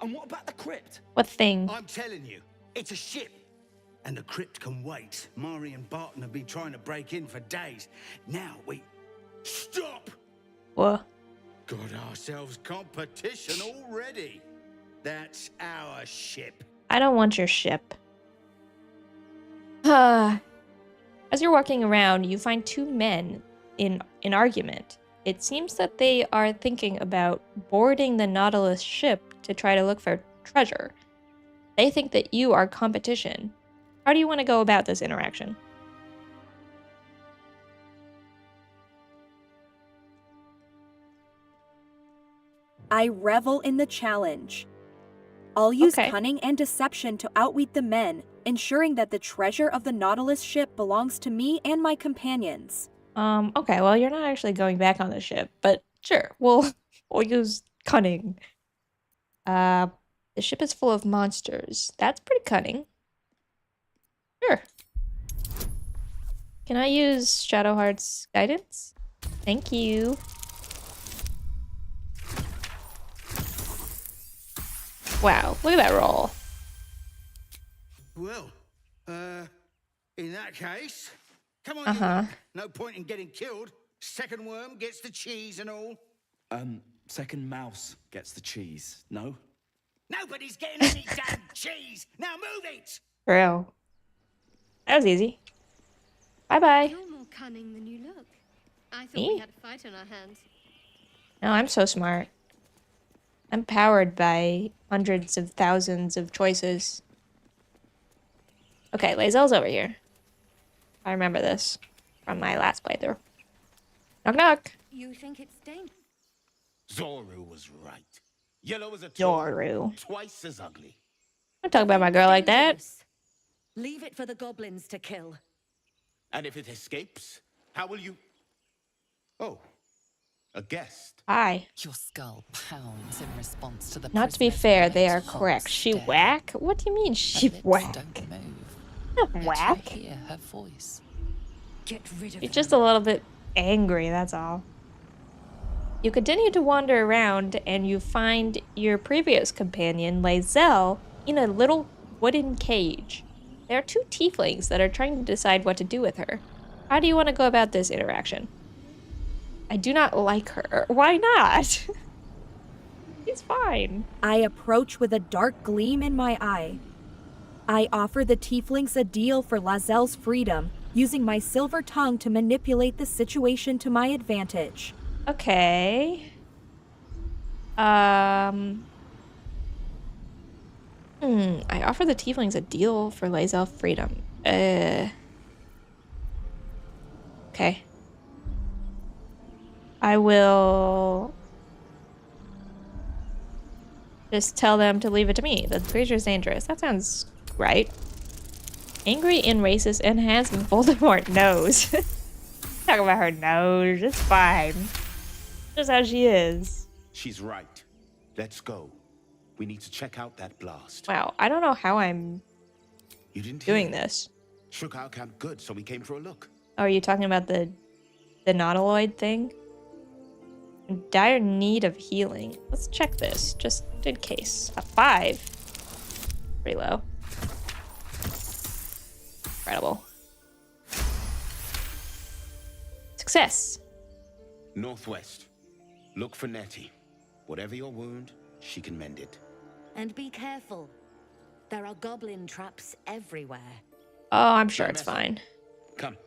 And what about the crypt? What thing? I'm telling you, it's a ship. And the crypt can wait. Mari and Barton have been trying to break in for days. Now we... Stop! What? Got ourselves competition already. That's our ship. I don't want your ship. As you're walking around, you find two men in an argument. It seems that they are thinking about boarding the Nautilus ship to try to look for treasure. They think that you are competition. How do you want to go about this interaction? I revel in the challenge. I'll use Okay. cunning and deception to outwit the men, ensuring that the treasure of the Nautilus ship belongs to me and my companions. Okay, well, you're not actually going back on the ship, but sure, we'll use cunning. The ship is full of monsters. That's pretty cunning. Sure. Can I use Shadowheart's guidance? Thank you. Wow, look at that roll. Well, in that case, come on, Uh-huh. you. No point in getting killed. Second worm gets the cheese and all. Second mouse gets the cheese, no? Nobody's getting any damn cheese. Now move it. True. That was easy. Bye-bye. You're more cunning than you look. I thought Me? we had a fight on our hands. No, I'm so smart. I'm powered by hundreds of thousands of choices. Okay, Lae'zel's over here. I remember this from my last playthrough. Knock knock. You think it's dangerous? Zoru was right. Yellow as a Zoru. twice as ugly. Don't talk about my girl like that. Dangerous. Leave it for the goblins to kill. And if it escapes, how will you... Oh, a guest. Hi. Your skull pounds in response to the Not to be prisoner's fair, they are white-hot correct. She stare. whack? What do you mean Her she lips whack? don't move. Not Yet whack. you hear her voice. Get rid of You're just a little bit angry, that's all. You continue to wander around and you find your previous companion, Lae'zel, in a little wooden cage. There are two tieflings that are trying to decide what to do with her. How do you want to go about this interaction? I do not like her. Why not? She's fine. I approach with a dark gleam in my eye. I offer the tieflings a deal for Lae'zel's freedom, using my silver tongue to manipulate the situation to my advantage. Okay. I offer the tieflings a deal for Lae'zel freedom. Okay. I will just tell them to leave it to me. The creature is dangerous. That sounds right. Angry and racist and has Voldemort nose. Talk about her nose. It's fine. Just how she is. She's right. Let's go. We need to check out that blast. Wow, I don't know how I'm You didn't doing hear? this. Shook our camp good, so we came for a look. Oh, are you talking about the nautiloid thing? In dire need of healing. Let's check this, just in case. A 5. Pretty low. Incredible. Success. Northwest. Look for Nettie. Whatever your wound, she can mend it. And be careful. There are goblin traps everywhere. Oh, I'm sure Don't it's mess up. fine. Come.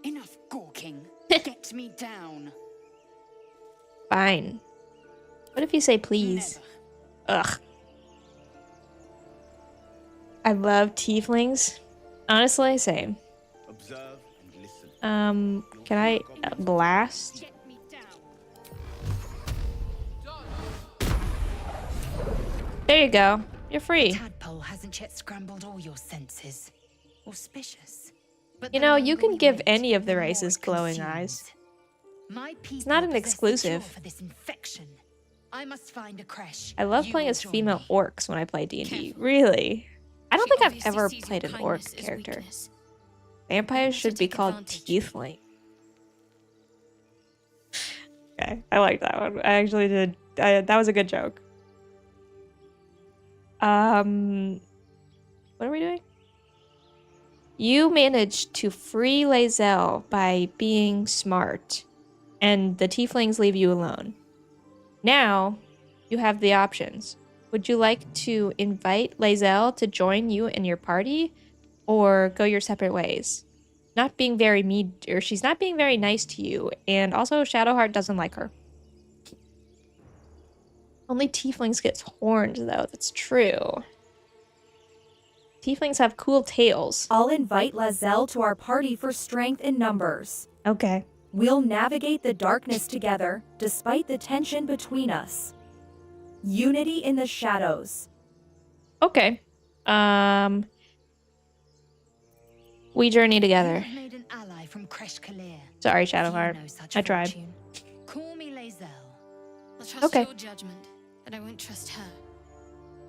Enough gawking. Get me down. Fine. What if you say please? Ugh. I love tieflings. Honestly, same. Observe and listen. Can I blast? Get me down. There you go. You're free. Tadpole hasn't yet scrambled all your senses. Auspicious. But You the know, longer you can we give wait, any of the more races it glowing consumes. eyes. My people not an possess the exclusive. cure for this infection. I must find a creche. I love You playing will as join female me. orcs when I play D&D. Careful. Really? I don't She think I've obviously ever sees your played an orc kindness as character. weakness. Vampires also should be take called advantage. tiefling. Okay, I like that one. I actually did. That was a good joke. What are we doing? You managed to free Lae'zel by being smart, and the tieflings leave you alone. Now, you have the options. Would you like to invite Lae'zel to join you in your party, or go your separate ways? Not being very mean, or she's not being very nice to you, and also Shadowheart doesn't like her. Only tieflings get horns, though. That's true. Tieflings have cool tails. I'll invite Lae'zel to our party for strength in numbers. Okay. We'll navigate the darkness together, despite the tension between us. Unity in the shadows. Okay. We journey together. You've made an ally from Kresh Kalir. Sorry, Few Shadowheart. know such I tried. fortune. Call me Lae'zel. I'll trust Okay. your judgment, but I won't trust her.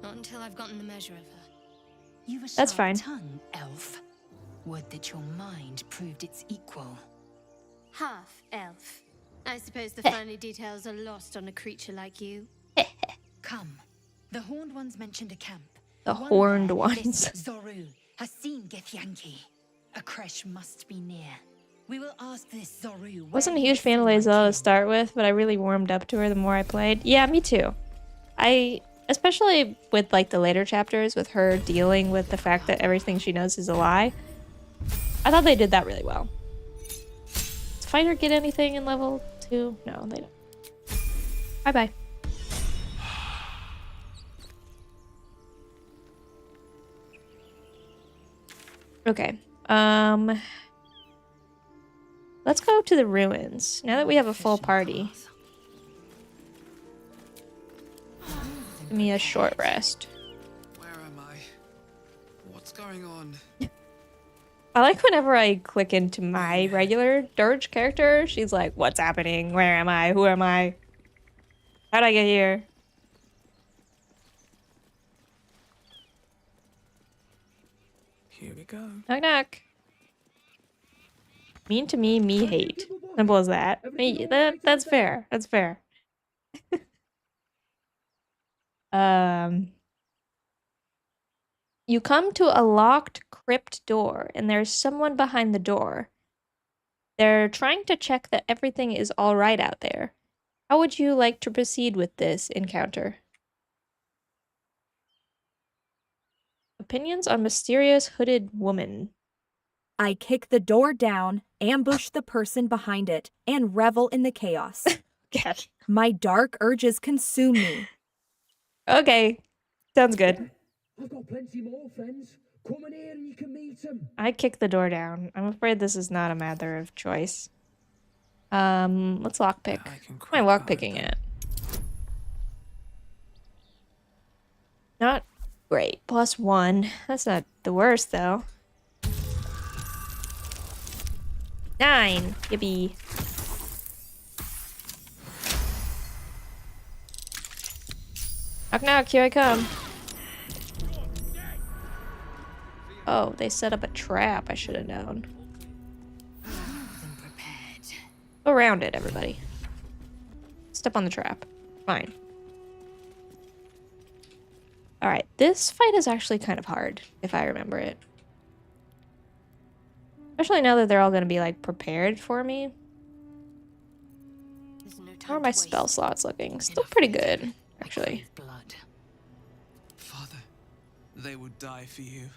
Not until I've gotten the measure of her. You've a That's sharp fine. tongue, elf. Would that your mind proved its equal. Half elf. I suppose the finer details are lost on a creature like you. Come. The horned ones mentioned a camp. The One horned there, ones. this Zoru has seen Githyanki. A creche must be near. We will ask this Zoru. Wasn't a where huge he fan of found my Lae'zel to kin. start with, but I really warmed up to her the more I played. Yeah, me too. Especially with like the later chapters, with her dealing with the fact that everything she knows is a lie. I thought they did that really well. Does Fighter get anything in level 2? No, they don't. Bye-bye. Okay. Let's go to the ruins. Now that we have a full party. Give me a short rest. Where am I? What's going on? I like whenever I click into my regular Dirge character, she's like, what's happening? Where am I? Who am I? How'd I get here? Here we go. Knock knock. Mean to me, me hate. Simple as that. That's fair. That's fair. You come to a locked crypt door, and there's someone behind the door. They're trying to check that everything is all right out there. How would you like to proceed with this encounter? Opinions on mysterious hooded woman. I kick the door down, ambush the person behind it, and revel in the chaos. God. My dark urges consume me. Okay. Sounds good. I've got plenty more friends. Come in here and you can meet them. I kick the door down. I'm afraid this is not a matter of choice. Let's lockpick. What am I lockpicking at? Not great. +1. That's not the worst, though. 9. Yippee. Knock knock, here I come. Oh, they set up a trap. I should have known. Go around it, everybody. Step on the trap. Fine. Alright, this fight is actually kind of hard, if I remember it. Especially now that they're all going to be, like, prepared for me. How are my spell slots looking? Still pretty good, actually. Father, they would die for you.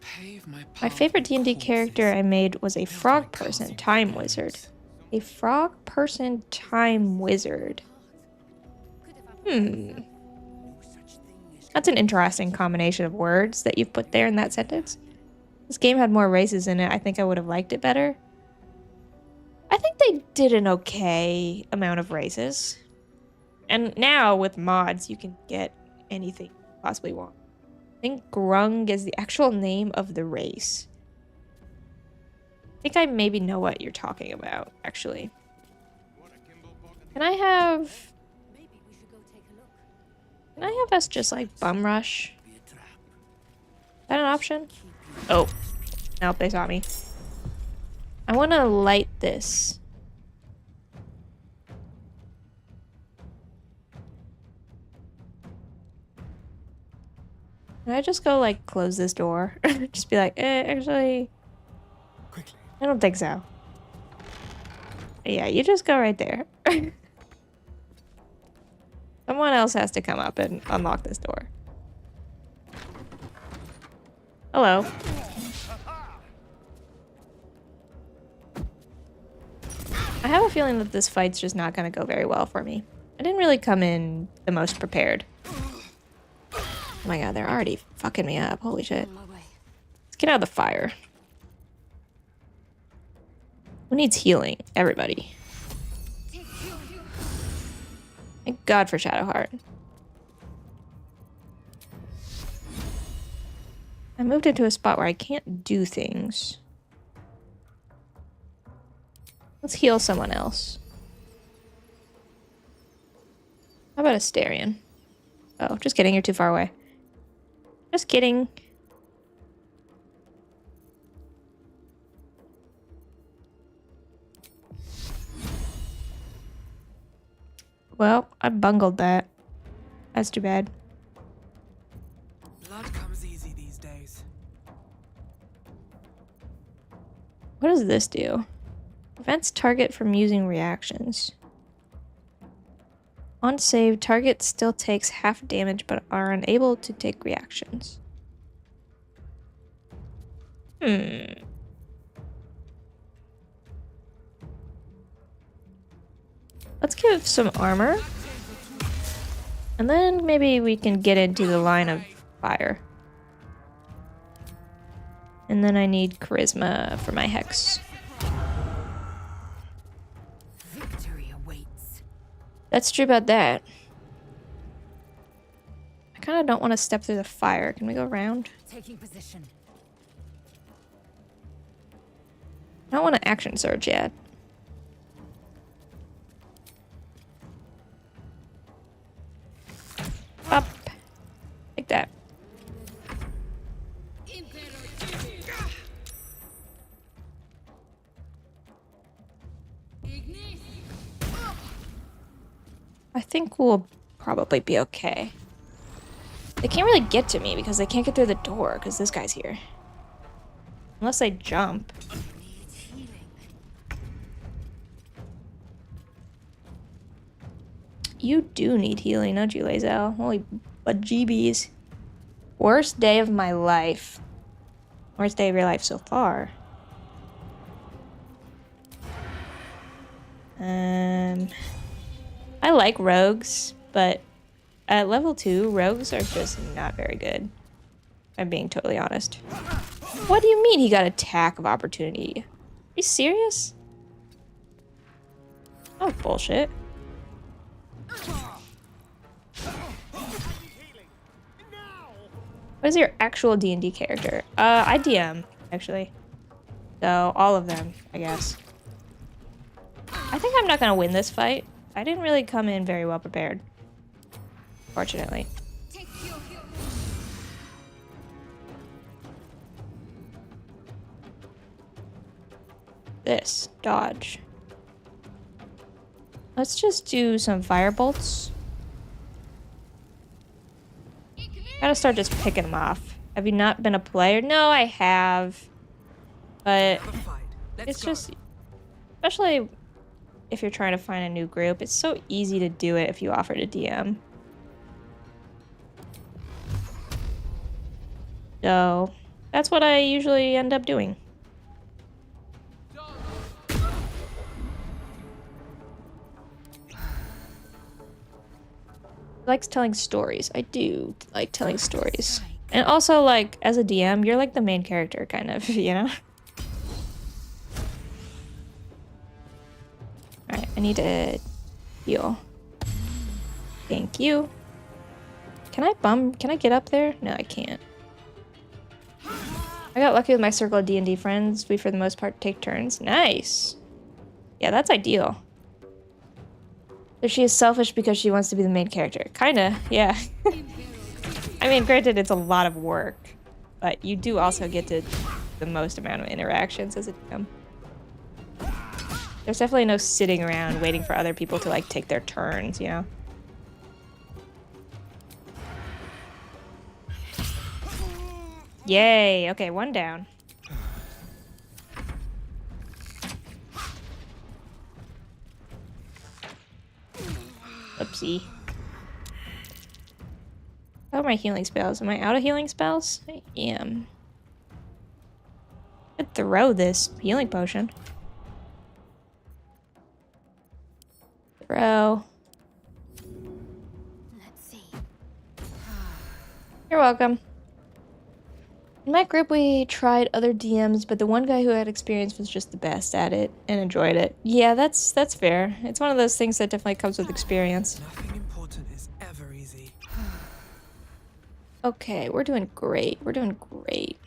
Pave my My path favorite with D&D corpses. character I made was a frog person time wizard. A frog person time wizard. That's an interesting combination of words that you've put there in that sentence. This game had more races in it. I think I would have liked it better. I think they did an okay amount of races. And now with mods, you can get anything you possibly want. I think Grung is the actual name of the race. I think I maybe know what you're talking about, actually. Can I have... Can I have us just, like, bum rush? Is that an option? Oh. Nope, they saw me. I want to light this. Can I just go, like, close this door? Just be like, actually... I don't think so. Yeah, you just go right there. Someone else has to come up and unlock this door. Hello. I have a feeling that this fight's just not going to go very well for me. I didn't really come in the most prepared. Oh my god, they're already fucking me up. Holy shit. Let's get out of the fire. Who needs healing? Everybody. Thank God for Shadowheart. I moved into a spot where I can't do things. Let's heal someone else. How about Astarion? Oh, just kidding. You're too far away. Just kidding. Well, I bungled that. That's too bad. Blood comes easy these days. What does this do? Prevents target from using reactions. On save, target still takes half damage but are unable to take reactions. Let's give some armor. And then maybe we can get into the line of fire. And then I need charisma for my hex. Victory awaits. That's true about that. I kind of don't want to step through the fire. Can we go around? Taking position. I don't want to action surge yet. Up. Like that. I think we'll probably be okay. They can't really get to me because they can't get through the door because this guy's here. Unless I jump. You do need healing, don't you, Lae'zel? Holy bejeebies. Worst day of my life. Worst day of your life so far. I like rogues, but at level 2, rogues are just not very good. I'm being totally honest. What do you mean he got attack of opportunity? Are you serious? Oh, bullshit. What is your actual D&D character? I DM, actually. So, all of them, I guess. I think I'm not gonna win this fight. I didn't really come in very well prepared. Fortunately. This. Dodge. Let's just do some fire bolts. Gotta start just picking them off. Have you not been a player? No, I have. But it's just, especially if you're trying to find a new group, it's so easy to do it if you offer to DM. So that's what I usually end up doing. Likes telling stories. I do like telling stories. And also, like, as a DM, you're like the main character, kind of, you know? Alright, I need to heal. Thank you. Can I get up there? No, I can't. I got lucky with my circle of D&D friends. We, for the most part, take turns. Nice. Yeah, that's ideal. So she is selfish because she wants to be the main character. Kinda, yeah. I mean, granted, it's a lot of work, but you do also get to the most amount of interactions as a DM. There's definitely no sitting around waiting for other people to, like, take their turns, you know? Yay! Okay, one down. Oopsie. How are my healing spells? Am I out of healing spells? I am. I could throw this healing potion. Throw. Let's see. You're welcome. In my group, we tried other DMs, but the one guy who had experience was just the best at it and enjoyed it. Yeah, that's fair. It's one of those things that definitely comes with experience. Nothing important is ever easy. Okay, we're doing great. We're doing great.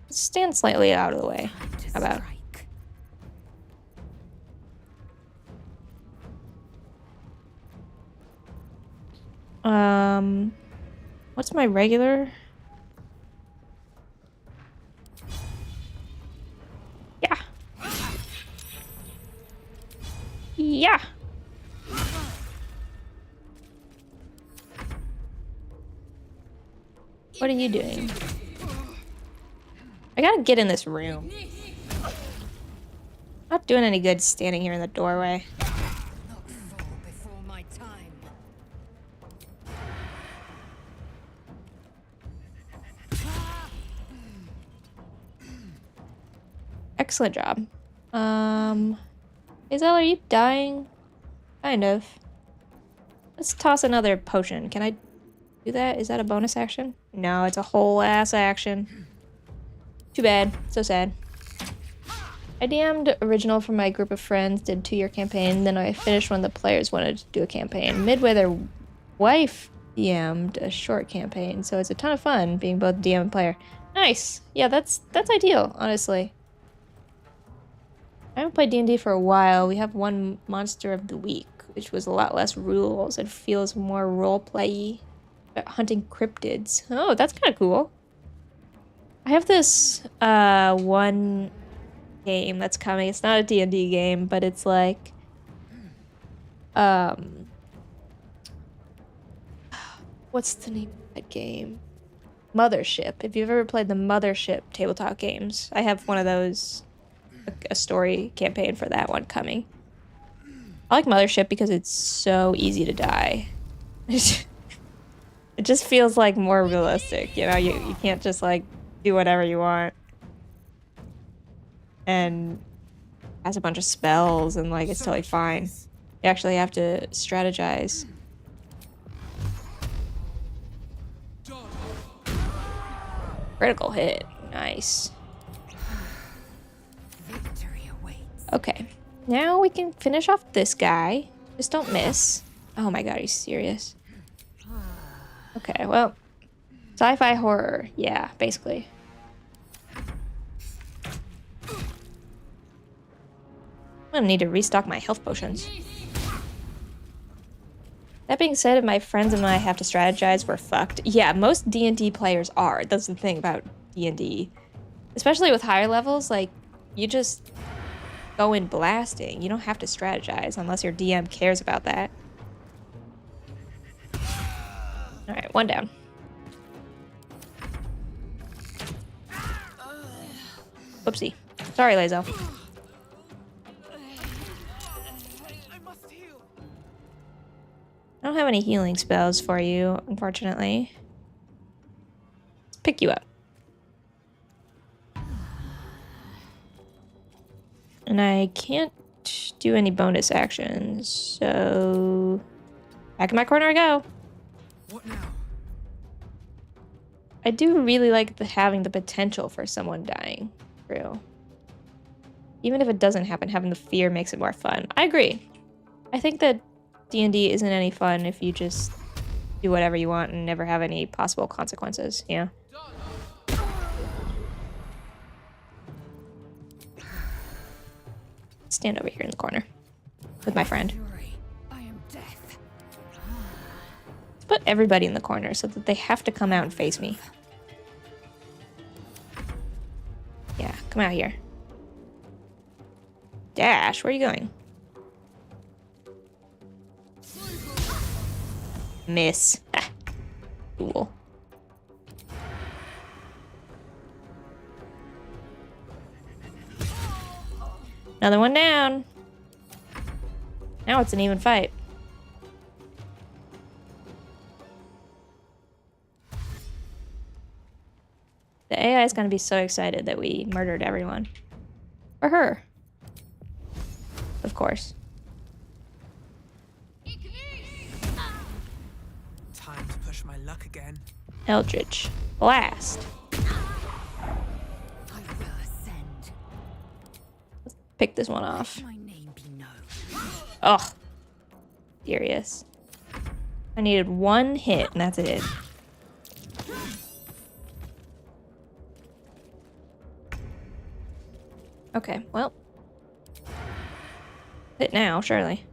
Stand slightly out of the way. How about? What's my regular? Yeah. Yeah. What are you doing? I gotta get in this room. Not doing any good standing here in the doorway. Excellent job. Hazel, are you dying? Kind of. Let's toss another potion. Can I do that? Is that a bonus action? No, it's a whole ass action. Too bad. So sad. I DM'd original for my group of friends, did 2-year campaign, then I finished when the players wanted to do a campaign. Midway, their wife DM'd a short campaign, so it's a ton of fun being both DM and player. Nice. Yeah, that's ideal, honestly. I haven't played D&D for a while. We have one monster of the week, which was a lot less rules and feels more role-play-y. Hunting cryptids. Oh, that's kind of cool. I have this one game that's coming. It's not a D&D game, but it's like what's the name of that game? Mothership. If you've ever played the Mothership tabletop games, I have one of those, a story campaign for that one coming. I like Mothership because it's so easy to die. It just feels like more realistic, you know? You can't just like do whatever you want. And has a bunch of spells and like it's totally fine. You actually have to strategize. Critical hit. Nice. Okay. Now we can finish off this guy. Just don't miss. Oh my god, are you serious? Okay, well, sci-fi horror. Yeah, basically. I'm gonna need to restock my health potions. That being said, if my friends and I have to strategize, we're fucked. Yeah, most D&D players are. That's the thing about D&D. Especially with higher levels, like, you just go in blasting. You don't have to strategize unless your DM cares about that. Alright, one down. Whoopsie. Sorry, Lazo. I don't have any healing spells for you, unfortunately. Let's pick you up. And I can't do any bonus actions, so back in my corner I go. What now? I do really like having the potential for someone dying, true. Even if it doesn't happen, having the fear makes it more fun. I agree. I think that D&D isn't any fun if you just do whatever you want and never have any possible consequences, you know? Stand over here in the corner with my friend. Let's put everybody in the corner so that they have to come out and face me. Yeah, come out here. Dash, where are you going? Miss. Ah, cool. Another one down. Now it's an even fight. The AI is going to be so excited that we murdered everyone. For her. Of course. Time to push my luck again. Eldritch Blast. Let's pick this one off. Oh. Furious. I needed one hit and that's it. Okay, well. Hit now, surely.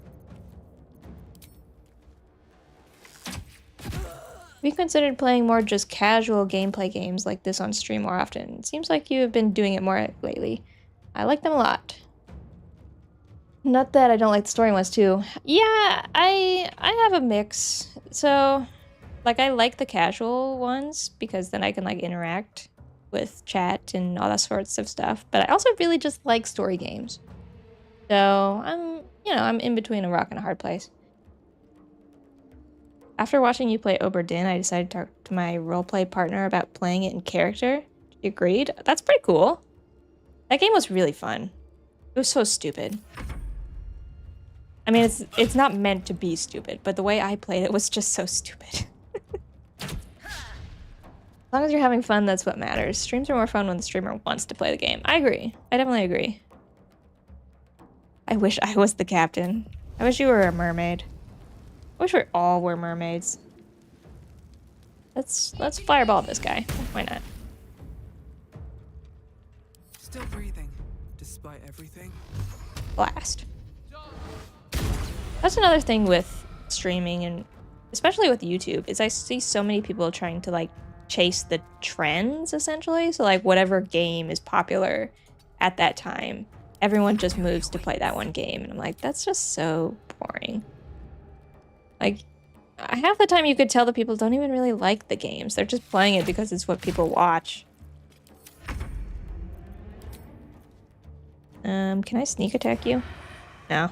We considered playing more just casual gameplay games like this on stream more often. It seems like you have been doing it more lately. I like them a lot. Not that I don't like the story ones too. Yeah, I have a mix. So, like, I like the casual ones because then I can like interact with chat and all that sorts of stuff. But I also really just like story games. So I'm in between a rock and a hard place. After watching you play Obra Dinn, I decided to talk to my roleplay partner about playing it in character. She agreed. That's pretty cool. That game was really fun. It was so stupid. I mean, it's not meant to be stupid, but the way I played it was just so stupid. As long as you're having fun, that's what matters. Streams are more fun when the streamer wants to play the game. I agree. I definitely agree. I wish I was the captain. I wish you were a mermaid. I wish we all were mermaids. Let's fireball this guy. Why not? Still breathing, despite everything. Blast. That's another thing with streaming and especially with YouTube is I see so many people trying to like chase the trends essentially. So like whatever game is popular at that time, everyone just moves to play that one game. And I'm like, that's just so boring. Like, half the time you could tell the people don't even really like the games. They're just playing it because it's what people watch. Can I sneak attack you? No.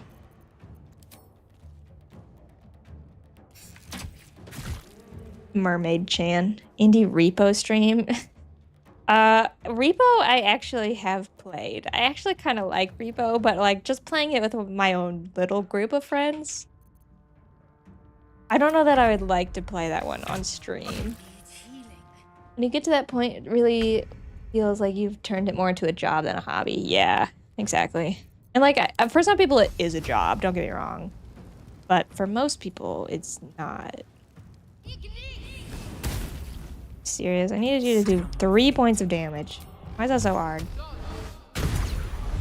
Mermaid Chan. Indie Repo stream. Repo I actually have played. I actually kind of like Repo, but like just playing it with my own little group of friends. I don't know that I would like to play that one on stream. When you get to that point, it really feels like you've turned it more into a job than a hobby. Yeah, exactly. And like, for some people it is a job, don't get me wrong. But for most people, it's not. Serious, I needed you to do 3 points of damage. Why is that so hard?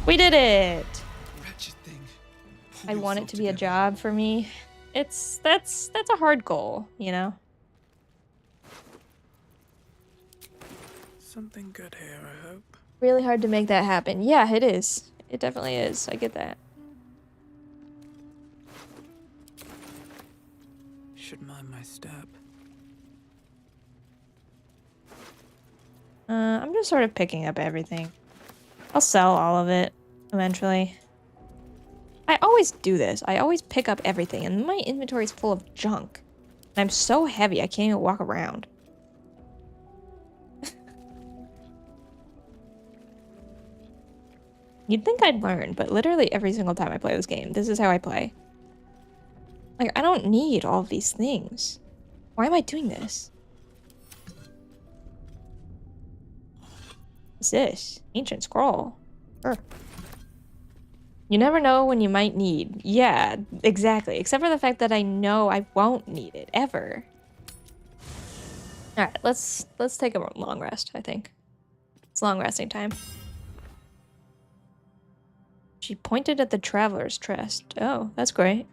We did it! I want it to be a job for me. That's a hard goal, you know? Something good here, I hope. Really hard to make that happen. Yeah, it is. It definitely is. I get that. Should mind my step. I'm just sort of picking up everything. I'll sell all of it eventually. I always do this. I always pick up everything, and my inventory is full of junk. And I'm so heavy, I can't even walk around. You'd think I'd learn, but literally every single time I play this game, this is how I play. Like, I don't need all of these things. Why am I doing this? What's this? Ancient scroll. Sure. You never know when you might need. Yeah, exactly. Except for the fact that I know I won't need it ever. All right, let's take a long rest, I think. It's long resting time. She pointed at the traveler's chest. Oh, that's great.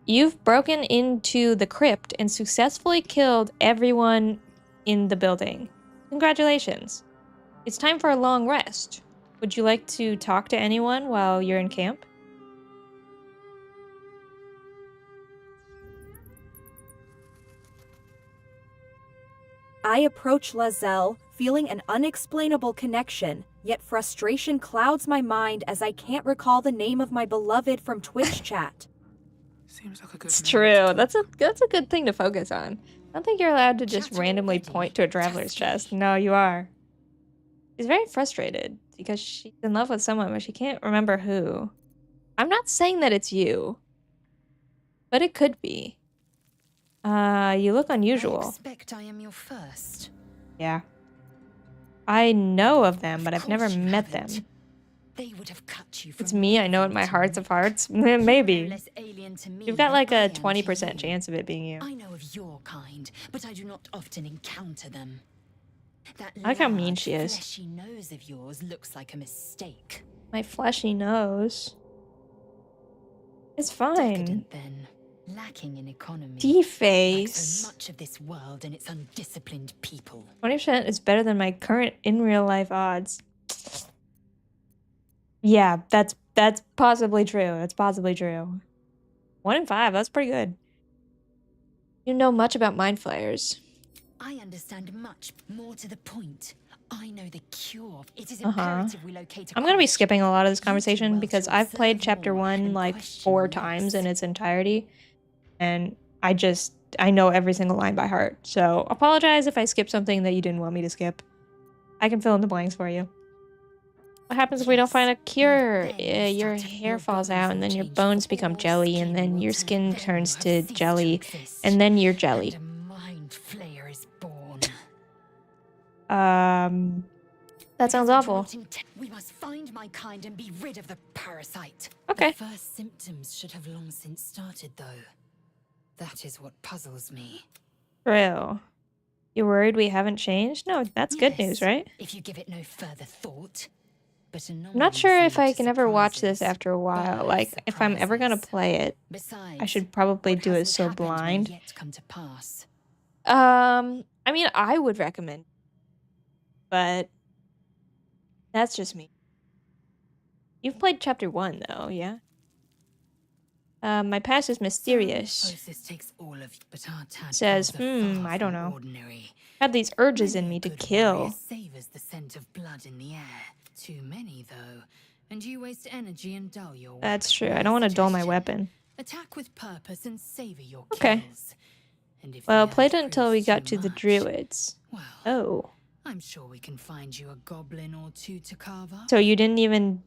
You've broken into the crypt and successfully killed everyone in the building. Congratulations. It's time for a long rest. Would you like to talk to anyone while you're in camp? I approach Lae'zel, feeling an unexplainable connection, yet frustration clouds my mind as I can't recall the name of my beloved from Twitch chat. Seems like a good It's true. That's a good thing to focus on. I don't think you're allowed to just randomly point to a traveler's chest. No, you are. She's very frustrated because she's in love with someone, but she can't remember who. I'm not saying that it's you, but it could be. You look unusual. I expect I am your first. Yeah. I know of them, but I've never met them. They would have cut you from It's me, I know in my hearts of hearts. Maybe. You've got like a 20% chance of it being you. I know of your kind, but I do not often encounter them. That I like how mean she is. fleshy nose of yours looks like a mistake. My fleshy nose. It's fine. Decadent, then. Lacking in economy. D-face. Like so much of this world and its undisciplined people. 20% is better than my current in real life odds. Yeah, that's possibly true. That's possibly true. 1 in 5, that's pretty good. You know much about mind flayers. I understand much more to the point. I know the cure. It is imperative we locate a I'm gonna be crash. skipping a lot of this conversation because I've played chapter 1 like 4 times in its entirety. And I know every single line by heart. So apologize if I skip something that you didn't want me to skip. I can fill in the blanks for you. What happens if we don't find a cure? Your hair falls out and then your bones become jelly and then your skin turns to jelly and then you're jelly. Mind flayer is born. That sounds awful. We must find my kind and be rid of the parasite. Okay. The first symptoms should have long since started, though. That is what puzzles me. True. You worried we haven't changed? No, that's good news, right? If you give it no further thought. But I'm not sure if I can ever watch this after a while. Like, if I'm ever gonna play it, I should probably do it so blind. Yet come to pass. I mean, I would recommend, but that's just me. You've played chapter 1, though, yeah? My past is mysterious. This takes all of you, but our Says, I don't know. Had these urges in me to kill. Savors the scent of blood in the air. Too many, though, and you waste energy and dull your weapon. That's true. I don't want to dull my weapon. Attack with purpose and savor your Okay. kills. And if Well, the played urge it until we proves got too to the much, druids. well, Oh. I'm sure we can find you a goblin or two to carve up. So you didn't even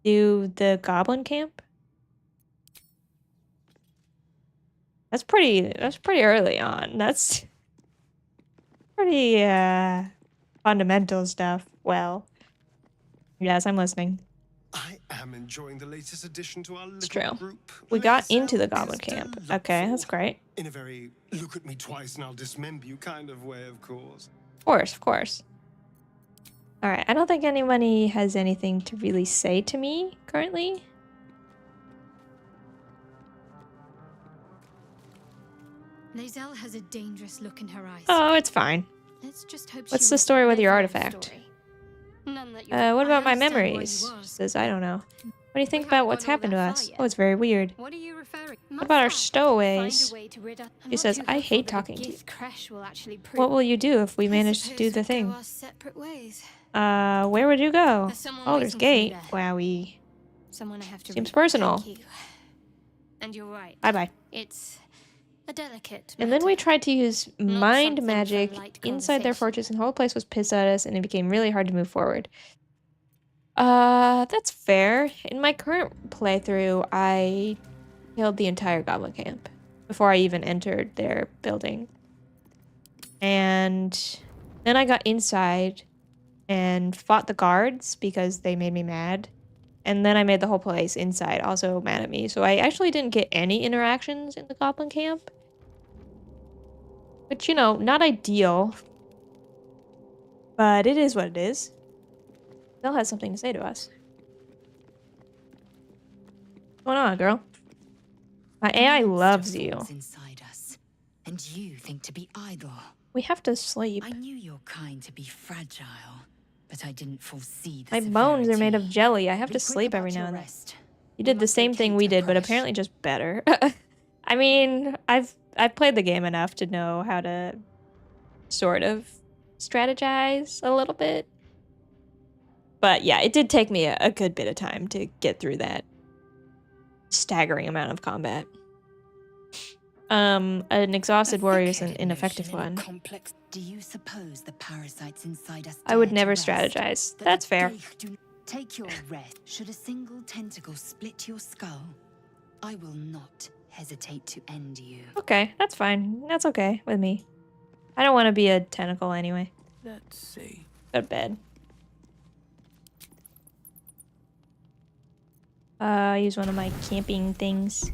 do the goblin camp? That's pretty early on. That's pretty fundamental stuff. Well, yes, I'm listening. I am enjoying the latest addition to our It's little true. group. We got Lae'zel into the goblin is camp. delightful. Okay, that's great. In a very look at me twice and I'll dismember you kind of way, of course. Of course. Alright, I don't think anybody has anything to really say to me currently. Lae'zel has a dangerous look in her eyes. Oh, it's fine. Let's just hope What's she the was story with your never a artifact? story. None that What about my understand why you memories? ask. Says, I don't know. What do you think about what's happened to us? Oh, it's very weird. What are you referring? What about our stowaways? She says, I hate talking to you. What will you do if we manage to do the thing? Separate ways. Where would you go? There's someone Oh, there's waiting Gate. for you Wowie. Someone I have to Seems reach. personal. Thank you. And you're right. Bye-bye. It's a delicate. And then we tried to use mind something for magic light inside their conversation. fortress, and the whole place was pissed at us, and it became really hard to move forward. That's fair. In my current playthrough, I killed the entire goblin camp before I even entered their building. And then I got inside, and fought the guards because they made me mad. And then I made the whole place inside also mad at me. So I actually didn't get any interactions in the goblin camp. Which, you know, not ideal. But it is what it is. Still has something to say to us. What's going on, girl? My AI loves you. Inside us, and you think to be idle. We have to sleep. I knew your kind to be fragile, but I didn't foresee the My bones are made of jelly. I have to sleep every now and then. You did the same thing we did, but apparently just better. I mean, I've played the game enough to know how to sort of strategize a little bit. But yeah, it did take me a good bit of time to get through that staggering amount of combat. An exhausted warrior is an ineffective one. Complex. Do you suppose the parasites inside us I would dare to never rest? strategize. That That's the fair. Ghaik do- Take your rest. Should a single tentacle split your skull, I will not hesitate to end you. Okay, that's fine. That's okay with me. I don't want to be a tentacle anyway. Let's see. Go to bed. Use one of my camping things.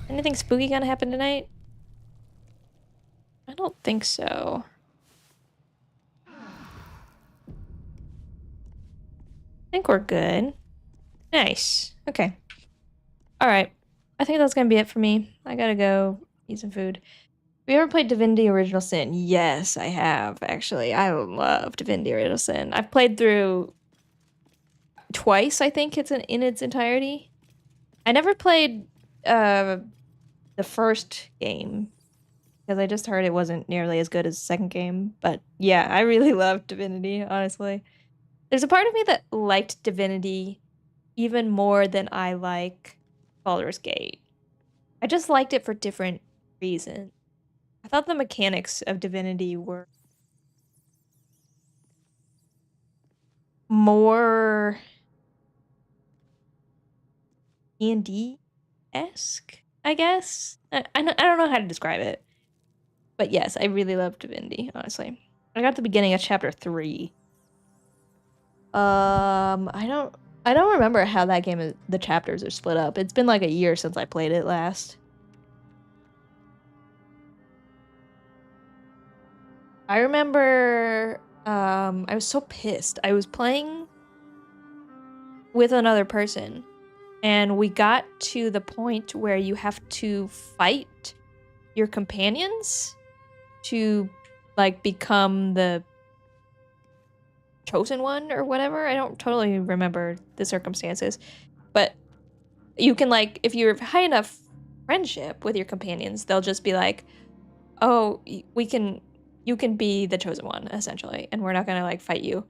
Anything spooky gonna happen tonight? I don't think so. I think we're good. Nice. Okay. Alright. I think that's gonna be it for me. I gotta go eat some food. Have you ever played Divinity Original Sin? Yes, I have, actually. I love Divinity Original Sin. I've played through twice, I think it's in its entirety. I never played the first game because I just heard it wasn't nearly as good as the second game. But yeah, I really loved Divinity, honestly. There's a part of me that liked Divinity even more than I like Baldur's Gate. I just liked it for different reasons. I thought the mechanics of Divinity were more D&D-esque, I guess. I don't know how to describe it. But yes, I really love Divinity, honestly. I got the beginning of chapter 3. I don't remember how that game is, the chapters are split up. It's been like a year since I played it last. I remember I was so pissed. I was playing with another person and we got to the point where you have to fight your companions to like become the chosen one or whatever. I don't totally remember the circumstances, but you can like, if you're high enough friendship with your companions, they'll just be like, oh, you can be the chosen one, essentially, and we're not gonna like fight you.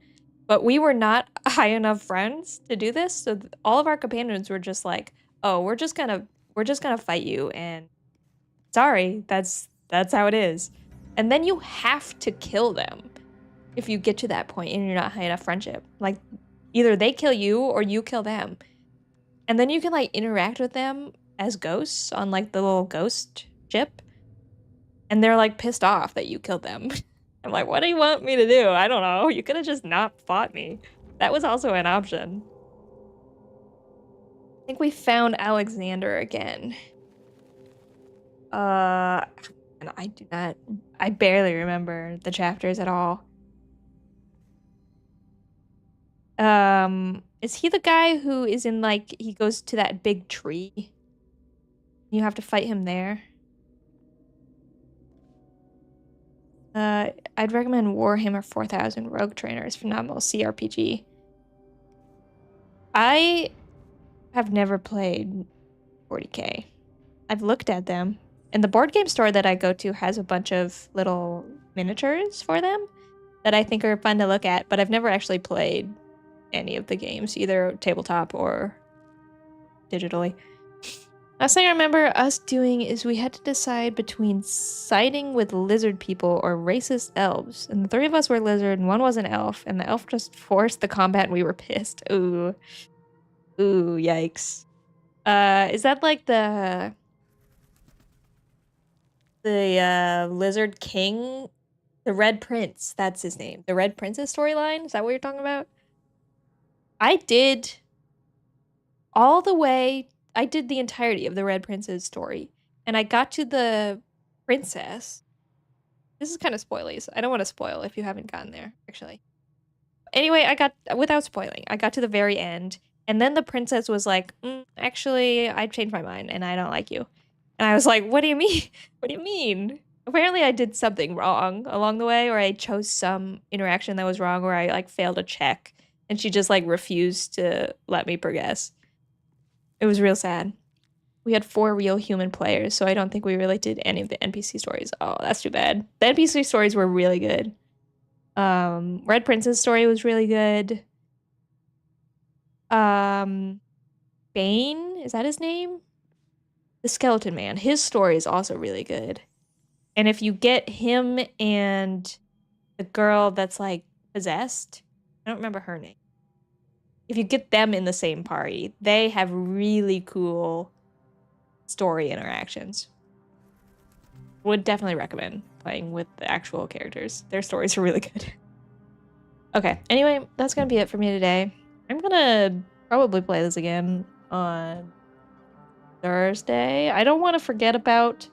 But we were not high enough friends to do this, so all of our companions were just like, oh, we're just gonna fight you, and sorry, that's how it is. And then you have to kill them if you get to that point and you're not high enough friendship. Like, either they kill you or you kill them. And then you can like interact with them as ghosts on like the little ghost ship. And they're like pissed off that you killed them. I'm like, what do you want me to do? I don't know. You could have just not fought me. That was also an option. I think we found Alexander again. And I barely remember the chapters at all. Is he the guy who is in like, he goes to that big tree? You have to fight him there. I'd recommend Warhammer 4000 Rogue Trainers, phenomenal CRPG. I have never played 40K. I've looked at them. And the board game store that I go to has a bunch of little miniatures for them that I think are fun to look at, but I've never actually played any of the games, either tabletop or digitally. Last thing I remember us doing is we had to decide between siding with lizard people or racist elves. And the three of us were lizard and one was an elf. And the elf just forced the combat and we were pissed. Ooh. Ooh, yikes. Is that like the Lizard King The Red Prince, that's his name. The Red Princess storyline? Is that what you're talking about? I did the entirety of the Red Prince's story. And I got to the princess. This is kind of spoilies. I don't want to spoil if you haven't gotten there, actually. Anyway, without spoiling, I got to the very end. And then the princess was like, actually, I changed my mind and I don't like you. And I was like, what do you mean? What do you mean? Apparently I did something wrong along the way, or I chose some interaction that was wrong, or I like failed a check. And she just like refused to let me progress. It was real sad. We had 4 real human players, so I don't think we really did any of the NPC stories. Oh, that's too bad. The NPC stories were really good. Red Prince's story was really good. Bane, is that his name? The Skeleton Man. His story is also really good. And if you get him and the girl that's like possessed, I don't remember her name. If you get them in the same party, they have really cool story interactions. Would definitely recommend playing with the actual characters. Their stories are really good. Okay, anyway, that's gonna be it for me today. I'm gonna probably play this again on Thursday. I don't want to forget about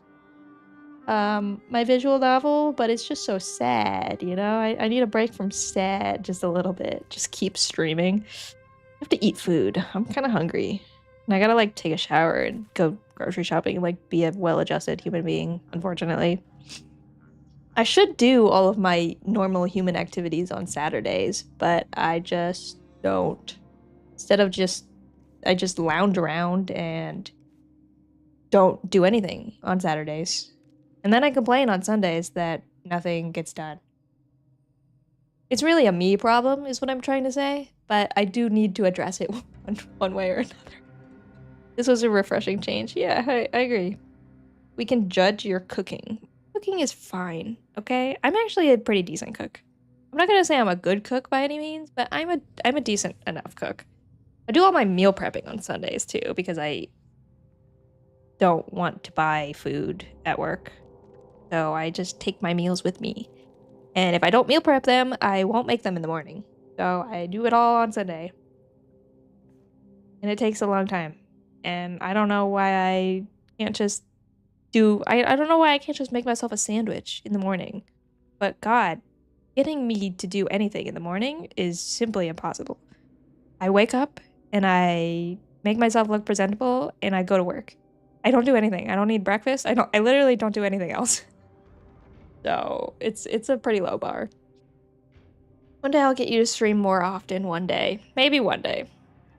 my visual novel, but it's just so sad, you know? I need a break from sad just a little bit. Just keep streaming. I have to eat food. I'm kind of hungry. And I gotta like take a shower and go grocery shopping and like be a well-adjusted human being, unfortunately. I should do all of my normal human activities on Saturdays, but I just don't. Instead of I just lounge around and don't do anything on Saturdays. And then I complain on Sundays that nothing gets done. It's really a me problem, is what I'm trying to say, but I do need to address it one way or another. This was a refreshing change. Yeah, I agree. We can judge your cooking. Cooking is fine, okay? I'm actually a pretty decent cook. I'm not gonna say I'm a good cook by any means, but I'm a decent enough cook. I do all my meal prepping on Sundays too, because I don't want to buy food at work. So I just take my meals with me. And if I don't meal prep them, I won't make them in the morning. So I do it all on Sunday. And it takes a long time. And I don't know why I can't just I don't know why I can't just make myself a sandwich in the morning. But God, getting me to do anything in the morning is simply impossible. I wake up and I make myself look presentable and I go to work. I don't do anything. I don't need breakfast. I literally don't do anything else. So it's a pretty low bar. One day I'll get you to stream more often one day. Maybe one day.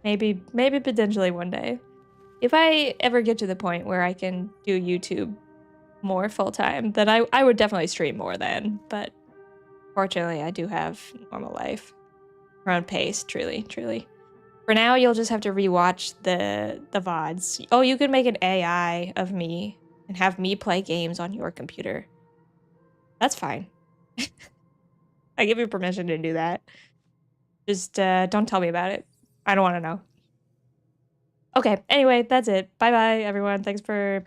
Maybe potentially one day. If I ever get to the point where I can do YouTube more full-time, then I would definitely stream more then. But fortunately, I do have normal life. Our own pace, truly. For now, you'll just have to rewatch the VODs. Oh, you can make an AI of me and have me play games on your computer. That's fine. I give you permission to do that. Just don't tell me about it. I don't want to know. Okay, anyway, that's it. Bye-bye, everyone. Thanks for